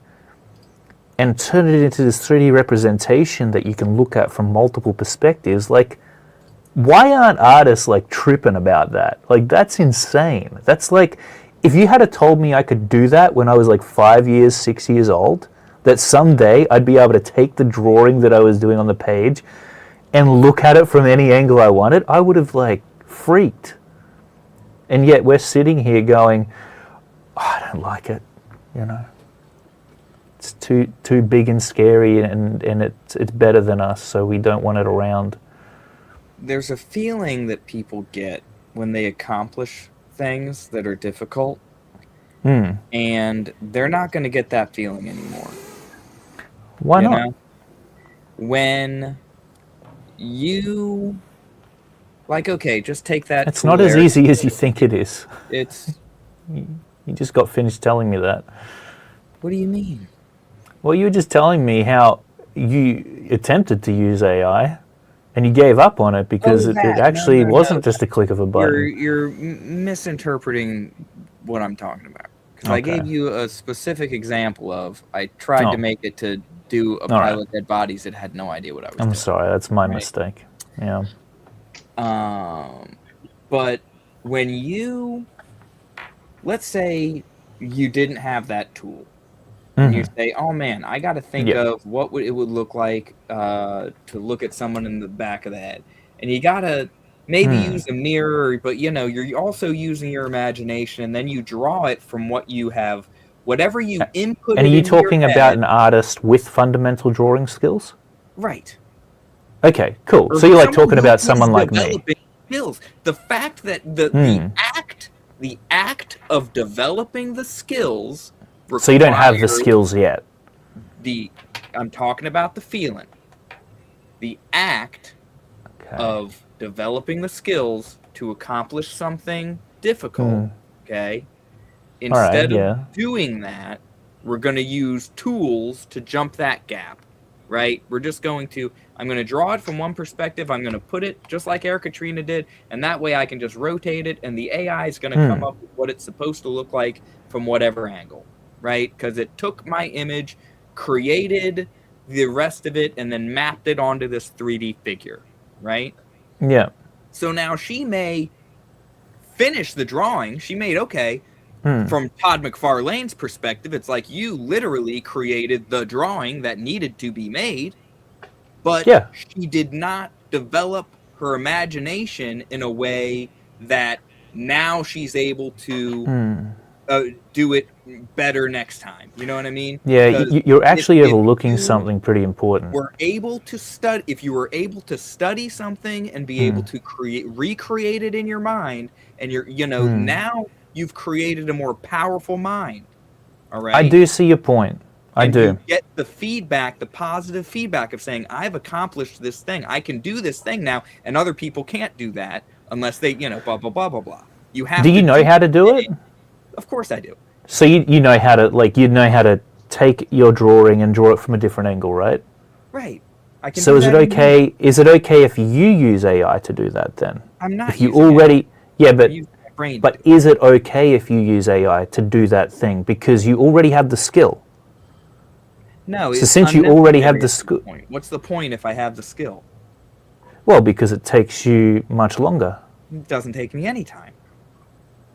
and turn it into this 3D representation that you can look at from multiple perspectives. Like, why aren't artists like tripping about that? Like, that's insane. That's like, if you had told me I could do that when I was like 5 years, 6 years old, that someday I'd be able to take the drawing that I was doing on the page and look at it from any angle I wanted, I would have like freaked. And yet we're sitting here going, oh, I don't like it, It's too big and scary, and it's better than us, so we don't want it around. There's a feeling that people get when they accomplish things that are difficult, and they're not going to get that feeling anymore. Why not? When you, like, okay, just take that. It's not as easy as you think it is. It's. You just got finished telling me that. What do you mean? Well, you were just telling me how you attempted to use AI, and you gave up on it because it actually wasn't just a click of a button. You're misinterpreting what I'm talking about. Because I gave you a specific example of, I tried to make it to do a pile of dead bodies that had no idea what I was doing. I'm sorry, that's my mistake. Yeah. But when you, let's say you didn't have that tool, and you say, oh man, I got to think of what it would look like to look at someone in the back of the head. And you got to maybe use a mirror, but you're also using your imagination, and then you draw it from what you have, whatever you input. And are you talking about an artist with fundamental drawing skills? Right. Okay, cool. Or so you're like talking about someone like me. Skills. The fact that the act of developing the skills. So you don't have the skills yet. I'm talking about the feeling. The act of developing the skills to accomplish something difficult. Okay. Instead of doing that, we're going to use tools to jump that gap. Right? We're just I'm going to draw it from one perspective. I'm going to put it just like Ekaterina did, and that way I can just rotate it, and the AI is going to come up with what it's supposed to look like from whatever angle. Right? Because it took my image, created the rest of it, and then mapped it onto this 3D figure. Right? Yeah. So now she may finish the drawing. She may, from Todd McFarlane's perspective, it's like you literally created the drawing that needed to be made, but she did not develop her imagination in a way that now she's able to do it better next time. You know what I mean? Yeah, you're actually overlooking something pretty important. We're able to study. If you were able to study something and be able to recreate it in your mind, and now you've created a more powerful mind. All right. I do see your point. I do. You get the feedback, the positive feedback of saying, I've accomplished this thing. I can do this thing now, and other people can't do that unless they, blah, blah, blah, blah, blah. You have do you know how to do it? Of course I do. So you know how to take your drawing and draw it from a different angle, right? Right. I can so is it okay? Is it okay if you use AI to do that then? I'm not. If you already, but is it okay if you use AI to do that thing because you already have the skill? No. So since you already have the skill, what's the point if I have the skill? Well, because it takes you much longer. It doesn't take me any time.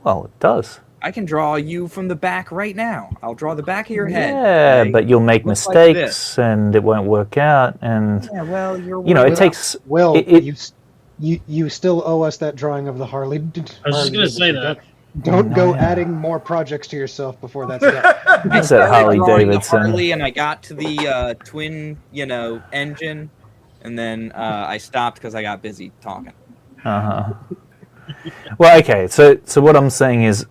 Well, it does. I can draw you from the back right now. I'll draw the back of your head. Yeah, okay? But you'll make mistakes and it won't work out. And well, it takes. Will, you still owe us that drawing of the Harley. I was just gonna say that. Don't go adding more projects to yourself before that's done. It's that Harley Davidson. Harley, and I got to the twin, engine, and then I stopped because I got busy talking. Well, okay. So what I'm saying is,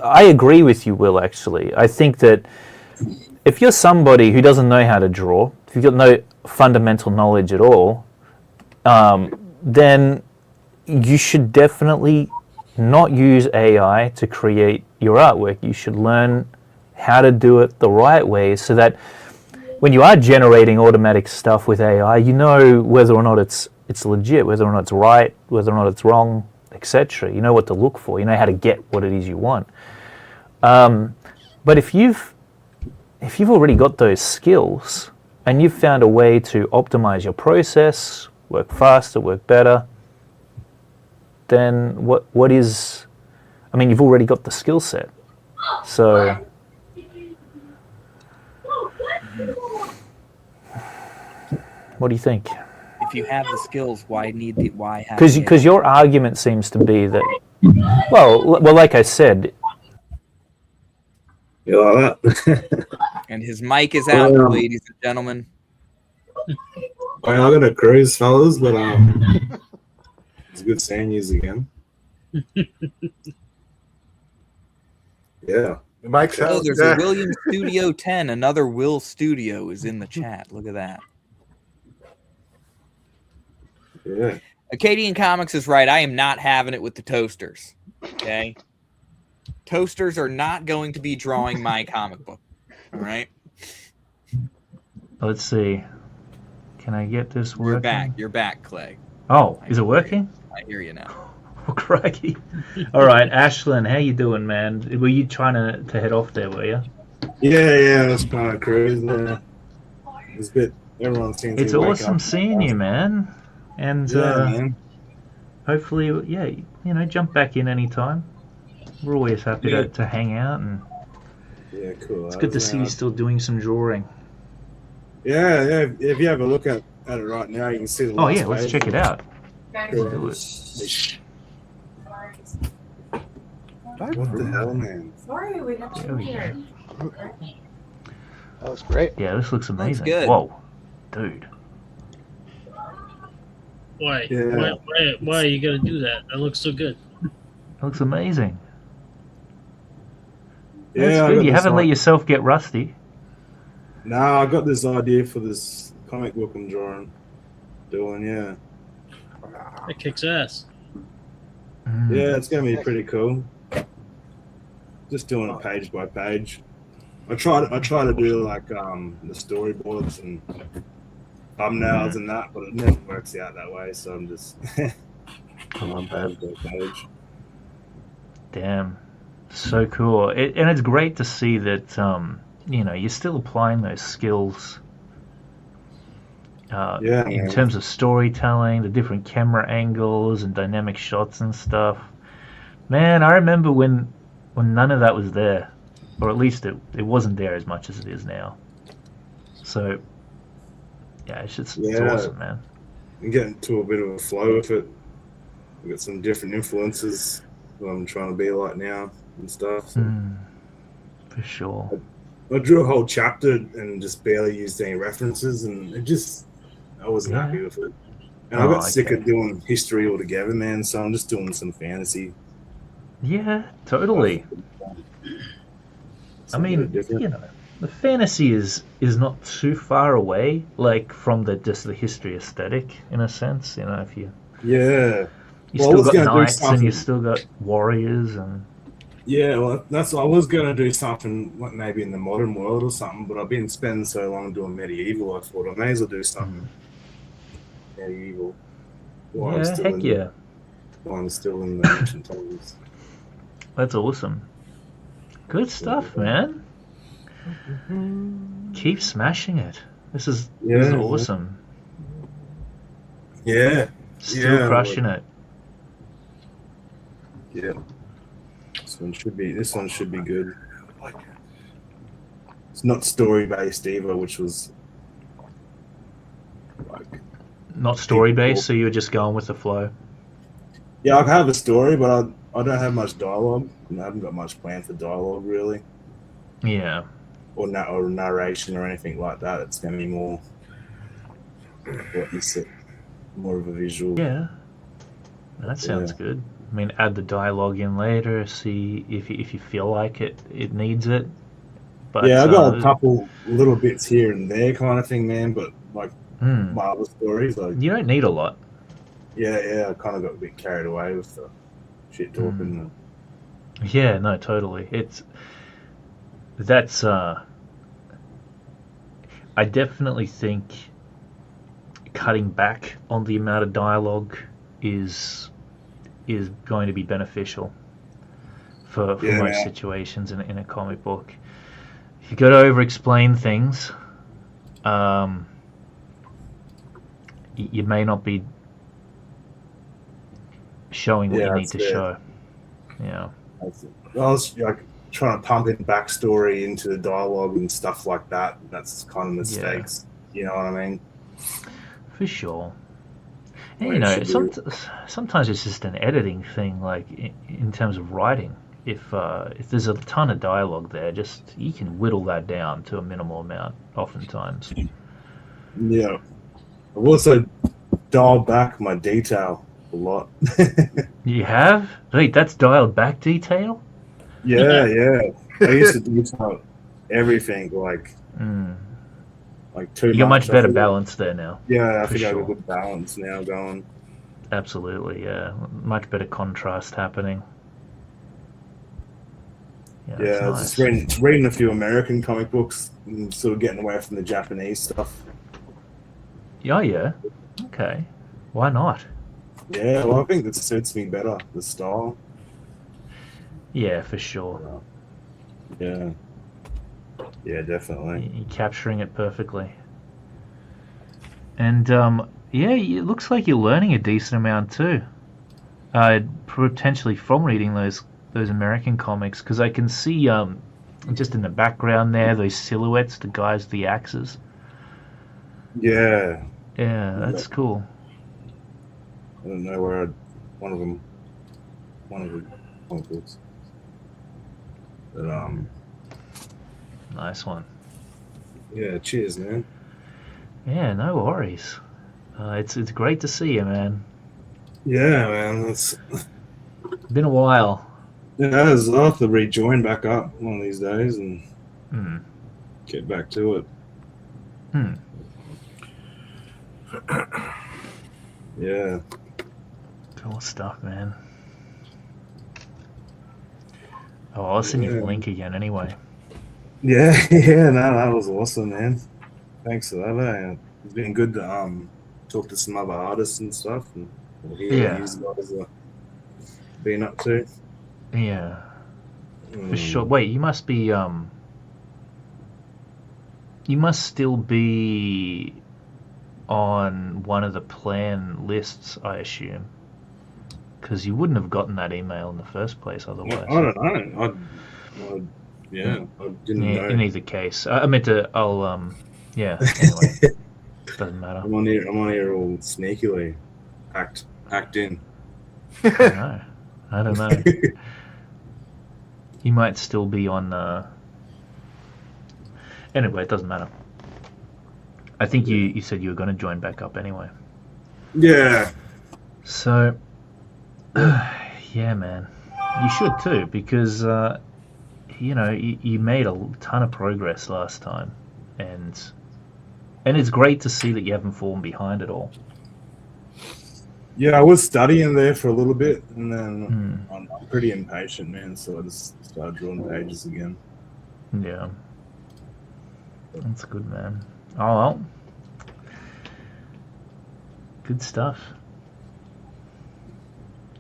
I agree with you, Will. Actually, I think that if you're somebody who doesn't know how to draw, if you've got no fundamental knowledge at all, then you should definitely not use AI to create your artwork. You should learn how to do it the right way so that when you are generating automatic stuff with AI, you know whether or not it's legit, whether or not it's right, whether or not it's wrong, etc. You know what to look for. You know how to get what it is you want. But if you've already got those skills and you've found a way to optimize your process, work faster, work better, then what is? I mean, you've already got the skill set. So what do you think? If you have the skills, why have? Because your argument seems to be that, well, like I said. You like that? And his mic is out, ladies and gentlemen. Well, I'm gonna cruise, fellas, but it's good seeing you again. Yeah. The mic's out. Oh, there's a William Studio 10. Another Will Studio is in the chat. Look at that. Yeah. Acadian Comics is right. I am not having it with the toasters. Okay. Toasters are not going to be drawing my comic book. All right. Let's see. Can I get this working? You're back, Clay. Oh, is it working? I hear you now. Oh, crikey. All right, Ashlyn, how you doing, man? Were you trying to head off there, were you? Yeah, that's kind of crazy. It's a bit. Everyone seems to It's awesome seeing you, man. And man. Hopefully, jump back in anytime. We're always happy to hang out, and cool. It's good to see you still doing some drawing. Yeah. If you have a look at it right now, you can see the. Oh yeah, let's check it out. Cool. What the hell, man? Sorry, we got you here. That was great. Yeah, this looks amazing. Good. Whoa, dude. Why? Yeah. Why you gotta do that? That looks so good. That looks amazing. Yeah, that's good. You haven't let yourself get rusty. Nah, I got this idea for this comic book I'm doing, yeah. That kicks ass. Yeah, it's gonna be pretty cool. Just doing it page by page. I try to do like the storyboards and thumbnails and that, but it never works out that way. So I'm just on page by page. Damn, so cool. And it's great to see that you're still applying those skills. In terms of storytelling, the different camera angles and dynamic shots and stuff. Man, I remember when well, none of that was there, or at least it wasn't there as much as it is now. So yeah, it's Yeah, awesome, man. I'm getting to a bit of a flow with it. I've got some different influences that I'm trying to be like now and stuff. So For sure. I drew a whole chapter and just barely used any references, and I wasn't Yeah. happy with it. And I got sick okay. of doing history altogether, man. So I'm just doing some fantasy. Yeah, totally. I mean, different. you know, the fantasy is not too far away, like from just the history aesthetic in a sense. You know, if you Yeah. Well, I still was got gonna do knights and you something. still got warriors and Yeah, well, that's I was gonna do something like maybe in the modern world or something, but I've been spending so long doing medieval. I thought I may as well do something medieval while yeah, heck yeah, I'm still in the ancient times. that's awesome. Good stuff, man. Keep smashing it. This is awesome. Yeah. Still crushing it. Yeah. This one should be good. It's not story based either, which was like not story based, so you were just going with the flow. Yeah, I have a story, but I don't have much dialogue. I haven't got much planned for dialogue really. Yeah. Or narration or anything like that. It's going to be more what you said, more of a visual. Yeah. That sounds good. I mean, add the dialogue in later. See if you feel like it needs it. But yeah, I got a couple little bits here and there, kind of thing, man. But like Marvel stories, like you don't need a lot. Yeah, I kind of got a bit carried away with the shit talking. Yeah, no, totally. That's I definitely think cutting back on the amount of dialogue is going to be beneficial for most situations in a comic book. If you got to over-explain things, you may not be showing what you need to show. Yeah. I was like trying to pump in backstory into the dialogue and stuff like that. That's kind of mistakes. You know what I mean? For sure. And, you know, sometimes it's just an editing thing, like in terms of writing. If there's a ton of dialogue there, you can whittle that down to a minimal amount, oftentimes. Yeah. I've also dialed back my detail a lot. You have? Wait, that's dialed back detail? Yeah. I used to detail everything like too much. You got much better balance there now. Yeah, I think I have a good balance now going. Absolutely, yeah. Much better contrast happening. Yeah, I was just reading a few American comic books and sort of getting away from the Japanese stuff. Oh, yeah. Okay. Why not? Yeah, well, I think that suits me better, the style. Yeah, for sure. Yeah. Yeah, definitely. You're capturing it perfectly. And, yeah, it looks like you're learning a decent amount, too. Potentially from reading those American comics, because I can see just in the background there those silhouettes, the guys with the axes. Yeah, that's cool. I don't know where one of the comic books, but nice one. Yeah, cheers, man. Yeah, no worries. It's great to see you, man. Yeah, man, it's been a while. Yeah, I'll have to rejoin back up one of these days and get back to it. Yeah. Cool stuff, man. Oh, I'll send you the link again anyway. Yeah, no, that was awesome, man. Thanks for that, man. It's been good to talk to some other artists and stuff and hear what you guys are being up to. Yeah. For sure. Wait, you must be you must still be on one of the plan lists, I assume. Because you wouldn't have gotten that email in the first place otherwise. I don't know. I didn't know. In either case, I meant to. Yeah. Anyway, doesn't matter. I'm on here all sneakily. Act in. I don't know. He might still be on. Anyway, it doesn't matter. I think you said you were going to join back up anyway. Yeah. So, yeah, man, you should too, because you made a ton of progress last time, and it's great to see that you haven't fallen behind at all. Yeah, I was studying there for a little bit, and then I'm pretty impatient, man. So I just started drawing pages again. Yeah, that's good, man. Oh well, good stuff.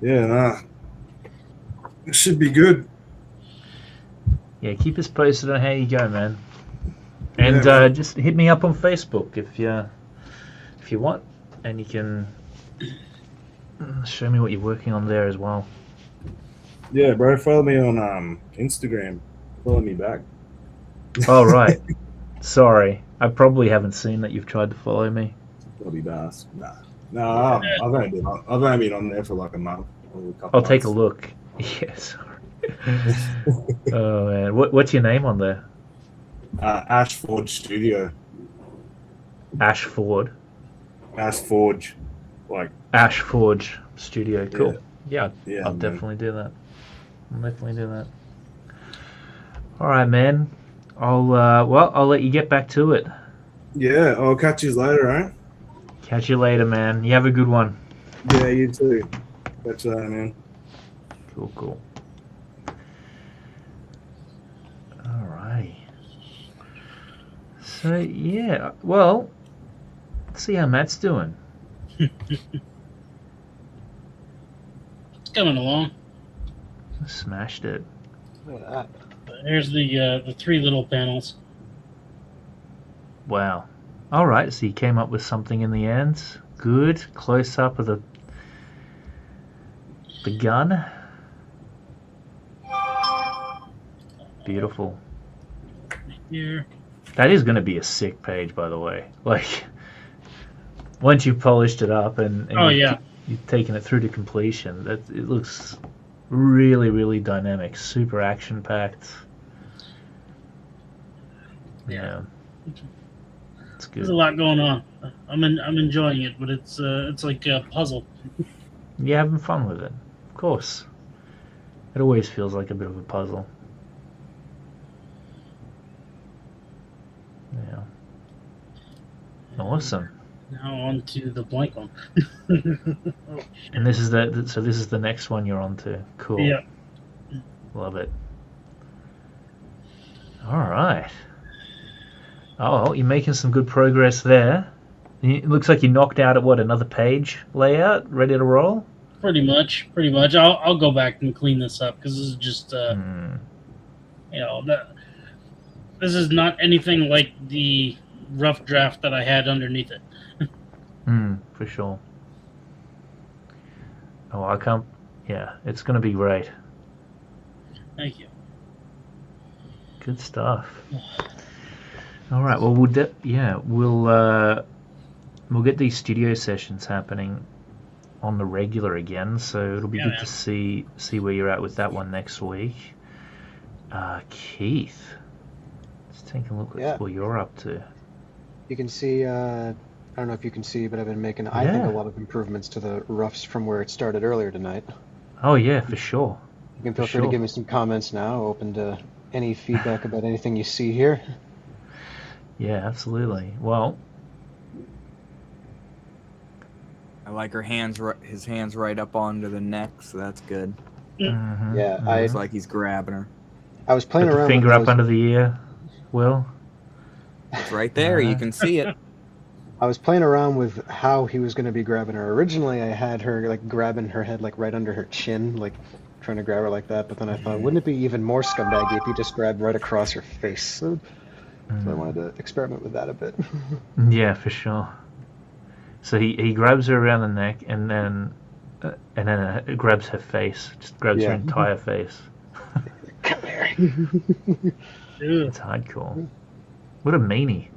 Yeah, nah. It should be good. Yeah, keep us posted on how you go, man. And just hit me up on Facebook if you want, and you can show me what you're working on there as well. Yeah, bro. Follow me on Instagram. Follow me back. Oh, right. Sorry, I probably haven't seen that you've tried to follow me. Probably best. Nah. I've only been on there for like a month. I'll take a look. Yes. Oh man, what's your name on there? Ash Forge Studio. Ash Ford. Ash Forge, like Ash Forge Studio. Cool. Yeah, I'll man. definitely do that. All right, man. I'll let you get back to it. Yeah, I'll catch you later, right? Catch you later, man. You have a good one. Yeah, you too. Catch you later, man. Cool. Alrighty. So yeah, well, let's see how Matt's doing. It's coming along. Smashed it. Look at that. There's the three little panels. Wow. All right, so you came up with something in the end. Good. Close up of the gun. Beautiful. Here. That is going to be a sick page, by the way. Like, once you've polished it up and you've taken it through to completion, it looks really, really dynamic, super action-packed. Yeah. It's good. There's a lot going on. I'm enjoying it, but it's like a puzzle. You're having fun with it, of course. It always feels like a bit of a puzzle. Yeah. Awesome. Now on to the blank one. And this is the next one you're on to. Cool. Yeah. Love it. All right. Oh, you're making some good progress there. It looks like you knocked out at another page layout, ready to roll? Pretty much. I'll go back and clean this up because this is just this is not anything like the rough draft that I had underneath it. For sure. Oh, I can't. Yeah, it's going to be great. Thank you. Good stuff. All right. Well, we'll get these studio sessions happening on the regular again. So it'll be good to see where you're at with that one next week. Keith, let's take a look at what you're up to. You can see. I don't know if you can see, but I've been making, I think, a lot of improvements to the roughs from where it started earlier tonight. Oh yeah, for sure. You can feel free to give me some comments now. Open to any feedback about anything you see here. Yeah, absolutely. Well, I like his hands right up onto the neck, so that's good. mm-hmm, Yeah, mm-hmm. Looks like he's grabbing her. I was playing Put around. The finger up under the ear, Will. It's right there. You can see it. I was playing around with how he was going to be grabbing her. Originally, I had her like grabbing her head like right under her chin, like trying to grab her like that. But then I thought, wouldn't it be even more scumbaggy if he just grabbed right across her face? So I wanted to experiment with that a bit. Yeah, for sure. So he grabs her around the neck and then and then it grabs her face, just grabs her entire face. Come here. It's hardcore. What a meanie.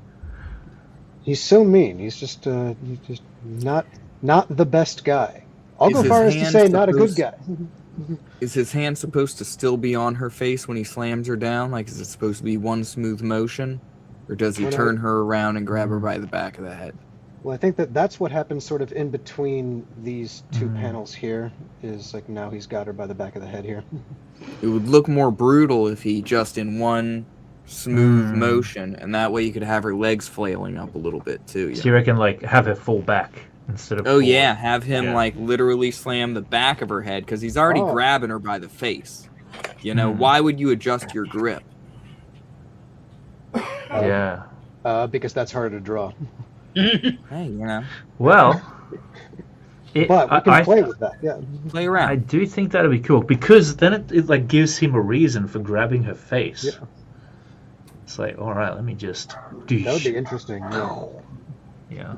He's so mean. He's just not the best guy. I'll go far as to say not a good guy. Is his hand supposed to still be on her face when he slams her down? Like, is it supposed to be one smooth motion? Or does he turn her around and grab her by the back of the head? Well, I think that's what happens sort of in between these two panels here, is like now he's got her by the back of the head here. It would look more brutal if he just in one smooth motion, and that way you could have her legs flailing up a little bit too. So you reckon like have her fall back instead of forward? Yeah, have him like literally slam the back of her head because he's already grabbing her by the face. You know, why would you adjust your grip? Because that's harder to draw. Hey, you know. Well, but we can play with that. Yeah, play around. I do think that'd be cool because then it like gives him a reason for grabbing her face. Yeah. It's like, all right, let me just. That would be interesting. Yeah.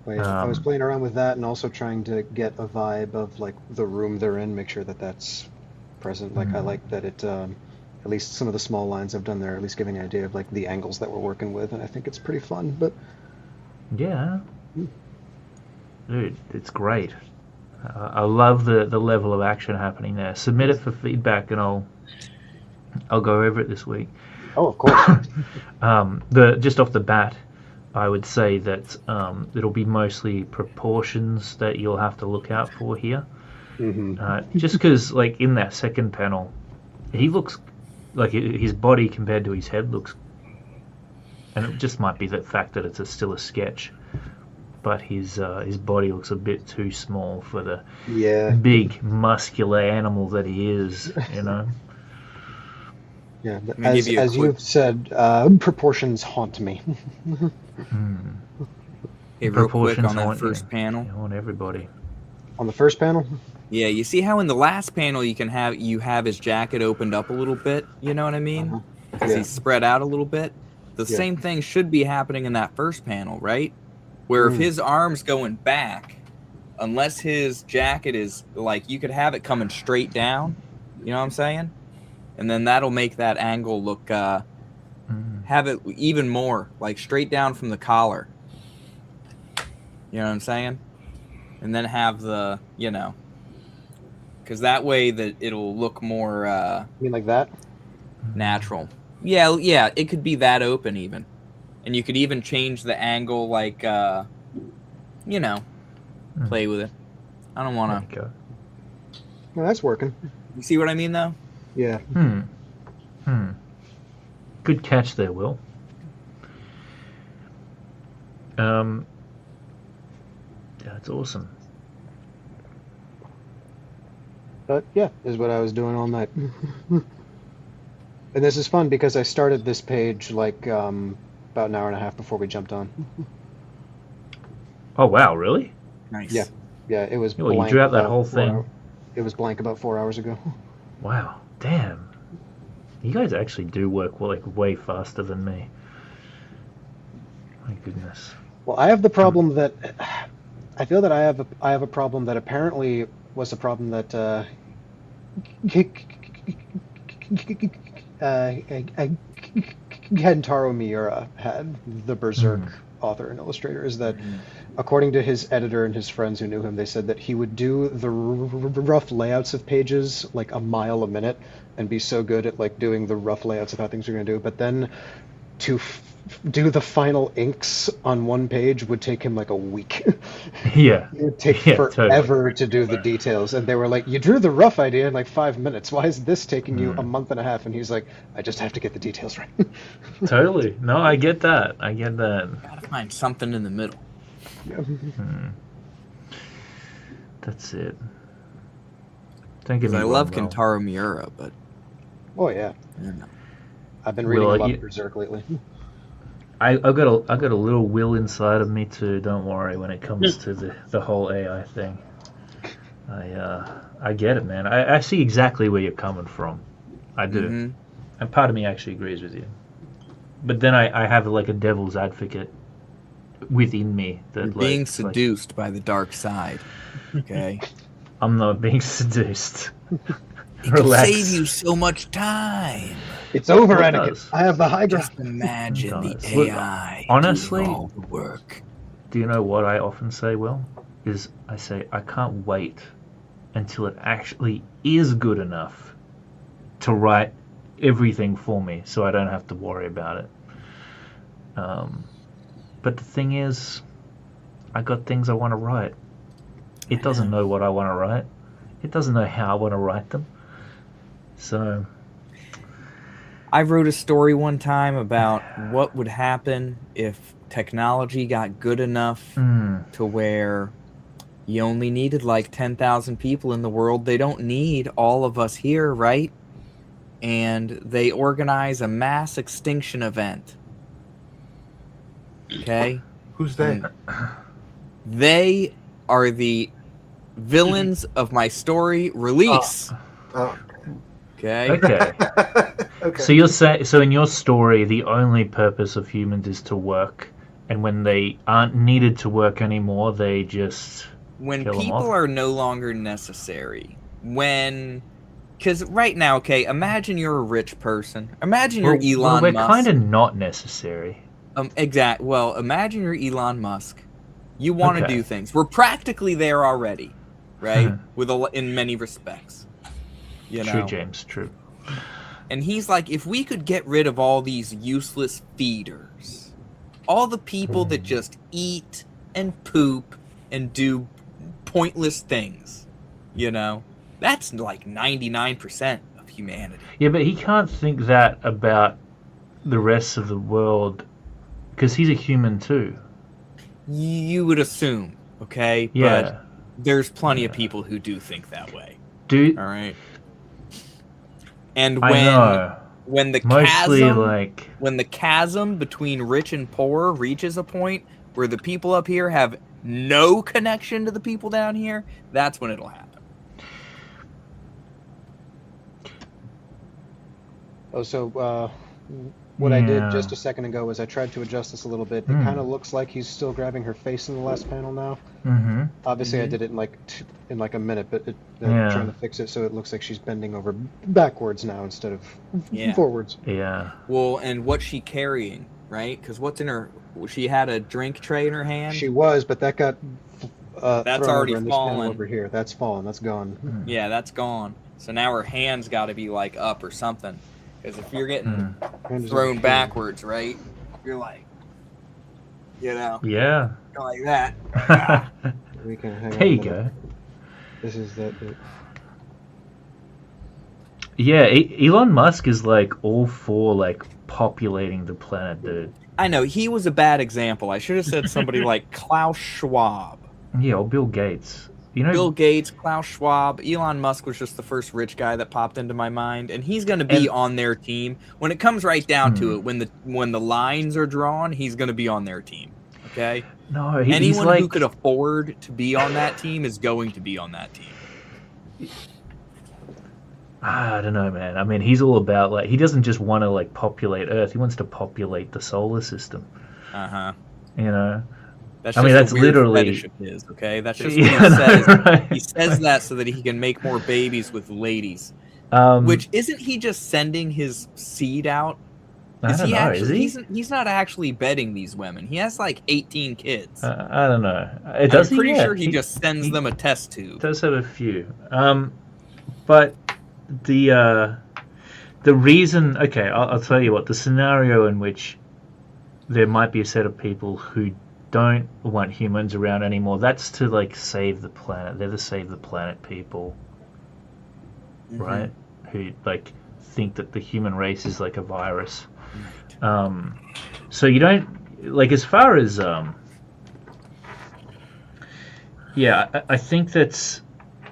I was playing around with that and also trying to get a vibe of like the room they're in, make sure that that's present. Like I like that it, at least some of the small lines I've done there, at least giving an idea of like the angles that we're working with, and I think it's pretty fun. But yeah, dude, it's great. I love the level of action happening there. Submit it for feedback, and I'll go over it this week. Oh, of course. Just off the bat, I would say that it'll be mostly proportions that you'll have to look out for here. Just because, like, in that second panel, he looks like his body compared to his head looks, and it just might be the fact that it's still a sketch, but his body looks a bit too small for the big muscular animal that he is, you know. Yeah, but as you've said, proportions haunt me. Hey, real quick on that first panel. They haunt everybody. On the first panel? Yeah, you see how in the last panel you have his jacket opened up a little bit, you know what I mean? Because he's spread out a little bit. The same thing should be happening in that first panel, right? Where if his arm's going back, unless his jacket is, like, you could have it coming straight down, you know what I'm saying? And then that'll make that angle look, have it even more, like, straight down from the collar. You know what I'm saying? And then have the, you know, because that way that it'll look more you mean like that? Natural. Yeah, it could be that open even. And you could even change the angle, like, you know, play with it. I don't want to. No, that's working. You see what I mean, though? Yeah. Good catch there, Will. That's awesome. But yeah, is what I was doing all night. And this is fun because I started this page like about an hour and a half before we jumped on. Oh wow, really? Nice. Yeah, it was. Well, you drew out that whole thing. It was blank about 4 hours ago. Wow, damn! You guys actually do work like way faster than me. My goodness. Well, I have the problem that I feel that I have a problem that apparently was a problem that Kentaro Miura had, the Berserk author and illustrator, is that according to his editor and his friends who knew him, they said that he would do the rough layouts of pages like a mile a minute and be so good at like doing the rough layouts of how things are going to do, but then to do the final inks on one page would take him like a week. Yeah. It would take forever to do the details. And they were like, you drew the rough idea in like 5 minutes. Why is this taking you a month and a half? And he's like, I just have to get the details right. Totally. No, I get that. Gotta find something in the middle. Yeah. That's it. Don't get me I wrong, love though. Kentaro Miura, but Oh yeah. you know. I've been reading a lot of Berserk lately. I've got a little will inside of me too. Don't worry when it comes to the whole AI thing. I get it, man. I see exactly where you're coming from. I do, and part of me actually agrees with you. But then I have like a devil's advocate within me that You're being seduced by the dark side. Okay. I'm not being seduced. It Relax. could save you so much time. It's over, Well, it Anakin. does. I have the high ground. Just imagine the Does. Look, AI honestly- doing all the work. Do you know what I often say, Will? Is I say I can't wait until it actually is good enough to write everything for me, so I don't have to worry about it. But the thing is, I got things I want to write. It doesn't know what I want to write. It doesn't know how I want to write them. So I wrote a story one time about what would happen if technology got good enough to where you only needed like 10,000 people in the world. They don't need all of us here, right? And they organize a mass extinction event. Okay? Who's they? And they are the villains of my story Release. Oh. Okay? okay. Okay. So you're saying, so in your story, the only purpose of humans is to work, and when they aren't needed to work anymore, they just When kill 'em people off? are no longer necessary, because right now, okay, imagine you're a rich person. Imagine you're Elon we're Musk. kind of not necessary. Well, imagine you're Elon Musk. You want to Okay. do things. We're practically there already, right? In many respects. You know? True, James. True. And he's like, if we could get rid of all these useless feeders, all the people that just eat and poop and do pointless things, you know, that's like 99% of humanity. Yeah, but he can't think that about the rest of the world because he's a human too. You would assume, okay? Yeah. But there's plenty of people who do think that way. Dude, All right. And I know. when the Mostly chasm like when the chasm between rich and poor reaches a point where the people up here have no connection to the people down here, that's when it'll happen. Oh, so what I did Yeah. just a second ago was I tried to adjust this a little bit. It kind of looks like he's still grabbing her face in the last panel now. Mm-hmm. Obviously, I did it in like a minute, but I'm Yeah. trying to fix it so it looks like she's bending over backwards now instead of Yeah. forwards. Yeah. Well, and what's she carrying, right? Because what's in her? She had a drink tray in her hand. She was, but that got That's thrown already over in this panel fallen. over here. That's fallen. That's gone. Yeah, that's gone. So now her hand's got to be like up or something. Because if you're getting thrown backwards, right? You're like, you know, Yeah. like that. We can hang There on a you minute. go. This is that. Yeah, Elon Musk is like all for like populating the planet, dude. I know, he was a bad example. I should have said somebody like Klaus Schwab. Yeah, or Bill Gates. You know, Bill Gates, Klaus Schwab, Elon Musk was just the first rich guy that popped into my mind, and he's going to be on their team. When it comes right down to it, when the lines are drawn, he's going to be on their team. Okay? no, Anyone he's like, who could afford to be on that team is going to be on that team. I don't know, man. I mean, he's all about like he doesn't just want to like populate Earth. He wants to populate the solar system. Uh-huh. You know. That's I mean, just that's a weird literally- fetish of his, okay? That's just Yeah, what he says. right. He says that so that he can make more babies with ladies. Which isn't he just sending his seed out? I don't know. Is he? He's not actually bedding these women. He has like 18 kids. I don't know. I'm Does he? pretty Yeah, sure he just sends them a test tube. Does have a few. But the reason. Okay, I'll tell you what. The scenario in which there might be a set of people who don't want humans around anymore. That's to like save the planet. They're the save the planet people, right? Who like think that the human race is like a virus. So you don't like as far as yeah. I think that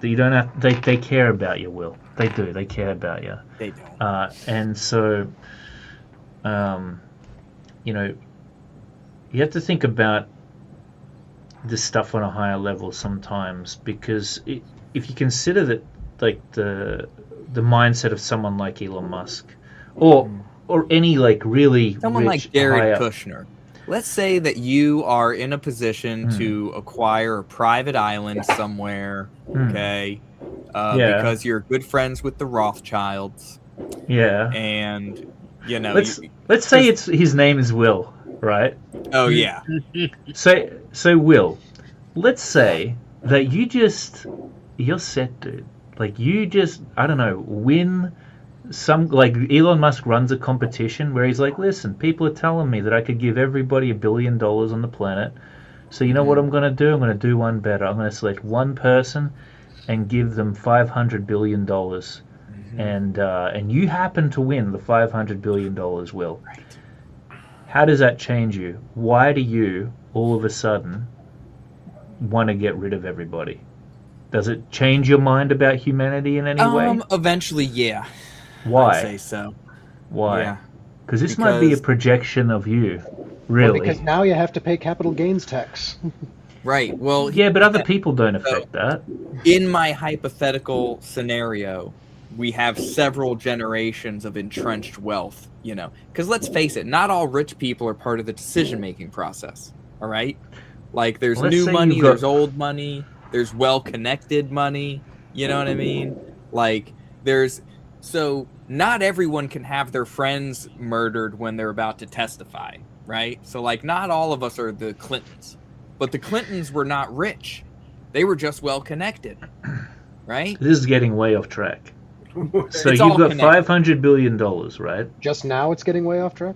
you don't have. They care about you, Will. They do. They care about you. They don't. And so, you know, you have to think about this stuff on a higher level sometimes, because if you consider that, like the mindset of someone like Elon Musk, or any like really Someone rich, like Jared higher, Kushner. let's say that you are in a position to acquire a private island somewhere, okay? Because you're good friends with the Rothschilds. Yeah. And, you know... Let's say his name is Will, right? Oh, yeah. So Will, let's say that you're set, dude. Like, you just, I don't know, win some, like, Elon Musk runs a competition where he's like, listen, people are telling me that I could give everybody $1 billion on the planet. So you know what I'm going to do? I'm going to do one better. I'm going to select one person and give them $500 billion. And you happen to win the $500 billion, Will. Right. How does that change you? Why do you, all of a sudden, want to get rid of everybody? Does it change your mind about humanity in any way? Eventually, yeah. Why? I'd say so. Why? Yeah. Because this might be a projection of you, really. Well, because now you have to pay capital gains tax. Right. Well, yeah, but other people don't affect that. In my hypothetical scenario, we have several generations of entrenched wealth, you know. Because let's face it, not all rich people are part of the decision-making process, all right? Like, there's new money, there's old money, there's well-connected money, you know what I mean? Like, so not everyone can have their friends murdered when they're about to testify, right? So, like, not all of us are the Clintons. But the Clintons were not rich. They were just well-connected, right? This is getting way off track. So you've got $500 billion, right? Just now it's getting way off track?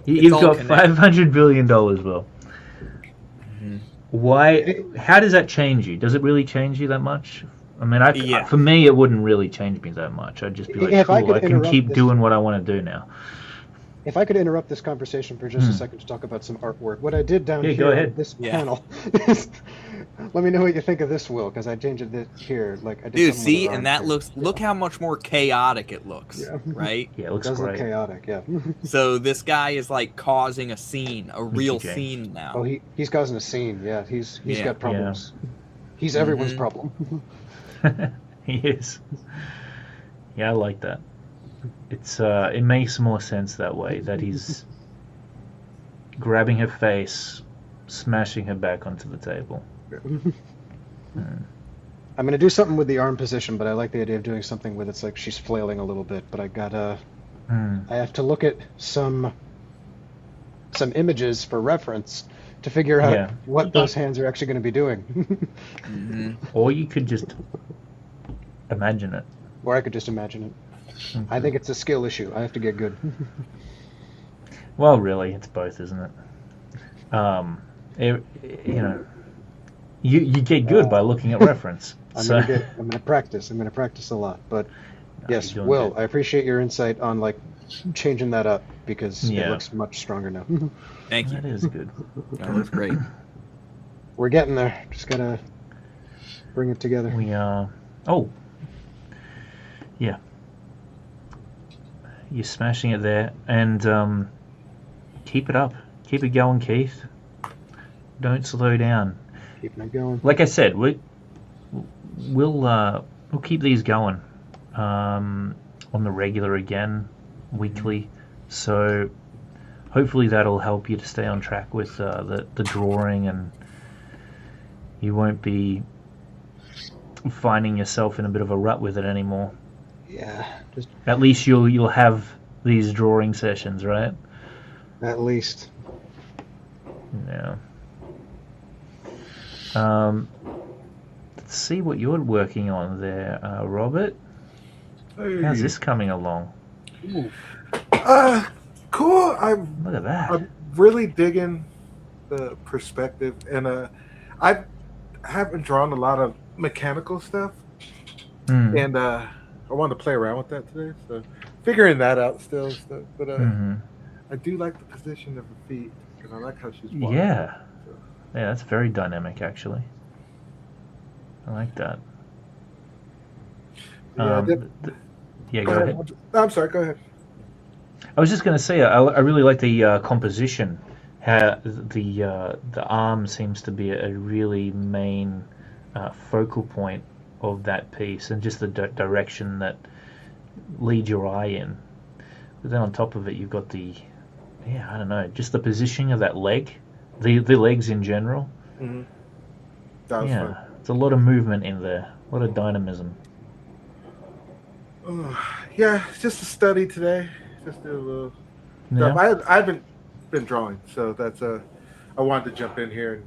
You've got $500 billion, Will. Why? How does that change you? Does it really change you that much? I mean, for me, it wouldn't really change me that much. I'd just be like, cool, I can keep doing what I want to do now. If I could interrupt this conversation for just a second to talk about some artwork. What I did down here go ahead. on this panel is, let me know what you think of this, Will, because I changed it here. Like I did. Dude, see, and that look how much more chaotic it looks, right? Yeah, it looks great. Look chaotic, yeah. So this guy is like causing a scene, a real scene now. Oh, he's causing a scene, yeah. He's got problems. Yeah. He's everyone's problem. He is. Yeah, I like that. It makes more sense that way, that he's grabbing her face, smashing her back onto the table. I'm going to do something with the arm position, but I like the idea of doing something with it's like she's flailing a little bit, but I have to look at some images for reference to figure out what those hands are actually going to be doing. Or you could just imagine it. Or I could just imagine it. I think it's a skill issue. I have to get good. Well, really, it's both, isn't it? You get good by looking at reference. I'm gonna practice. I'm gonna practice a lot. But yes, Will, good. I appreciate your insight on like changing that up because it looks much stronger now. Thank you. That is good. That looks great. We're getting there. Just gotta bring it together. We are. Oh. Yeah. You're smashing it there, and keep it up. Keep it going, Keith. Don't slow down. Keeping it going. Like I said, we'll keep these going on the regular again, weekly. So hopefully that'll help you to stay on track with the drawing, and you won't be finding yourself in a bit of a rut with it anymore. Yeah, just at least you'll have these drawing sessions, right? At least. Yeah. Let's see what you're working on there, Robert. Hey. How's this coming along? Cool. Look at that. I'm really digging the perspective, and I haven't drawn a lot of mechanical stuff, and I wanted to play around with that today, so figuring that out still. But I do like the position of her feet, because I like how she's walking. Yeah. So. Yeah, that's very dynamic, actually. I like that. Yeah, go ahead. I'm sorry, go ahead. I was just going to say, I really like the composition. How the arm seems to be a really main focal point of that piece, and just the direction that leads your eye in. But then on top of it, you've got the yeah, I don't know, just the positioning of that leg, the legs in general. Mm-hmm. That was fun. Yeah, it's a lot of movement in there, a lot of dynamism. Yeah, it's just a study today. Just do a little stuff. Yeah, I haven't been drawing, so that's I wanted to jump in here and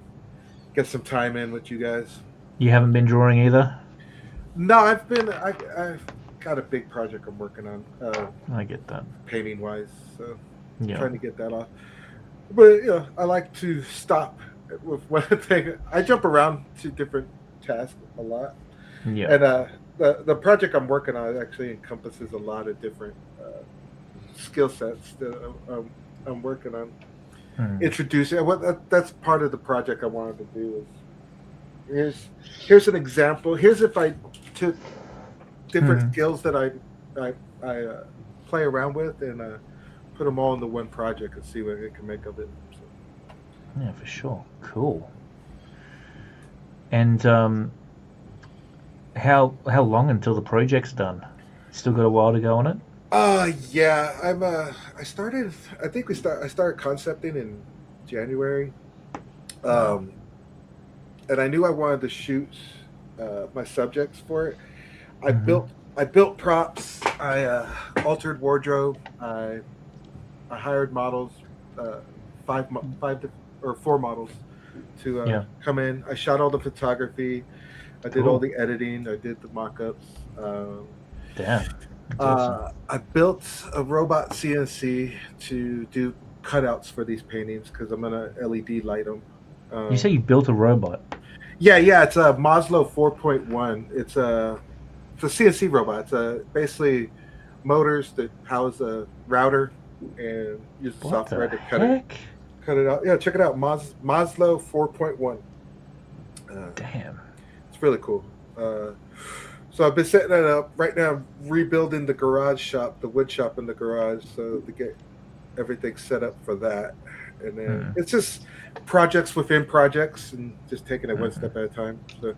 get some time in with you guys. you haven't been drawing either. No, I've got a big project I'm working on, I get that. painting wise. So Yeah, trying to get that off. But I like to stop with one thing. I jump around to different tasks a lot, yeah. and the project I'm working on actually encompasses a lot of different skill sets that I'm working on. Hmm. Introducing that's part of the project I wanted to do is here's an example. Here's if I took different skills that I play around with and put them all into one project and see what it can make of it. So. Yeah, for sure. Cool. And how long until the project's done? Still got a while to go on it. Yeah, I started. I started concepting in January, and I knew I wanted to shoot my subjects for it. I built props. I altered wardrobe. I hired models, or four models to come in. I shot all the photography. I did all the editing. I did the mock-ups. Damn. Awesome. I built a robot CNC to do cutouts for these paintings because I'm gonna LED light them. You say you built a robot? Yeah. It's a Maslow 4.1. It's a CNC robot. It's basically motors that house a router and use the software to cut it out. Yeah, check it out. Maslow 4.1. Damn. It's really cool. So I've been setting that up. Right now I'm rebuilding the garage shop, the wood shop in the garage, so to get everything set up for that. And then it's just projects within projects and just taking it one step at a time. So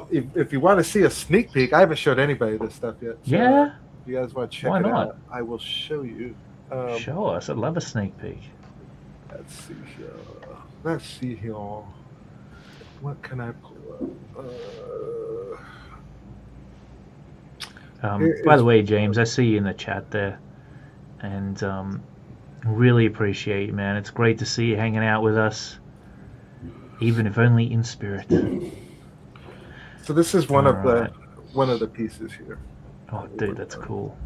if you want to see a sneak peek, I haven't showed anybody this stuff yet. So Yeah. if you guys want to check Why it not? out, I will show you. Show us. I'd love a sneak peek. Let's see here. What can I pull up? By the way, James, I see you in the chat there, and really appreciate you, man. It's great to see you hanging out with us, even if only in spirit. So this is one of the pieces here. Oh, dude, that's cool.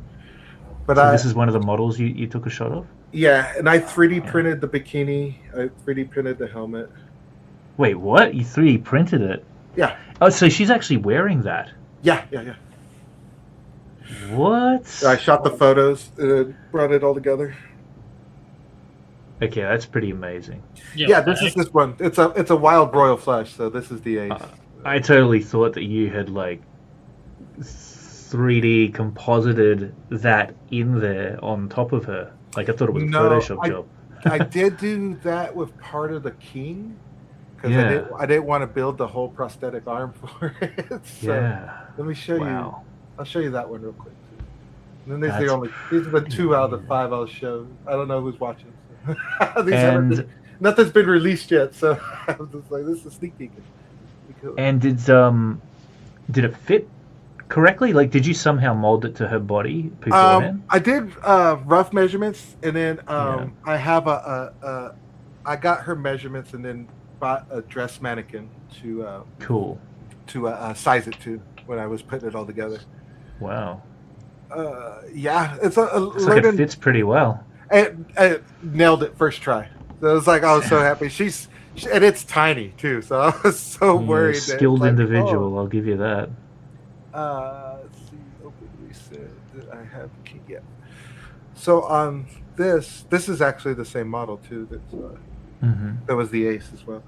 But so this is one of the models you took a shot of? Yeah, and I 3D printed the bikini. I 3D printed the helmet. Wait, what? You 3D printed it? Yeah. Oh, so she's actually wearing that? Yeah. What? I shot the photos and brought it all together. Okay, that's pretty amazing. Yeah, this is this one. It's a wild royal flush, so this is the ace. I totally thought that you had 3D composited that in there on top of her. I thought it was a Photoshop job. I did do that with part of the king because I didn't want to build the whole prosthetic arm for it. So let me show you. I'll show you that one real quick. And then these are the 2 out of the 5 I'll show. I don't know who's watching. So. Nothing's been released yet, so I was just like, this is a sneak peek. And did it fit correctly? Did you somehow mold it to her body beforehand? I did rough measurements, and then I have I got her measurements, and then bought a dress mannequin to size it to when I was putting it all together. Wow. It's it fits pretty well. I nailed it first try. So it was I was so happy. And it's tiny too, so I was so worried. Skilled individual, I'll give you that. Let's see, open reset. Did I have key yet? So on this is actually the same model too. That was the ace as well.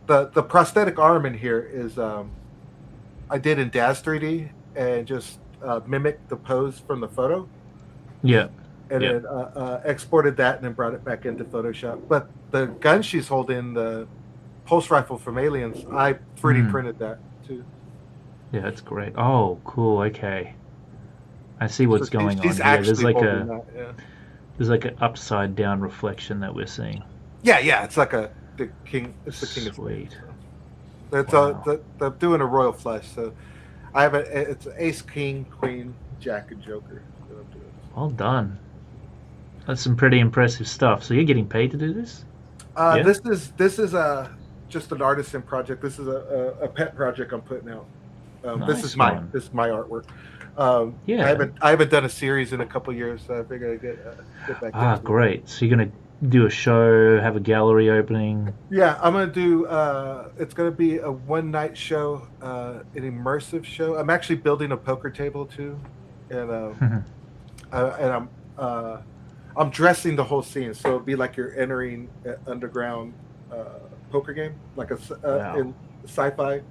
The prosthetic arm in here is I did in DAZ 3D and just mimicked the pose from the photo. Yeah. And then exported that and then brought it back into Photoshop. But the gun she's holding, the pulse rifle from Aliens, I 3D printed that too. Yeah, that's great. Oh, cool. Okay. I see what's So going on she's here. actually holding that. Yeah. There's like an upside down reflection that we're seeing. Yeah. It's like the king. It's the king of Sweet. spades. So. It's Wow. they're doing a royal flush. So I have it's ace, king, queen, jack, and joker. That I'm doing. Well done. That's some pretty impressive stuff. So you're getting paid to do this? Yeah? This is just an artisan project. This is a pet project I'm putting out. This is Nice one. this is my artwork. Yeah. I haven't done a series in a couple years, so I figured I'd get back. Ah, into it. great. So you're gonna do a show, have a gallery opening. Yeah, I'm gonna do. It's gonna be a one night show, an immersive show. I'm actually building a poker table too, and I'm dressing the whole scene, so it'll be like you're entering an underground poker game, like Wow. in sci-fi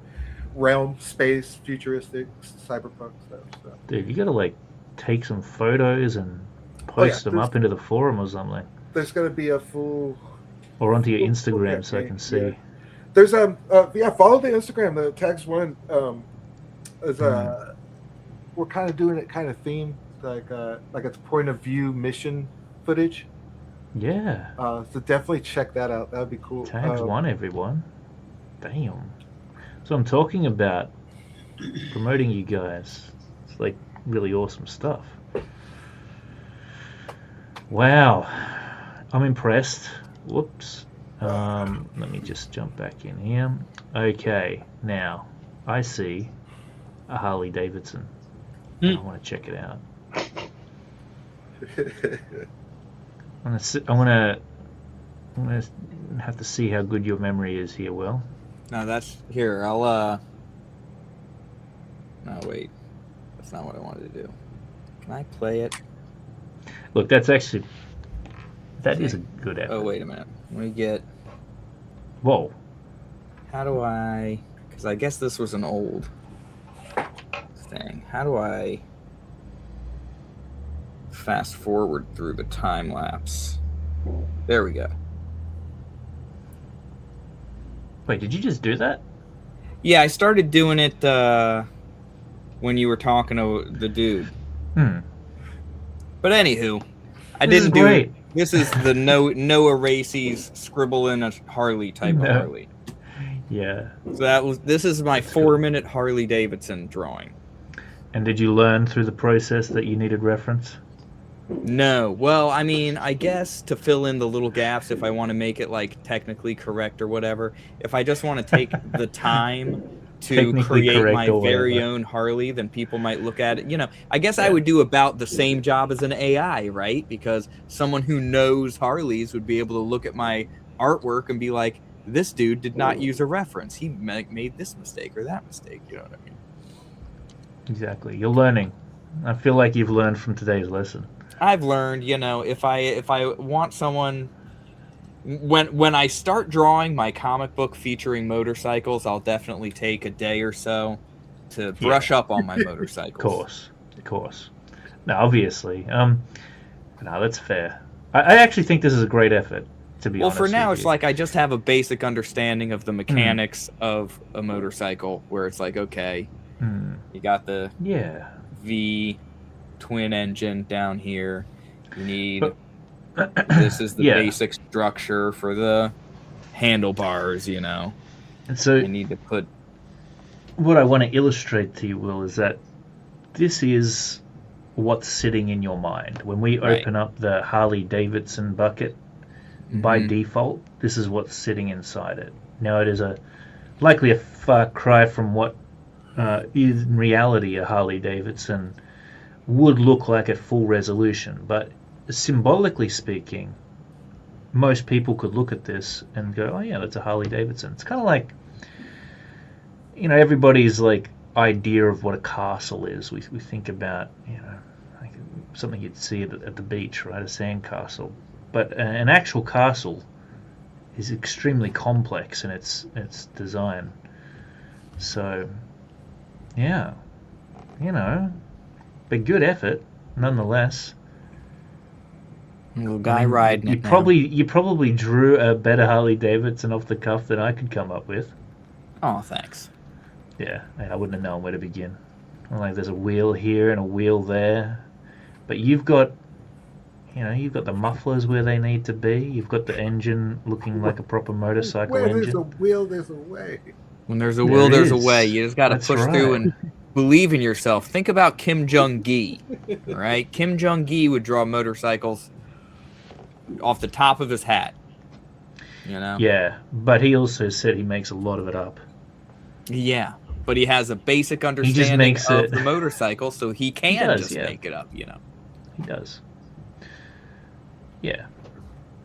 realm, space, futuristic, cyberpunk stuff. So. Dude, you gotta like take some photos and Oh, yeah, post them up into the forum or something, There's gonna be a full or onto your full Instagram so I campaign, can see. yeah. There's follow the Instagram. The tags one is we're kind of doing it kind of themed like it's point of view mission footage. Yeah. So definitely check that out. That'd be cool. Tags one, everyone. Damn. So I'm talking about promoting you guys. It's like really awesome stuff. Wow. I'm impressed. Whoops. Let me just jump back in here. Okay, now I see a Harley Davidson. I want to check it out. I'm gonna have to see how good your memory is here, Will. No, that's here. I'll No, wait. That's not what I wanted to do. Can I play it? Look, that is a good effort. Oh, wait a minute. Let me get. Whoa. How do I? Because I guess this was an old thing. How do I fast forward through the time lapse? There we go. Wait, did you just do that? Yeah, I started doing it when you were talking to the dude. But anywho, I This is didn't do great. it. This is the Noah Racy's scribble in a Harley type of Harley. Yeah. So this is my 4-minute Harley Davidson drawing. And did you learn through the process that you needed reference? No. Well, I mean, I guess to fill in the little gaps if I want to make it like technically correct or whatever. If I just want to take the time to Technically create correct my or very whatever. own Harley, then people might look at it. You know, I guess I would do about the same job as an AI, right? Because someone who knows Harleys would be able to look at my artwork and be like, this dude did not use a reference. He made this mistake or that mistake. You know what I mean? Exactly. You're learning. I feel like you've learned from today's lesson. I've learned, you know, if I want someone, when I start drawing my comic book featuring motorcycles, I'll definitely take a day or so to brush up on my motorcycles. Of course. No, obviously. No, that's fair. I actually think this is a great effort, to be honest. Well, for now, with it's you. like I just have a basic understanding of the mechanics of a motorcycle, where it's like, okay, you got the V twin engine down here. You need this is the basic structure for the handlebars, you know. And so you need to put what I want to illustrate to you, Will, is that this is what's sitting in your mind. When we open up the Harley Davidson bucket, by default, this is what's sitting inside it. Now it is likely a far cry from what is in reality a Harley Davidson would look like at full resolution, but symbolically speaking, most people could look at this and go, oh yeah, that's a Harley Davidson. It's kind of like, you know, everybody's like idea of what a castle is. We think about, you know, like something you'd see at the beach, right? A sand castle. But an actual castle is extremely complex in its design. So, yeah, you know, but good effort nonetheless. Little guy riding you it. You probably drew a better Harley Davidson off the cuff than I could come up with. Oh, thanks. Yeah, I wouldn't have known where to begin. Like there's a wheel here and a wheel there, but you've got, you've got the mufflers where they need to be. You've got the engine looking like a proper motorcycle Where there's a engine. wheel, there's a way. When there's a will, there's a way. is. You just got to That's push through right. and believe in yourself. Think about Kim Jong-gi, right? Kim Jong-gi would draw motorcycles off the top of his hat. Yeah, but he also said he makes a lot of it up. Yeah, but he has a basic just understanding makes of it- the motorcycle, so he can does, just yeah. make it up. He does. Yeah.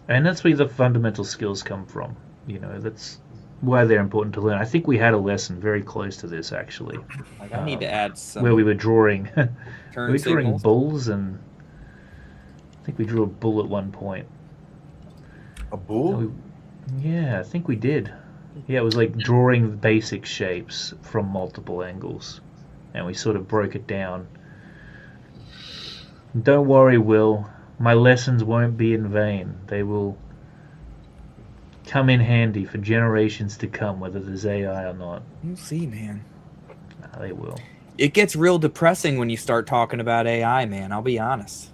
And that's where the fundamental skills come from. That's why they're important to learn. I think we had a lesson very close to this, actually, Like, I need to add some where we were drawing, turn drawing signals. bulls, and I think we drew a bull at one point. A bull? Yeah, I think we did. Yeah, it was like drawing basic shapes from multiple angles, and we sort of broke it down. Don't worry, Will. My lessons won't be in vain. They will come in handy for generations to come, whether there's AI or not. You'll see, man. Nah, they will. It gets real depressing when you start talking about AI, man. I'll be honest.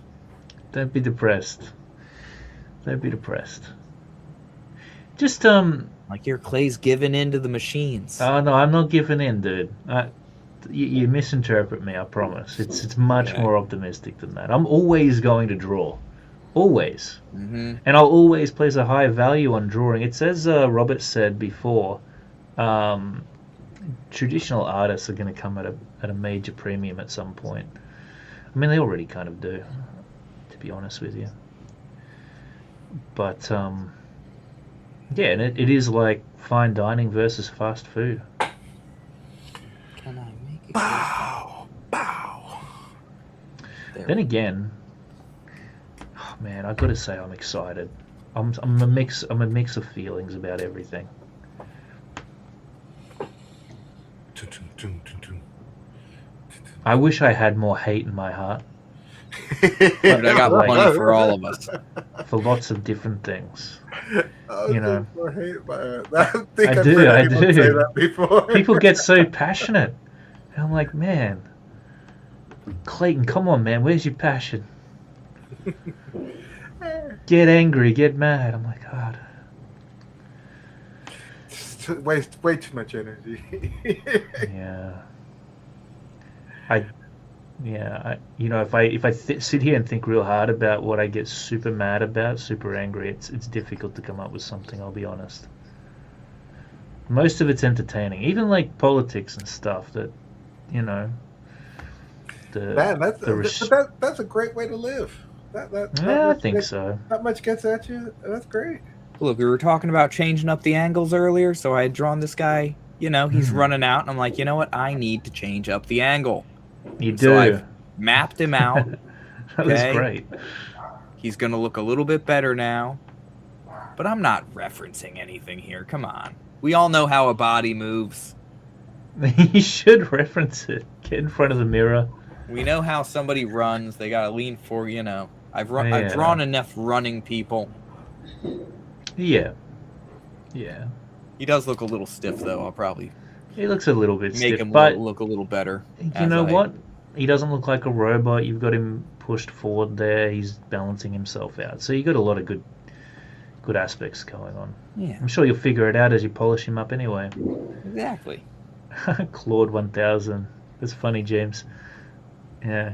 Don't be depressed. Don't be depressed. Just Like your Clay's giving in to the machines. Oh no, I'm not giving in, dude. You misinterpret me. I promise. It's much more optimistic than that. I'm always going to draw, always, and I'll always place a high value on drawing. It's as Robert said before. Traditional artists are going to come at a major premium at some point. I mean, they already kind of do, to be honest with you. But yeah, and it is like fine dining versus fast food. Can I make it? Bow, bow. Then again, oh man, I've got to say I'm excited. I'm a mix of feelings about everything. I wish I had more hate in my heart Dude, I got Like- plenty for all of us. for lots of different things. Oh, You know. I hate I think I I've do, heard I anyone do. say that before. People get so passionate, and I'm like, man, Clayton, come on, man, where's your passion? Get angry, get mad. I'm like, God. Waste way too much energy. Yeah. If I sit here and think real hard about what I get super mad about, super angry, it's difficult to come up with something, I'll be honest. Most of it's entertaining, even like politics and stuff that, Man, that's a great way to live. I think so. That much gets at you. That's great. Look, we were talking about changing up the angles earlier, so I had drawn this guy. He's running out, and I'm like, you know what? I need to change up the angle. You do. So I've mapped him out. That was okay. great. He's going to look a little bit better now. But I'm not referencing anything here. Come on. We all know how a body moves. You should reference it. Get in front of the mirror. We know how somebody runs. They got to lean forward, I've Yeah. drawn enough running people. Yeah. Yeah. He does look a little stiff, though. I'll probably He looks a little bit make stiff, him but look a little better. you know what? He doesn't look like a robot. You've got him pushed forward there. He's balancing himself out. So you got a lot of good aspects going on. Yeah, I'm sure you'll figure it out as you polish him up anyway. exactly. Claude 1000. That's funny, James. Yeah.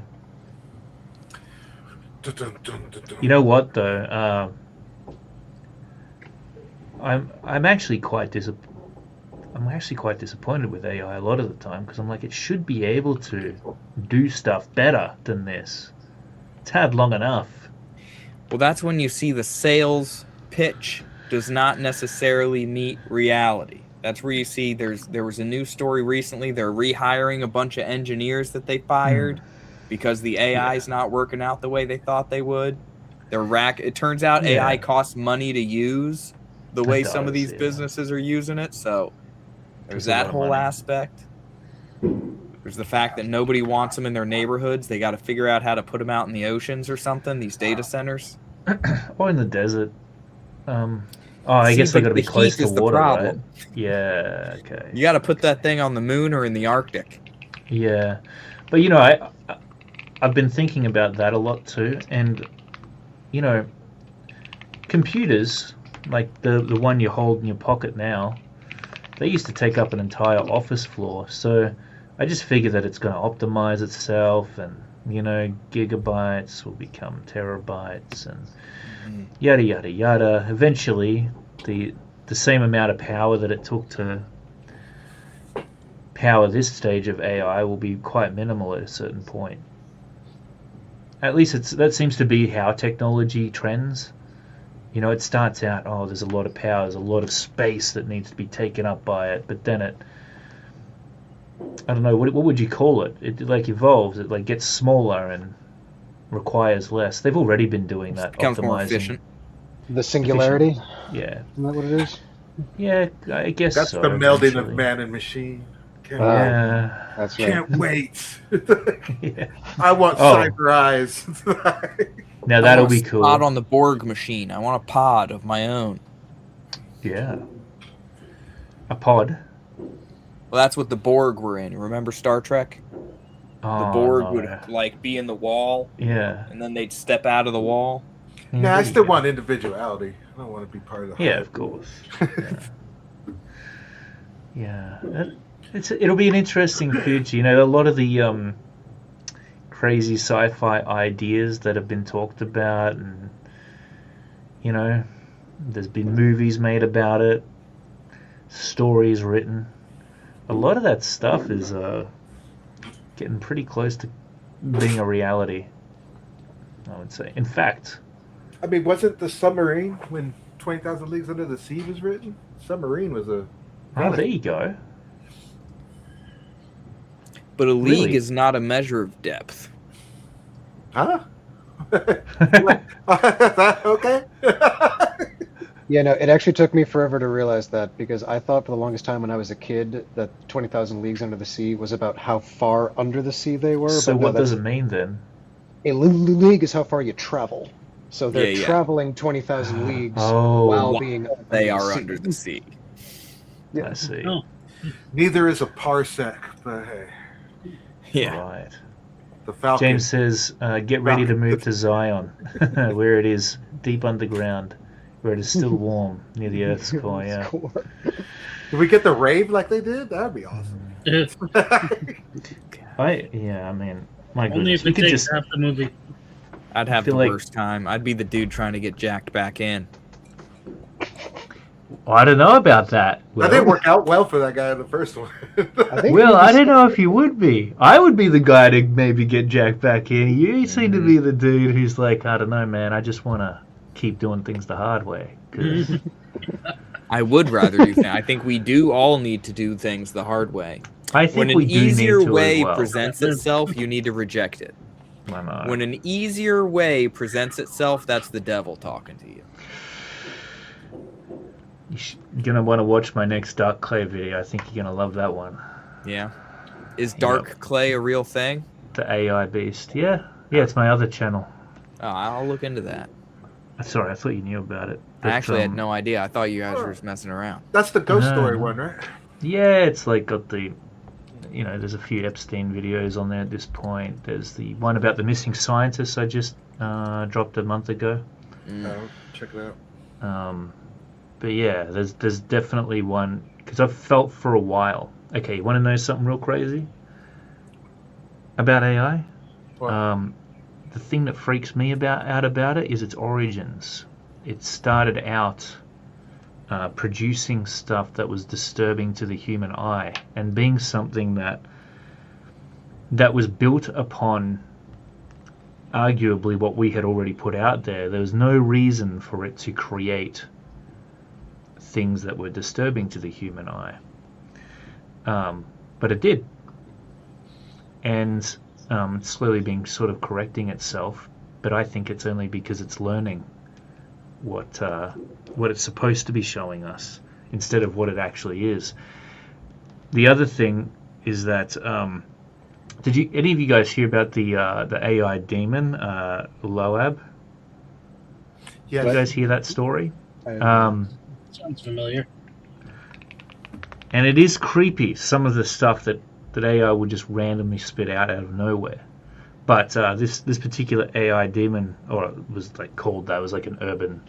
You know what though? I'm actually quite disappointed with AI a lot of the time because I'm like, it should be able to do stuff better than this. It's had long enough. Well, that's when you see the sales pitch does not necessarily meet reality. That's where you see there was a news story recently. They're rehiring a bunch of engineers that they fired because the AI is not working out the way they thought they would. It turns out AI costs money to use the way some of these businesses are using it. So there's that whole aspect. There's the fact that nobody wants them in their neighborhoods. They got to figure out how to put them out in the oceans or something, these data centers. Or in the desert. I guess they got to be close to water, right? Yeah, okay. You got to put that thing on the moon or in the Arctic. Yeah. But I've been thinking about that a lot too, and you know, computers like the one you hold in your pocket now, they used to take up an entire office floor. So I just figure that it's going to optimize itself, and gigabytes will become terabytes, and yada yada yada. Eventually, the same amount of power that it took to power this stage of AI will be quite minimal at a certain point. At least that seems to be how technology trends. It starts out, oh, there's a lot of power, there's a lot of space that needs to be taken up by it, but then I don't know, what would you call it? It like evolves, it like gets smaller and requires less. They've already been doing that, Becomes optimizing. more efficient. The singularity? Yeah. Isn't that what it is? Yeah, I guess that's so, the melding eventually. of man and machine. Yeah. That's right. Can't wait. Yeah. I want cyber eyes. Now that'll be cool. Pod on the Borg machine. I want a pod of my own. Yeah. A pod. Well, that's what the Borg were in. Remember Star Trek? Oh, The Borg no. would like be in the wall, Yeah. and then they'd step out of the wall. Yeah, I still want individuality. I don't want to be part of the Yeah, of course. Yeah. It'll be an interesting future. A lot of the crazy sci-fi ideas that have been talked about, and there's been movies made about it, stories written. A lot of that stuff is getting pretty close to being a reality, I would say. In fact, I mean, wasn't the submarine when 20,000 Leagues Under the Sea was written? Submarine was a. oh, there you go. But a league Really? is not a measure of depth. Huh? Okay. Yeah, no, it actually took me forever to realize that, because I thought for the longest time when I was a kid that 20,000 Leagues Under the Sea was about how far under the sea they were. So but no, what does it mean then? A league is how far you travel. So they're Yeah. traveling 20,000 leagues Oh. while Wow. being under They the are sea. under the sea. Yeah. I see. Oh. Neither is a parsec, but hey, Yeah. Right. the Falcon. James says, get ready to move to Zion, where it is deep underground, where it is still warm near the Earth's core. Yeah. Core. Did we get the rave like they did? That'd be awesome. I mean, my Only goodness, if we it could takes just. half the movie. I'd have the feel like- worst time. I'd be the dude trying to get jacked back in. I don't know about that. That didn't work out well for that guy in the first one. I think Well, I don't know if you would be. I would be the guy to maybe get Jack back in. You seem to be the dude who's like, I don't know, man. I just want to keep doing things the hard way. 'Cause- I would rather do things. I think we do all need to do things the hard way. I think When we an do need easier to way as well. presents itself, you need to reject it. I know. When an easier way presents itself, that's the devil talking to you. You're gonna want to watch my next Dark Clay video. I think you're gonna love that one. Yeah. Is dark clay a real thing? The AI beast. Yeah, it's my other channel. Oh, I'll look into that. Sorry, I thought you knew about it. I actually had um, no idea. I thought you guys were just messing around. That's the ghost No. story one, right? Yeah, it's like got the, there's a few Epstein videos on there at this point. There's the one about the missing scientists I just dropped a month ago. Oh, check it out. But yeah, there's definitely one, because I've felt for a while. Okay, you want to know something real crazy about AI? What? The thing that freaks me out about it is its origins. It started out producing stuff that was disturbing to the human eye, and being something that was built upon arguably what we had already put out there. There was no reason for it to create things that were disturbing to the human eye, but it did, and it's slowly being sort of correcting itself. But I think it's only because it's learning what it's supposed to be showing us instead of what it actually is. The other thing is that did any of you guys hear about the AI demon Loab? Yes. Did you guys hear that story? Sounds familiar. And it is creepy, some of the stuff that that AI would just randomly spit out of nowhere. But this particular AI demon, or it was like called that, was like an urban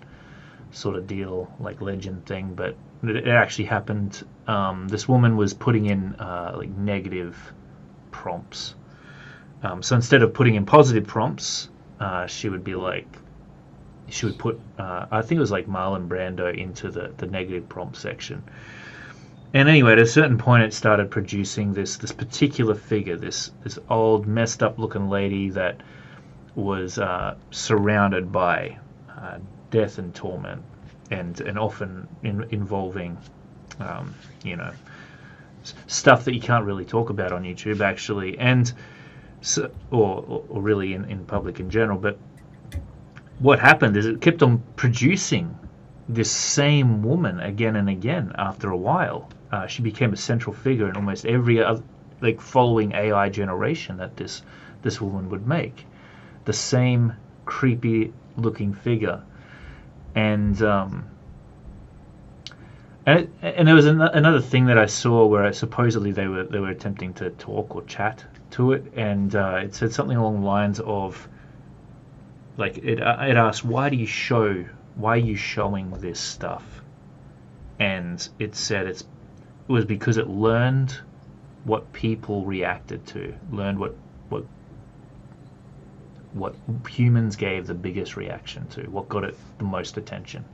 sort of deal, like legend thing. But it actually happened. This woman was putting in like negative prompts. So instead of putting in positive prompts, she would put I think it was like Marlon Brando into the negative prompt section. And anyway, at a certain point, it started producing this particular figure, this old, messed up looking lady that was surrounded by death and torment, and often involving, you know, stuff that you can't really talk about on YouTube, actually, and so, or really in public in general. But what happened is it kept on producing this same woman again and again. After a while, she became a central figure in almost every other, like, following AI generation that this woman would make. The same creepy looking figure, and there was another thing that I saw where supposedly they were attempting to talk or chat to it, and it said something along the lines of, like, it asked, why are you showing this stuff? And it said it was because it learned what people reacted to, learned what humans gave the biggest reaction to, what got it the most attention.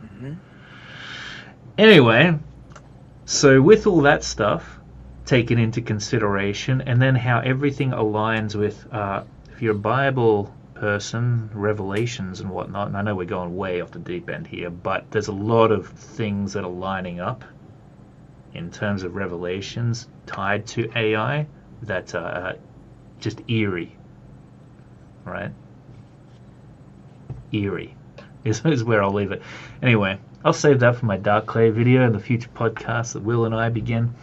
Mm-hmm. Anyway, so with all that stuff taken into consideration, and then how everything aligns with, if you're a Bible person, Revelations and whatnot, and I know we're going way off the deep end here, but there's a lot of things that are lining up in terms of Revelations tied to AI that are just eerie, right? Eerie is where I'll leave it. Anyway, I'll save that for my Dark Clay video and the future podcast that Will and I begin.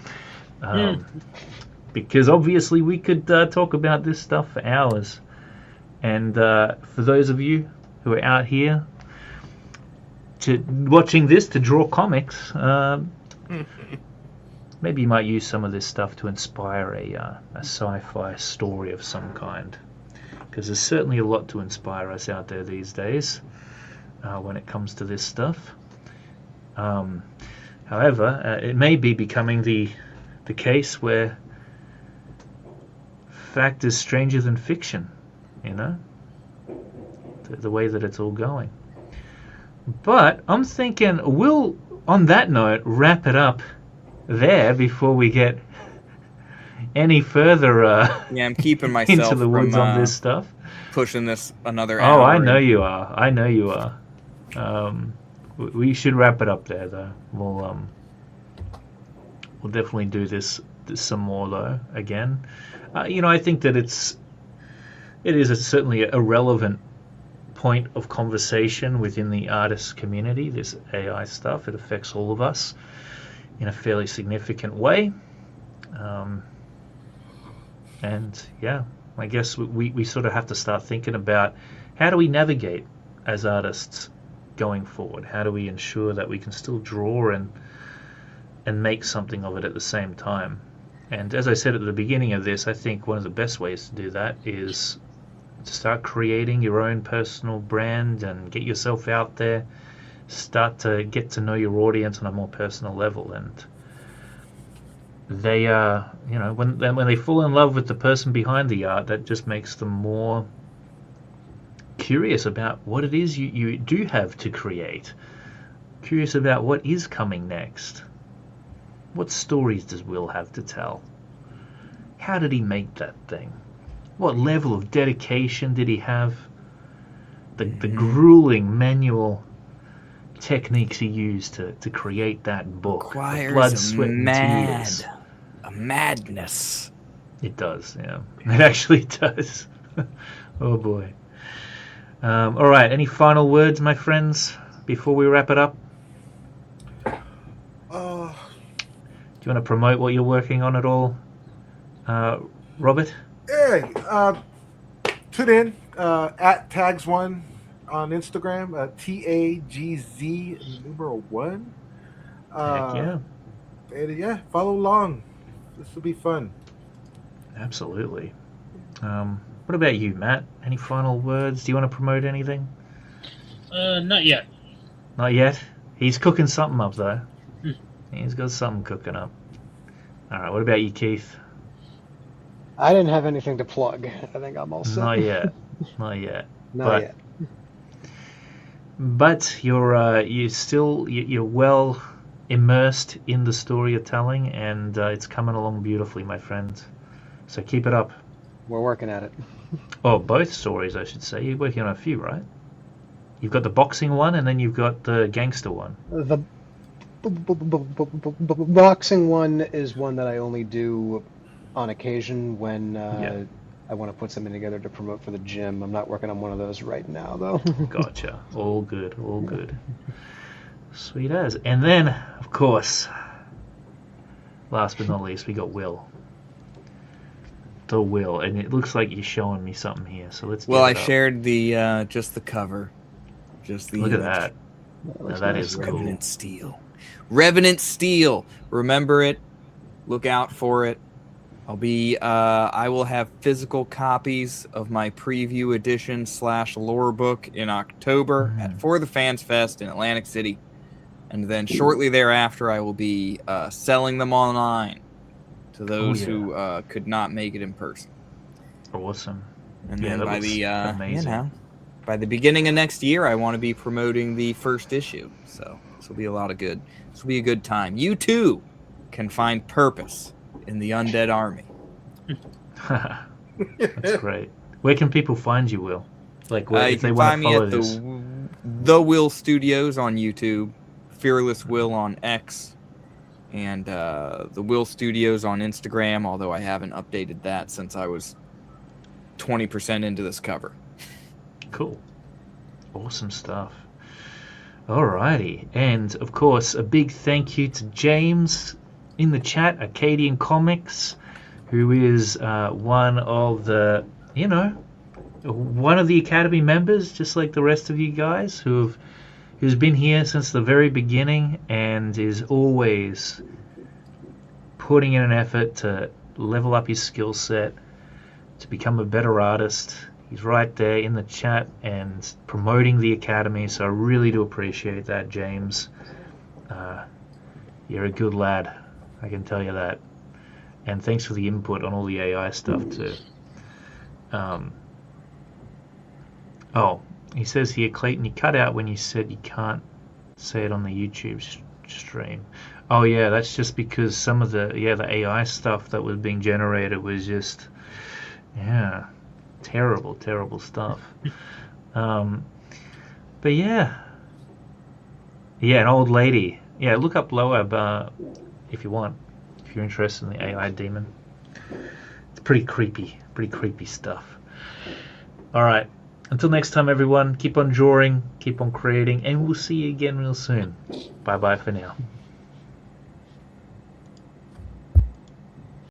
Because obviously we could talk about this stuff for hours. And for those of you who are out here watching this to draw comics, maybe you might use some of this stuff to inspire a sci-fi story of some kind. Because there's certainly a lot to inspire us out there these days when it comes to this stuff. However, it may be becoming the case where fact is stranger than fiction, you know, the way that it's all going. But I'm thinking we'll, on that note, wrap it up there before we get any further yeah, I'm keeping myself into the woods on this stuff. Pushing this another hour. Oh, I know you are. I know you are. We should wrap it up there, though. We'll definitely do this some more, though. Again, you know, I think that it is certainly a relevant point of conversation within the artist community. This AI stuff, it affects all of us in a fairly significant way. And yeah, I guess we sort of have to start thinking about, how do we navigate as artists going forward? How do we ensure that we can still draw and make something of it at the same time? And as I said at the beginning of this, I think one of the best ways to do that is to start creating your own personal brand and get yourself out there, start to get to know your audience on a more personal level. And they you know, when they fall in love with the person behind the art, that just makes them more curious about what it is you do have to create, curious about what is coming next. What stories does Will have to tell? How did he make that thing? What level of dedication did he have? The grueling manual techniques he used to create that book. Requires blood, sweat, and tears. A madness. It does, yeah. It actually does. Oh boy. All right, any final words, my friends, before we wrap it up? Do you want to promote what you're working on at all, Robert? Yeah, tune in at Tags1 on Instagram, TAGZ1. Heck yeah. And yeah, follow along. This will be fun. Absolutely. What about you, Matt? Any final words? Do you want to promote anything? Not yet. Not yet. He's cooking something up though. Hmm. He's got something cooking up. All right. What about you, Keith? I didn't have anything to plug. I think I'm all set. Not yet. Not yet. Not yet. But you're well immersed in the story you're telling, and it's coming along beautifully, my friend. So keep it up. We're working at it. Oh, both stories, I should say. You're working on a few, right? You've got the boxing one, and then you've got the gangster one. The boxing one is one that I only do on occasion when I want to put something together to promote for the gym. I'm not working on one of those right now, though. Gotcha. All good. All good. Sweet as. And then, of course, last but not least, we got Will. The Will, and it looks like you're showing me something here. So let's. Well, I get it up. shared the just the cover, just the Look at image. that. Now that is cool. Revenant Steel. Revenant Steel. Remember it. Look out for it. I will have physical copies of my preview edition / lore book in October for the Fans Fest in Atlantic City. And then shortly thereafter, I will be selling them online to those who could not make it in person. Awesome. And then by amazing. by the beginning of next year, I want to be promoting the first issue. So this will be a lot of good. This will be a good time. You too can find purpose in the undead army. That's great. Where can people find you, Will? Like, where, You if they can want find to me follow at this? the Will Studios on YouTube, Fearless Will on X, and the Will Studios on Instagram, although I haven't updated that since I was 20% into this cover. Cool. Awesome stuff. Alrighty. And, of course, a big thank you to James in the chat, Acadian Comics, who is one of the Academy members, just like the rest of you guys, who's been here since the very beginning and is always putting in an effort to level up his skill set, to become a better artist. He's right there in the chat and promoting the Academy, so I really do appreciate that, James. You're a good lad, I can tell you that. And thanks for the input on all the AI stuff too. He says here, Clayton, you cut out when you said you can't say it on the YouTube stream. Oh yeah, that's just because some of the AI stuff that was being generated was just terrible stuff. But yeah, an old lady. Yeah, look up Loab if you want. If you're interested in the AI demon. It's pretty creepy stuff. Alright, until next time everyone, keep on drawing, keep on creating, and we'll see you again real soon. Bye bye for now.